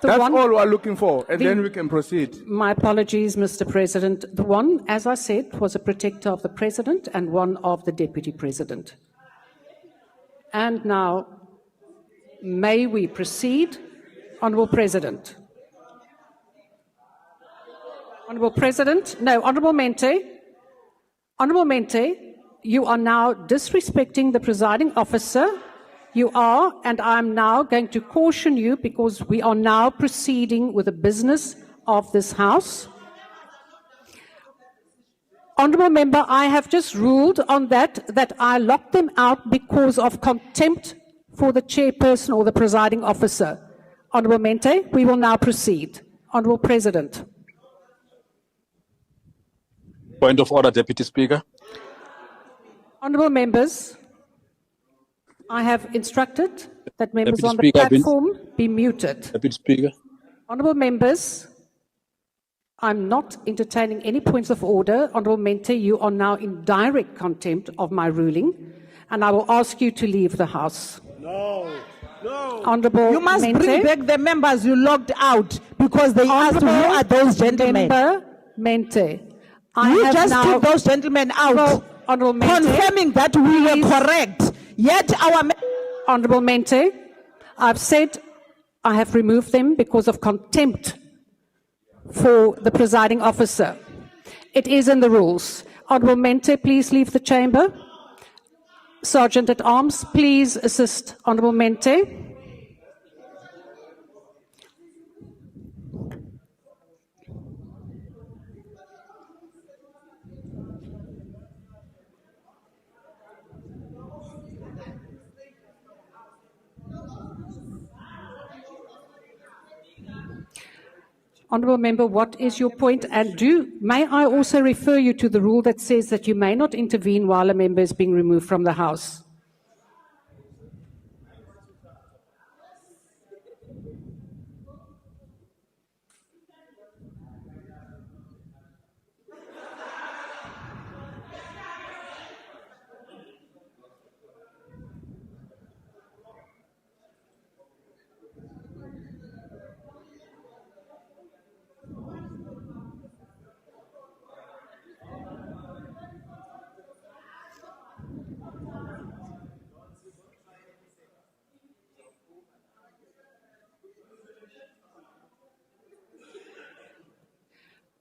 That's all we're looking for, and then we can proceed. My apologies, Mr. President. The one, as I said, was a protector of the President and one of the Deputy President. And now, may we proceed? Honourable President. Honourable President. No, Honourable Mente. Honourable Mente, you are now disrespecting the presiding officer. You are, and I'm now going to caution you because we are now proceeding with the business of this House. Honourable Member, I have just ruled on that I locked them out because of contempt for the chairperson or the presiding officer. Honourable Mente, we will now proceed. Honourable President. Point of order, Deputy Speaker. Honourable members, I have instructed that members Deputy on the Speaker, platform be muted. Deputy Speaker. Honourable members, I'm not entertaining any points of order. Honourable Mente, you are now in direct contempt of my ruling, and I will ask you to leave the House. No. Honourable You must Mente, bring back the members you locked out because they asked who are those gentlemen. Member Mente, I You have just now, took those gentlemen out, Well, Honourable Mente, confirming that we were please. correct. Yet our Honourable Mente, I've said I have removed them because of contempt for the presiding officer. It is in the rules. Honourable Mente, please leave the chamber. Sergeant at Arms, please assist Honourable Mente. Honourable Member, what is your point? And may I also refer you to the rule that says that you may not intervene while a member is being removed from the House?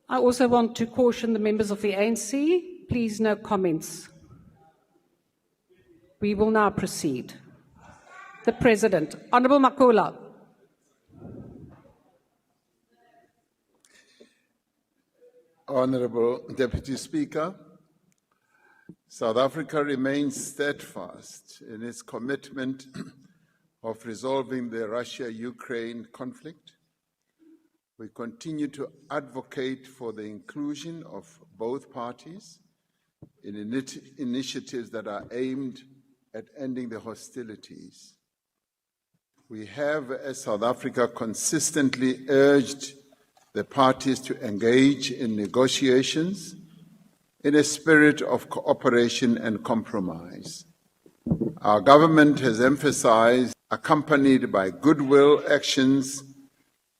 I also want to caution the members of the ANC, please no comments. We will now proceed. The President, Honourable Makula. Honourable Deputy Speaker, South Africa remains steadfast in its commitment of resolving the Russia-Ukraine conflict. We continue to advocate for the inclusion of both parties in initiatives that are aimed at ending the hostilities. We have, as South Africa, consistently urged the parties to engage in negotiations in a spirit of cooperation and compromise. Our government has emphasized, accompanied by goodwill actions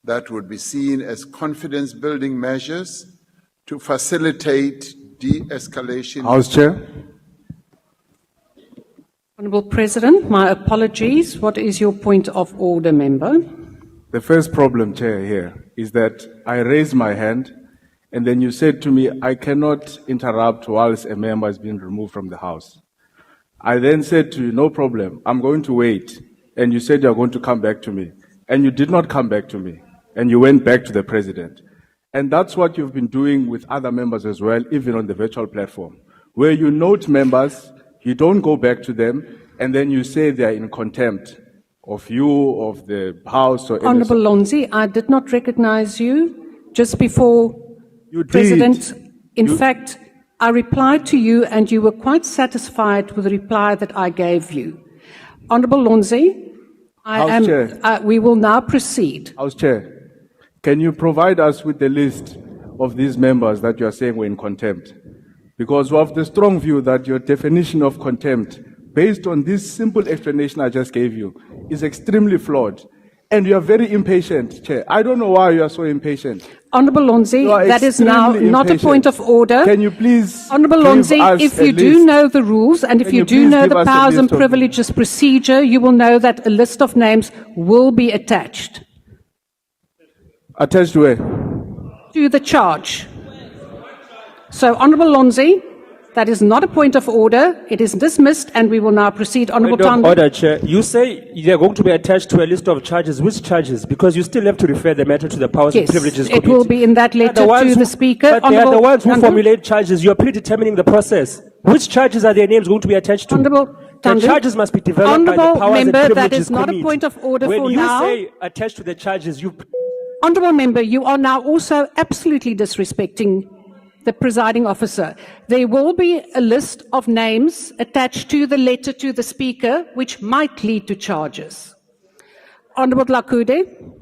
that would be seen as confidence-building measures to facilitate de-escalation. House Chair. Honourable President, my apologies. What is your point of order, member? The first problem, Chair, here is that I raised my hand and then you said to me, I cannot interrupt whilst a member is being removed from the House. I then said to you, no problem, I'm going to wait. And you said you're going to come back to me. And you did not come back to me. And you went back to the President. And that's what you've been doing with other members as well, even on the virtual platform, where you note members, you don't go back to them, and then you say they're in contempt of you, of the House. Or Honourable Lonzi, I did not recognize you just before you President. Did. In fact, I replied to you and you were quite satisfied with the reply that I gave you. Honourable Lonzi, we will now proceed. House Chair. Can you provide us with the list of these members that you are saying were in contempt? Because we have the strong view that your definition of contempt, based on this simple explanation I just gave you, is extremely flawed. And you are very impatient, Chair. I don't know why you are so impatient. Honourable Lonzi, that is now not a point of order. Can you please Honourable Lonzi, if you do know the rules and if you do know the powers and privileges procedure, you will know that a list of names will be attached. Attached to where? To the charge. So, Honourable Lonzi, that is not a point of order. It is dismissed and we will now proceed. Honourable Tando. Order, Chair. You say they're going to be attached to a list of charges. Which charges? Because you still have to refer the matter to the Powers and Privileges Committee. It will be in that letter to the Speaker. But they are the ones who formulate charges. You are predetermining the process. Which charges are their names going to be attached to? Honourable The charges must be developed by the Powers and Privileges Member, that is not a point of order when for you now. say attached to the charges, you... Honourable Member, you are now also absolutely disrespecting the presiding officer. There will be a list of names attached to the letter to the Speaker, which might lead to charges. Honourable Lakude.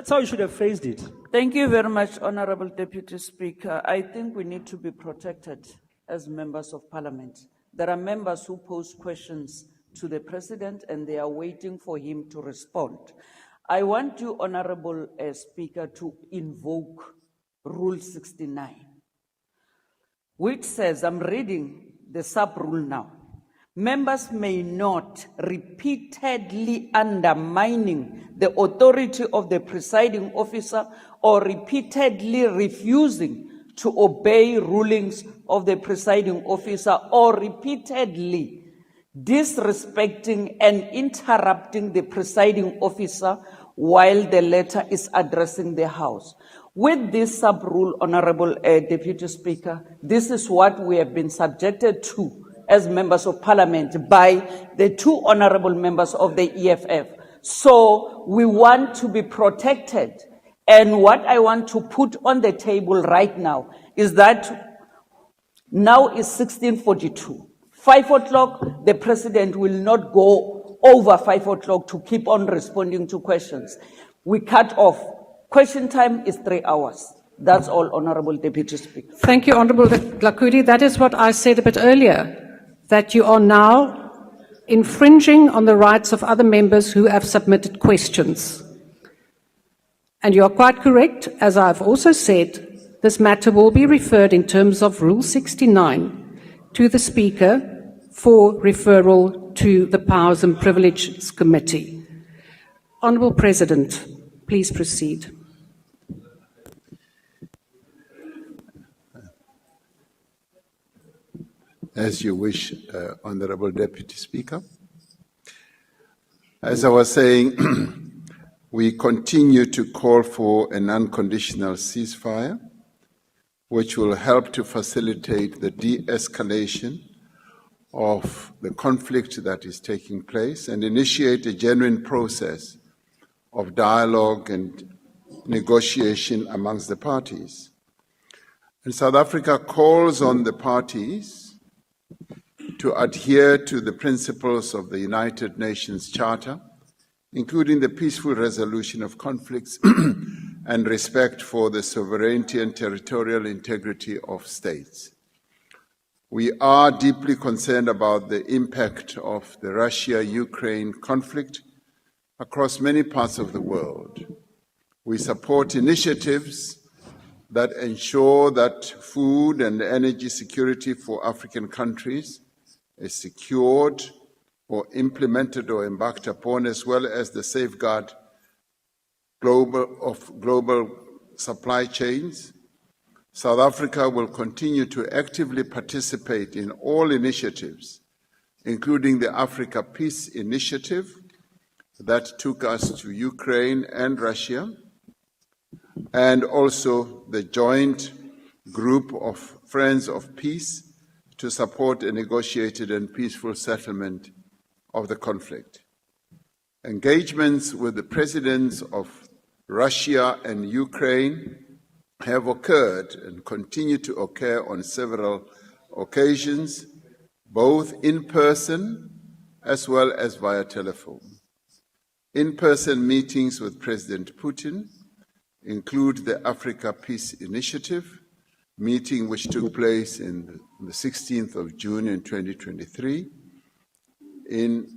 That's how you should have phrased it. Thank you very much, Honorable Deputy Speaker. I think we need to be protected as members of Parliament. There are members who pose questions to the President and they are waiting for him to respond. I want you, Honorable Speaker, to invoke Rule 69, which says, I'm reading the sub-rule now, members may not repeatedly undermining the authority of the presiding officer or repeatedly refusing to obey rulings of the presiding officer or repeatedly disrespecting and interrupting the presiding officer while the latter is addressing the House. With this sub-rule, Honorable Deputy Speaker, this is what we have been subjected to as members of Parliament by the two honorable members of the EFF. So we want to be protected. And what I want to put on the table right now is that now is 16:42. 5 o'clock, the President will not go over 5 o'clock to keep on responding to questions. We cut off. Question time is 3 hours. That's all, Honorable Deputy Speaker. Thank you, Honorable Lakudi. That is what I said a bit earlier, that you are now infringing on the rights of other members who have submitted questions. And you are quite correct, as I've also said, this matter will be referred in terms of Rule 69 to the Speaker for referral to the Powers and Privileges Committee. Honourable President, please proceed. As you wish, Honourable Deputy Speaker. As I was saying, we continue to call for an unconditional ceasefire, which will help to facilitate the de-escalation of the conflict that is taking place and initiate a genuine process of dialogue and negotiation amongst the parties. And South Africa calls on the parties to adhere to the principles of the United Nations Charter, including the peaceful resolution of conflicts and respect for the sovereignty and territorial integrity of states. We are deeply concerned about the impact of the Russia-Ukraine conflict across many parts of the world. We support initiatives that ensure that food and energy security for African countries is secured or implemented or embarked upon, as well as the safeguard of global supply chains. South Africa will continue to actively participate in all initiatives, including the Africa Peace Initiative that took us to Ukraine and Russia, and also the joint group of Friends of Peace to support a negotiated and peaceful settlement of the conflict. Engagements with the presidents of Russia and Ukraine have occurred and continue to occur on several occasions, both in person as well as via telephone. In-person meetings with President Putin include the Africa Peace Initiative meeting, which took place on the 16th of June in 2023 in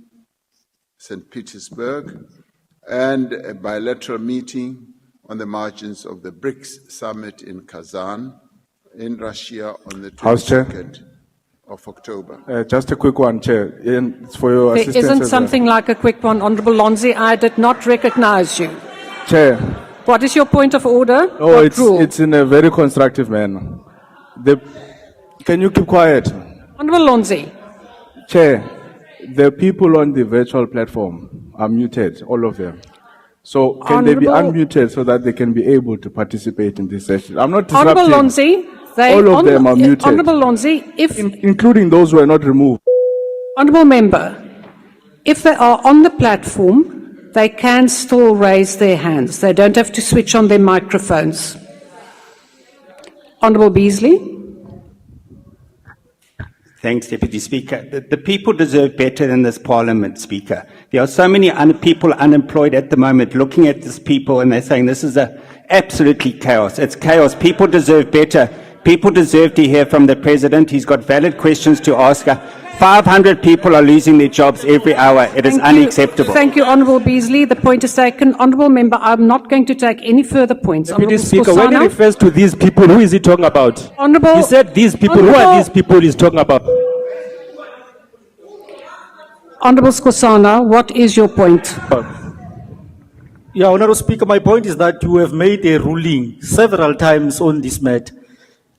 St. Petersburg, and a bilateral meeting on the margins of the BRICS summit in Kazan in Russia on the 22nd of October. Just a quick one, Chair. It's for your assistance. There isn't something like a quick one, Honourable Lonzi. I did not recognise you. Chair. What is your point of order? Oh, it's in a very constructive manner. Can you keep quiet? Honourable Lonzi. Chair, the people on the virtual platform are muted, all of them. So can they be unmuted so that they can be able to participate in this session? I'm not disrupting. Honourable Lonzi, all of them are muted. Honourable Lonzi, including those who are not removed. Honourable Member, if they are on the platform, they can still raise their hands. They don't have to switch on their microphones. Honourable Beasley. Thanks, Deputy Speaker. The people deserve better than this Parliament, Speaker. There are so many people unemployed at the moment looking at this people and they're saying this is absolutely chaos. It's chaos. People deserve better. People deserve to hear from the President. He's got valid questions to ask. 500 people are losing their jobs every hour. It is unacceptable. Thank you, Honourable Beasley. The point is taken. Honourable Member, I'm not going to take any further points. Deputy Honourable Speaker, when he Skosana. refers to these people, who is he talking about? Honourable. He said these people. Who are these people he's talking about? Honourable Skosana, what is your point? Yeah, Honourable Speaker, my point is that you have made a ruling several times on this matter.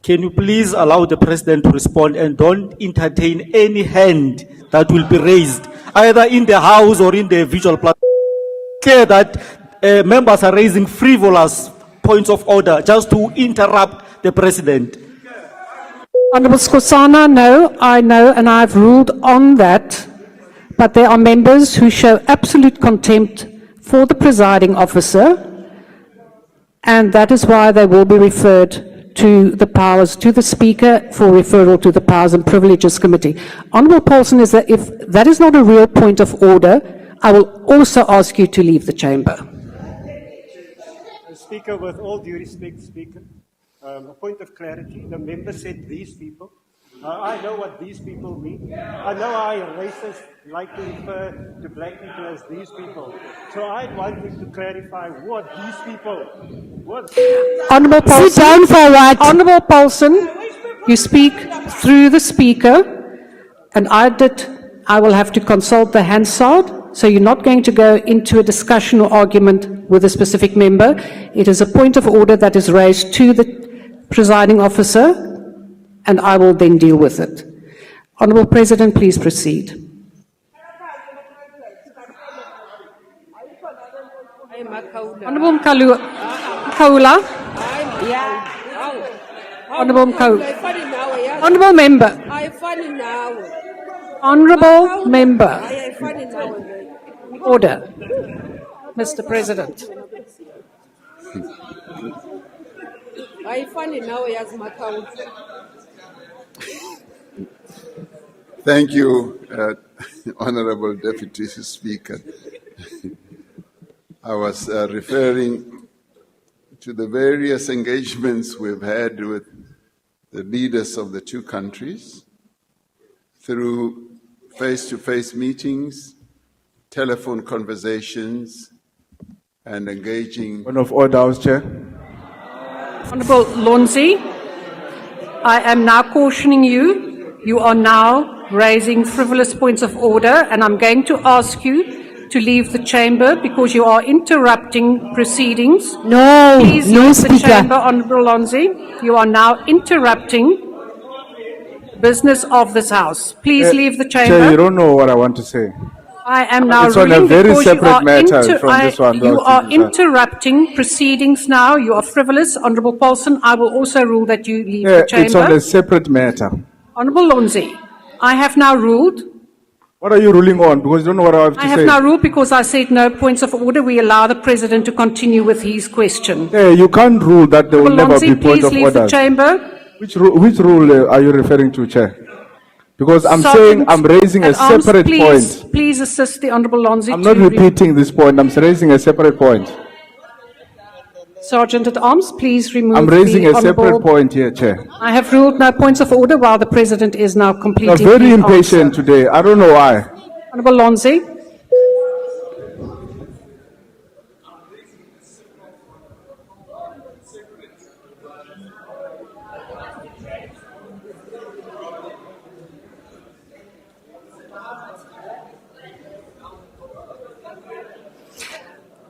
Can you please allow the President to respond and don't entertain any hand that will be raised, either in the House or in the visual platform? Clear that members are raising frivolous points of order just to interrupt the President. Honourable Skosana, no, I know, and I've ruled on that. But there are members who show absolute contempt for the presiding officer, and that is why they will be referred to the powers, to the Speaker for referral to the Powers and Privileges Committee. Honourable Paulson, is that if that is not a real point of order, I will also ask you to leave the chamber. Speaker, with all due respect, Speaker, a point of clarity. The member said these people. I know what these people mean. I know how racists like to refer to black people as these people. So I want you to clarify what these people. Honourable Paulson, sit down for what? Honourable Paulson, you speak through the Speaker, and I will have to consult the Hansard, so you're not going to go into a discussion or argument with a specific member. It is a point of order that is raised to the presiding officer, and I will then deal with it. Honourable President, please proceed. Honourable Kaula. Honourable Kaula. Honourable Member. Honourable Member. Order. Mr. President. Thank you, Honorable Deputy Speaker. I was referring to the various engagements we've had with the leaders of the two countries through face-to-face meetings, telephone conversations, and engaging. Point of order, House Chair. Honourable Lonzi, I am now cautioning you. You are now raising frivolous points of order, and I'm going to ask you to leave the chamber because you are interrupting proceedings. No, Please no, leave Speaker. the chamber, Honourable Lonzi. You are now interrupting business of this House. Please leave the chamber. Chair, you don't know what I want to say. I am now It's on a ruling very because separate matter from this one. You are interrupting proceedings now. You are frivolous. Honourable Paulson, I will also rule that you leave the chamber. It's on a separate matter. Honourable Lonzi, I have now ruled. What are you ruling on? Because you don't know what I have to say. I have now ruled because I said no points of order. We allow the President to continue with his question. You can't rule that there will never be point of please leave the order. chamber. Which rule are you referring to, Chair? Because I'm saying I'm raising a separate point. Please assist the Honourable Lonzi. I'm not repeating this point. I'm raising a separate point. Sergeant at Arms, please remove. I'm raising the a separate honourable- point here, Chair. I have ruled no points of order while the President is now completing. You're very his impatient answer. today. I don't know why. Honourable Lonzi.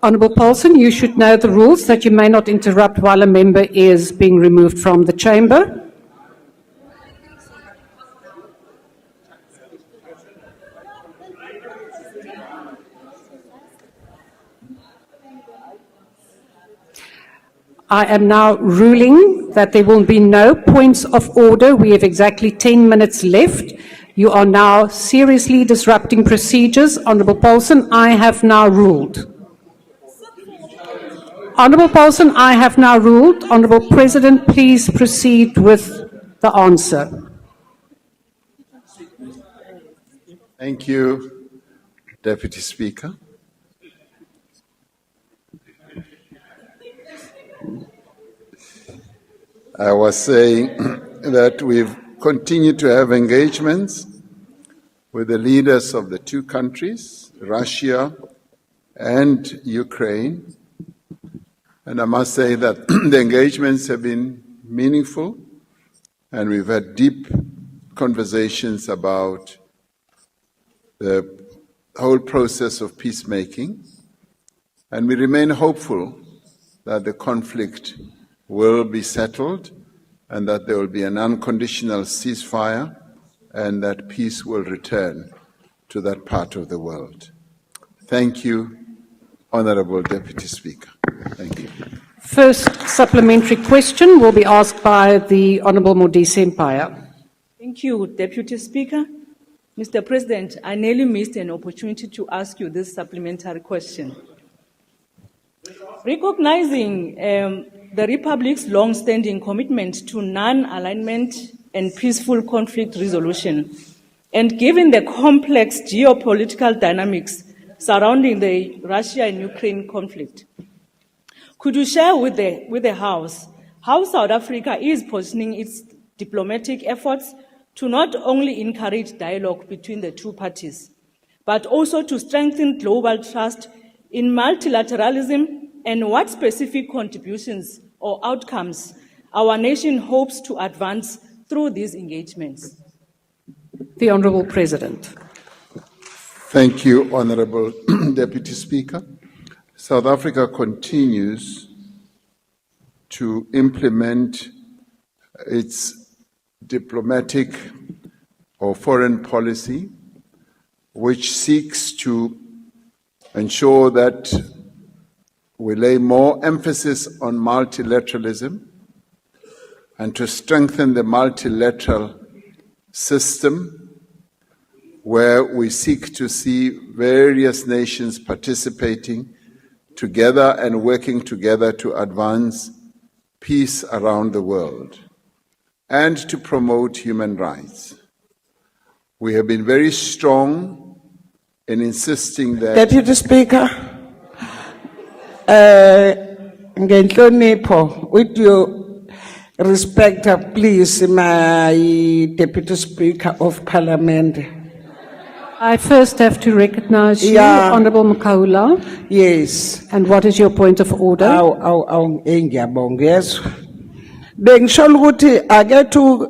Honourable Paulson, you should know the rules that you may not interrupt while a member is being removed from the chamber. I am now ruling that there will be no points of order. We have exactly 10 minutes left. You are now seriously disrupting procedures. Honourable Paulson, I have now ruled. Honourable Paulson, I have now ruled. Honourable President, please proceed with the answer. Thank you, Deputy Speaker. I was saying that we've continued to have engagements with the leaders of the two countries, Russia and Ukraine. And I must say that the engagements have been meaningful, and we've had deep conversations about the whole process of peacemaking. And we remain hopeful that the conflict will be settled and that there will be an unconditional ceasefire and that peace will return to that part of the world. Thank you, Honourable Deputy Speaker. Thank you. First supplementary question will be asked by the Honourable Modise Empire. Thank you, Deputy Speaker. Mr. President, I nearly missed an opportunity to ask you this supplementary question. Recognizing the Republic's long-standing commitment to non-alignment and peaceful conflict resolution, and given the complex geopolitical dynamics surrounding the Russia and Ukraine conflict, could you share with the House how South Africa is positioning its diplomatic efforts to not only encourage dialogue between the two parties, but also to strengthen global trust in multilateralism, and what specific contributions or outcomes our nation hopes to advance through these engagements? The Honourable President. Thank you, Honourable Deputy Speaker. South Africa continues to implement its diplomatic or foreign policy, which seeks to ensure that we lay more emphasis on multilateralism and to strengthen the multilateral system, where we seek to see various nations participating together and working together to advance peace around the world and to promote human rights. We have been very strong in insisting that... Deputy Speaker, ngenhlonipho, with your respect, please, my Deputy Speaker of Parliament. I first have to recognize you, Honourable Mkaula. Yes. And what is your point of order? Ngiyabonga. Bengisho ukuthi akethu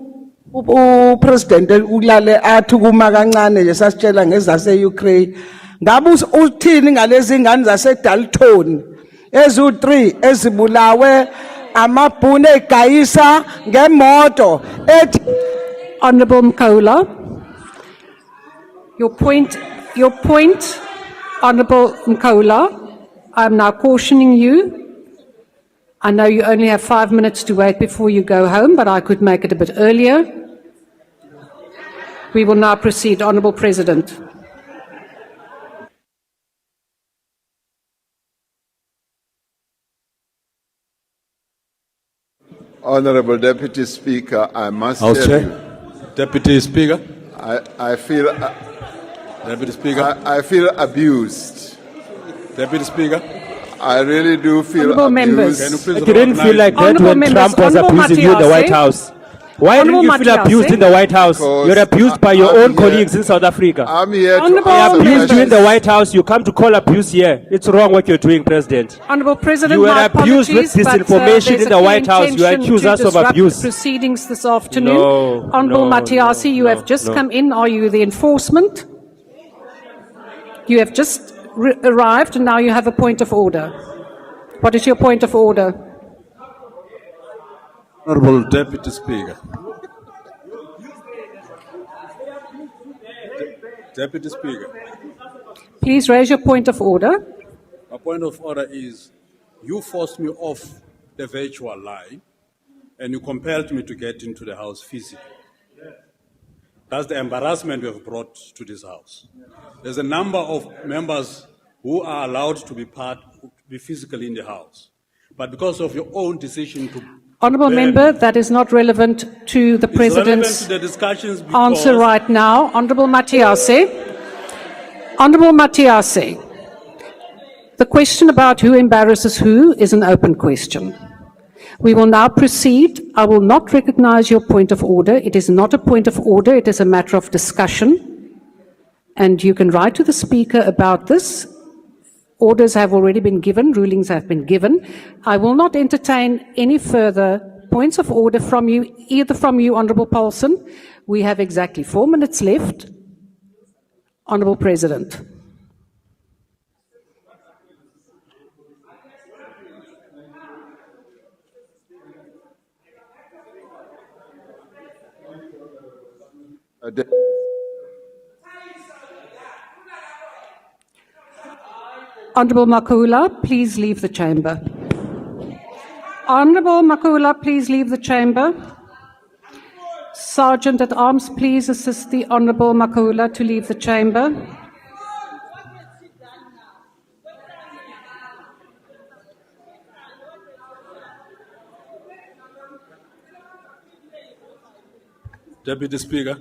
uPresident ulale athi kuma kancane nje sasitshela ngezase Ukraine. Ngabe uthini ngalezi ingane zase Dalton ezu3 ezibulawe amabhunu egayisa ngemoto ethi Honourable Mkaula. Your point, Honourable Mkaula, I'm now cautioning you. I know you only have 5 minutes to wait before you go home, but I could make it a bit earlier. We will now proceed. Honourable President. Honourable Deputy Speaker, I must tell you, Deputy Speaker. I feel... Deputy Speaker. I feel abused. Deputy Speaker. I really do feel Honourable abused. members. You didn't feel like that when Trump was abusing you in the White House. Why didn't you feel abused in the White House? You're abused by your own colleagues in South Africa. I'm here to They abused you in the members. White House. You come to call abuse here. It's wrong what you're doing, President. Honourable President, You were my abused with apologies, but, disinformation there's in a the clear White House. You intention accuse to us of disrupt abuse. Proceedings this afternoon. No, Honourable no, Matiasi, you have just come in. Are you the enforcement? You have just arrived and now you have a point of order. What is your point of order? Honourable Deputy Speaker. Deputy Speaker. Please raise your point of order. My point of order is, you forced me off the virtual line and you compelled me to get into the House physically. That's the embarrassment we have brought to this House. There's a number of members who are allowed to be physically in the House. But because of your own decision to... Honourable member, that is not relevant to the President's relevant to the discussions answer right now. Honourable Matiasi. Honourable Matiase, the question about who embarrasses who is an open question. We will now proceed. I will not recognise your point of order. It is not a point of order. It is a matter of discussion. And you can write to the Speaker about this. Orders have already been given. Rulings have been given. I will not entertain any further points of order from you, either from you, Honourable Paulson. We have exactly 4 minutes left. Honourable President. Honourable Makula, please leave the chamber. Honourable Makula, please leave the chamber. Sergeant at Arms, please assist the Honourable Makula to leave the chamber. Deputy Speaker.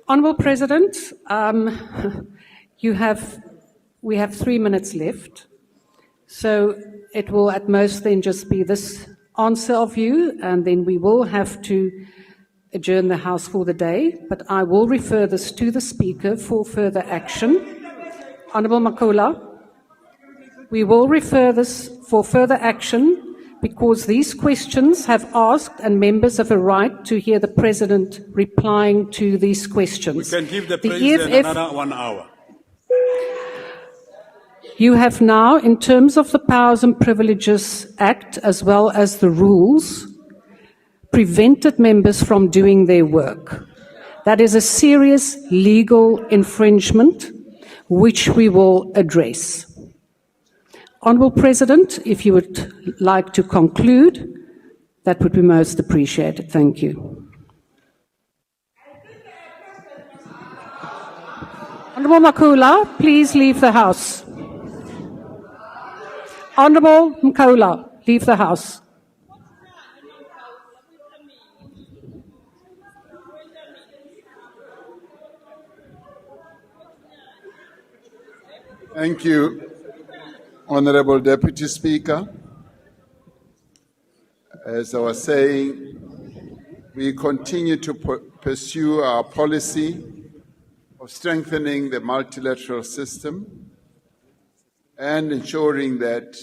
Honourable President, we have 3 minutes left, so it will at most then just be this answer of you, and then we will have to adjourn the House for the day, but I will refer this to the Speaker for further action. Honourable Makula, we will refer this for further action because these questions have asked and members have a right to hear the President replying to these questions. We can give the President another 1 hour. You have now, in terms of the Powers and Privileges Act, as well as the rules, prevented members from doing their work. That is a serious legal infringement, which we will address. Honourable President, if you would like to conclude, that would be most appreciated. Thank you. Honourable Makula, please leave the House. Honourable Makula, leave the House. Thank you, Honourable Deputy Speaker. As I was saying, we continue to pursue our policy of strengthening the multilateral system and ensuring that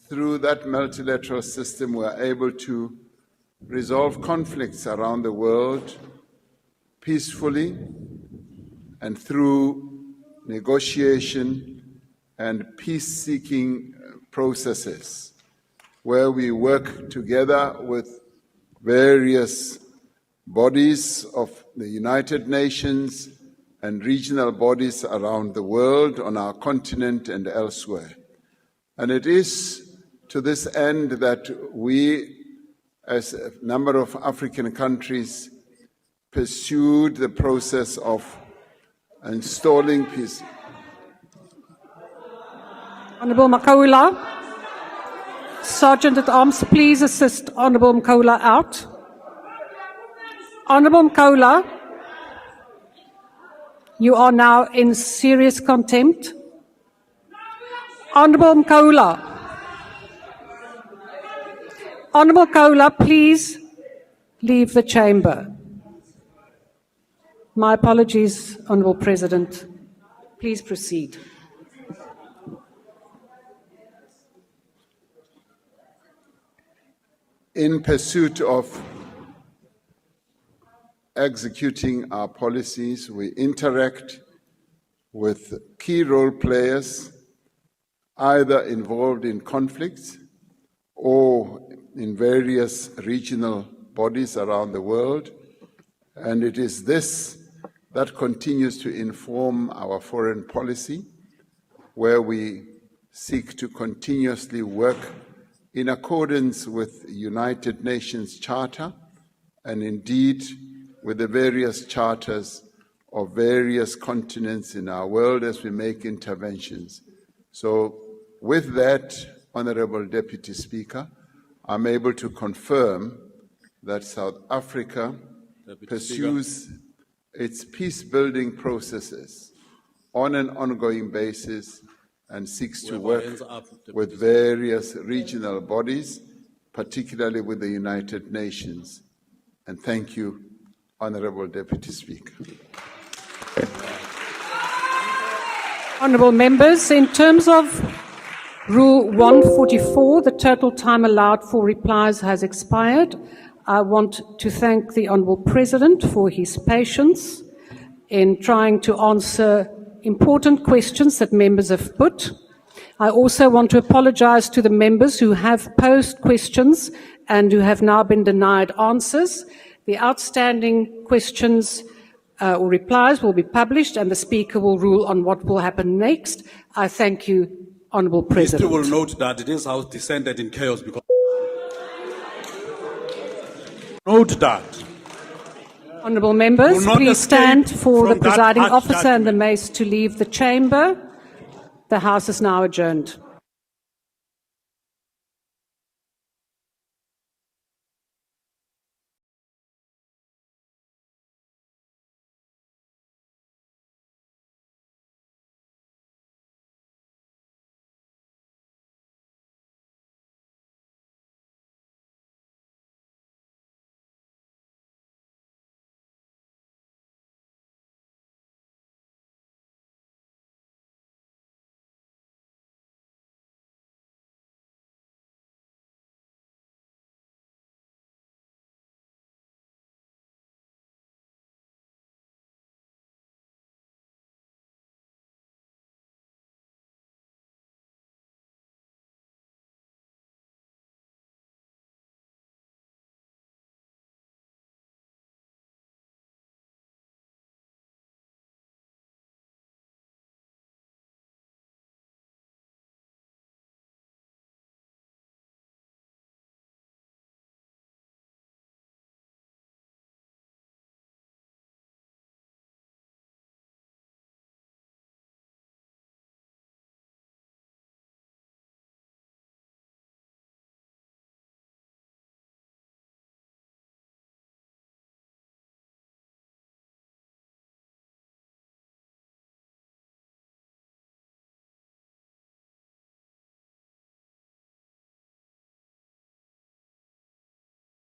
through that multilateral system we are able to resolve conflicts around the world peacefully and through negotiation and peace-seeking processes, where we work together with various bodies of the United Nations and regional bodies around the world, on our continent and elsewhere. And it is to this end that we, as a number of African countries, pursued the process of installing peace. Honourable Makula, Sergeant at Arms, please assist Honourable Makula out. Honourable Makula, you are now in serious contempt. Honourable Makula. Honourable Makula, please leave the chamber. My apologies, Honourable President. Please proceed. In pursuit of executing our policies, we interact with key role players, either involved in conflicts or in various regional bodies around the world. And it is this that continues to inform our foreign policy, where we seek to continuously work in accordance with the United Nations Charter and indeed with the various charters of various continents in our world as we make interventions. So with that, Honorable Deputy Speaker, I'm able to confirm that South Africa pursues its peace-building processes on an ongoing basis and seeks to work with various regional bodies, particularly with the United Nations. And thank you, Honorable Deputy Speaker. Honourable members, in terms of Rule 144, the total time allowed for replies has expired. I want to thank the Honourable President for his patience in trying to answer important questions that members have put. I also want to apologise to the members who have posed questions and who have now been denied answers. The outstanding questions or replies will be published and the Speaker will rule on what will happen next. I thank you, Honourable President. History will note that this House descended in chaos because... Note that. Honourable members, please stand for the presiding officer and the mace to leave the chamber. The House is now adjourned.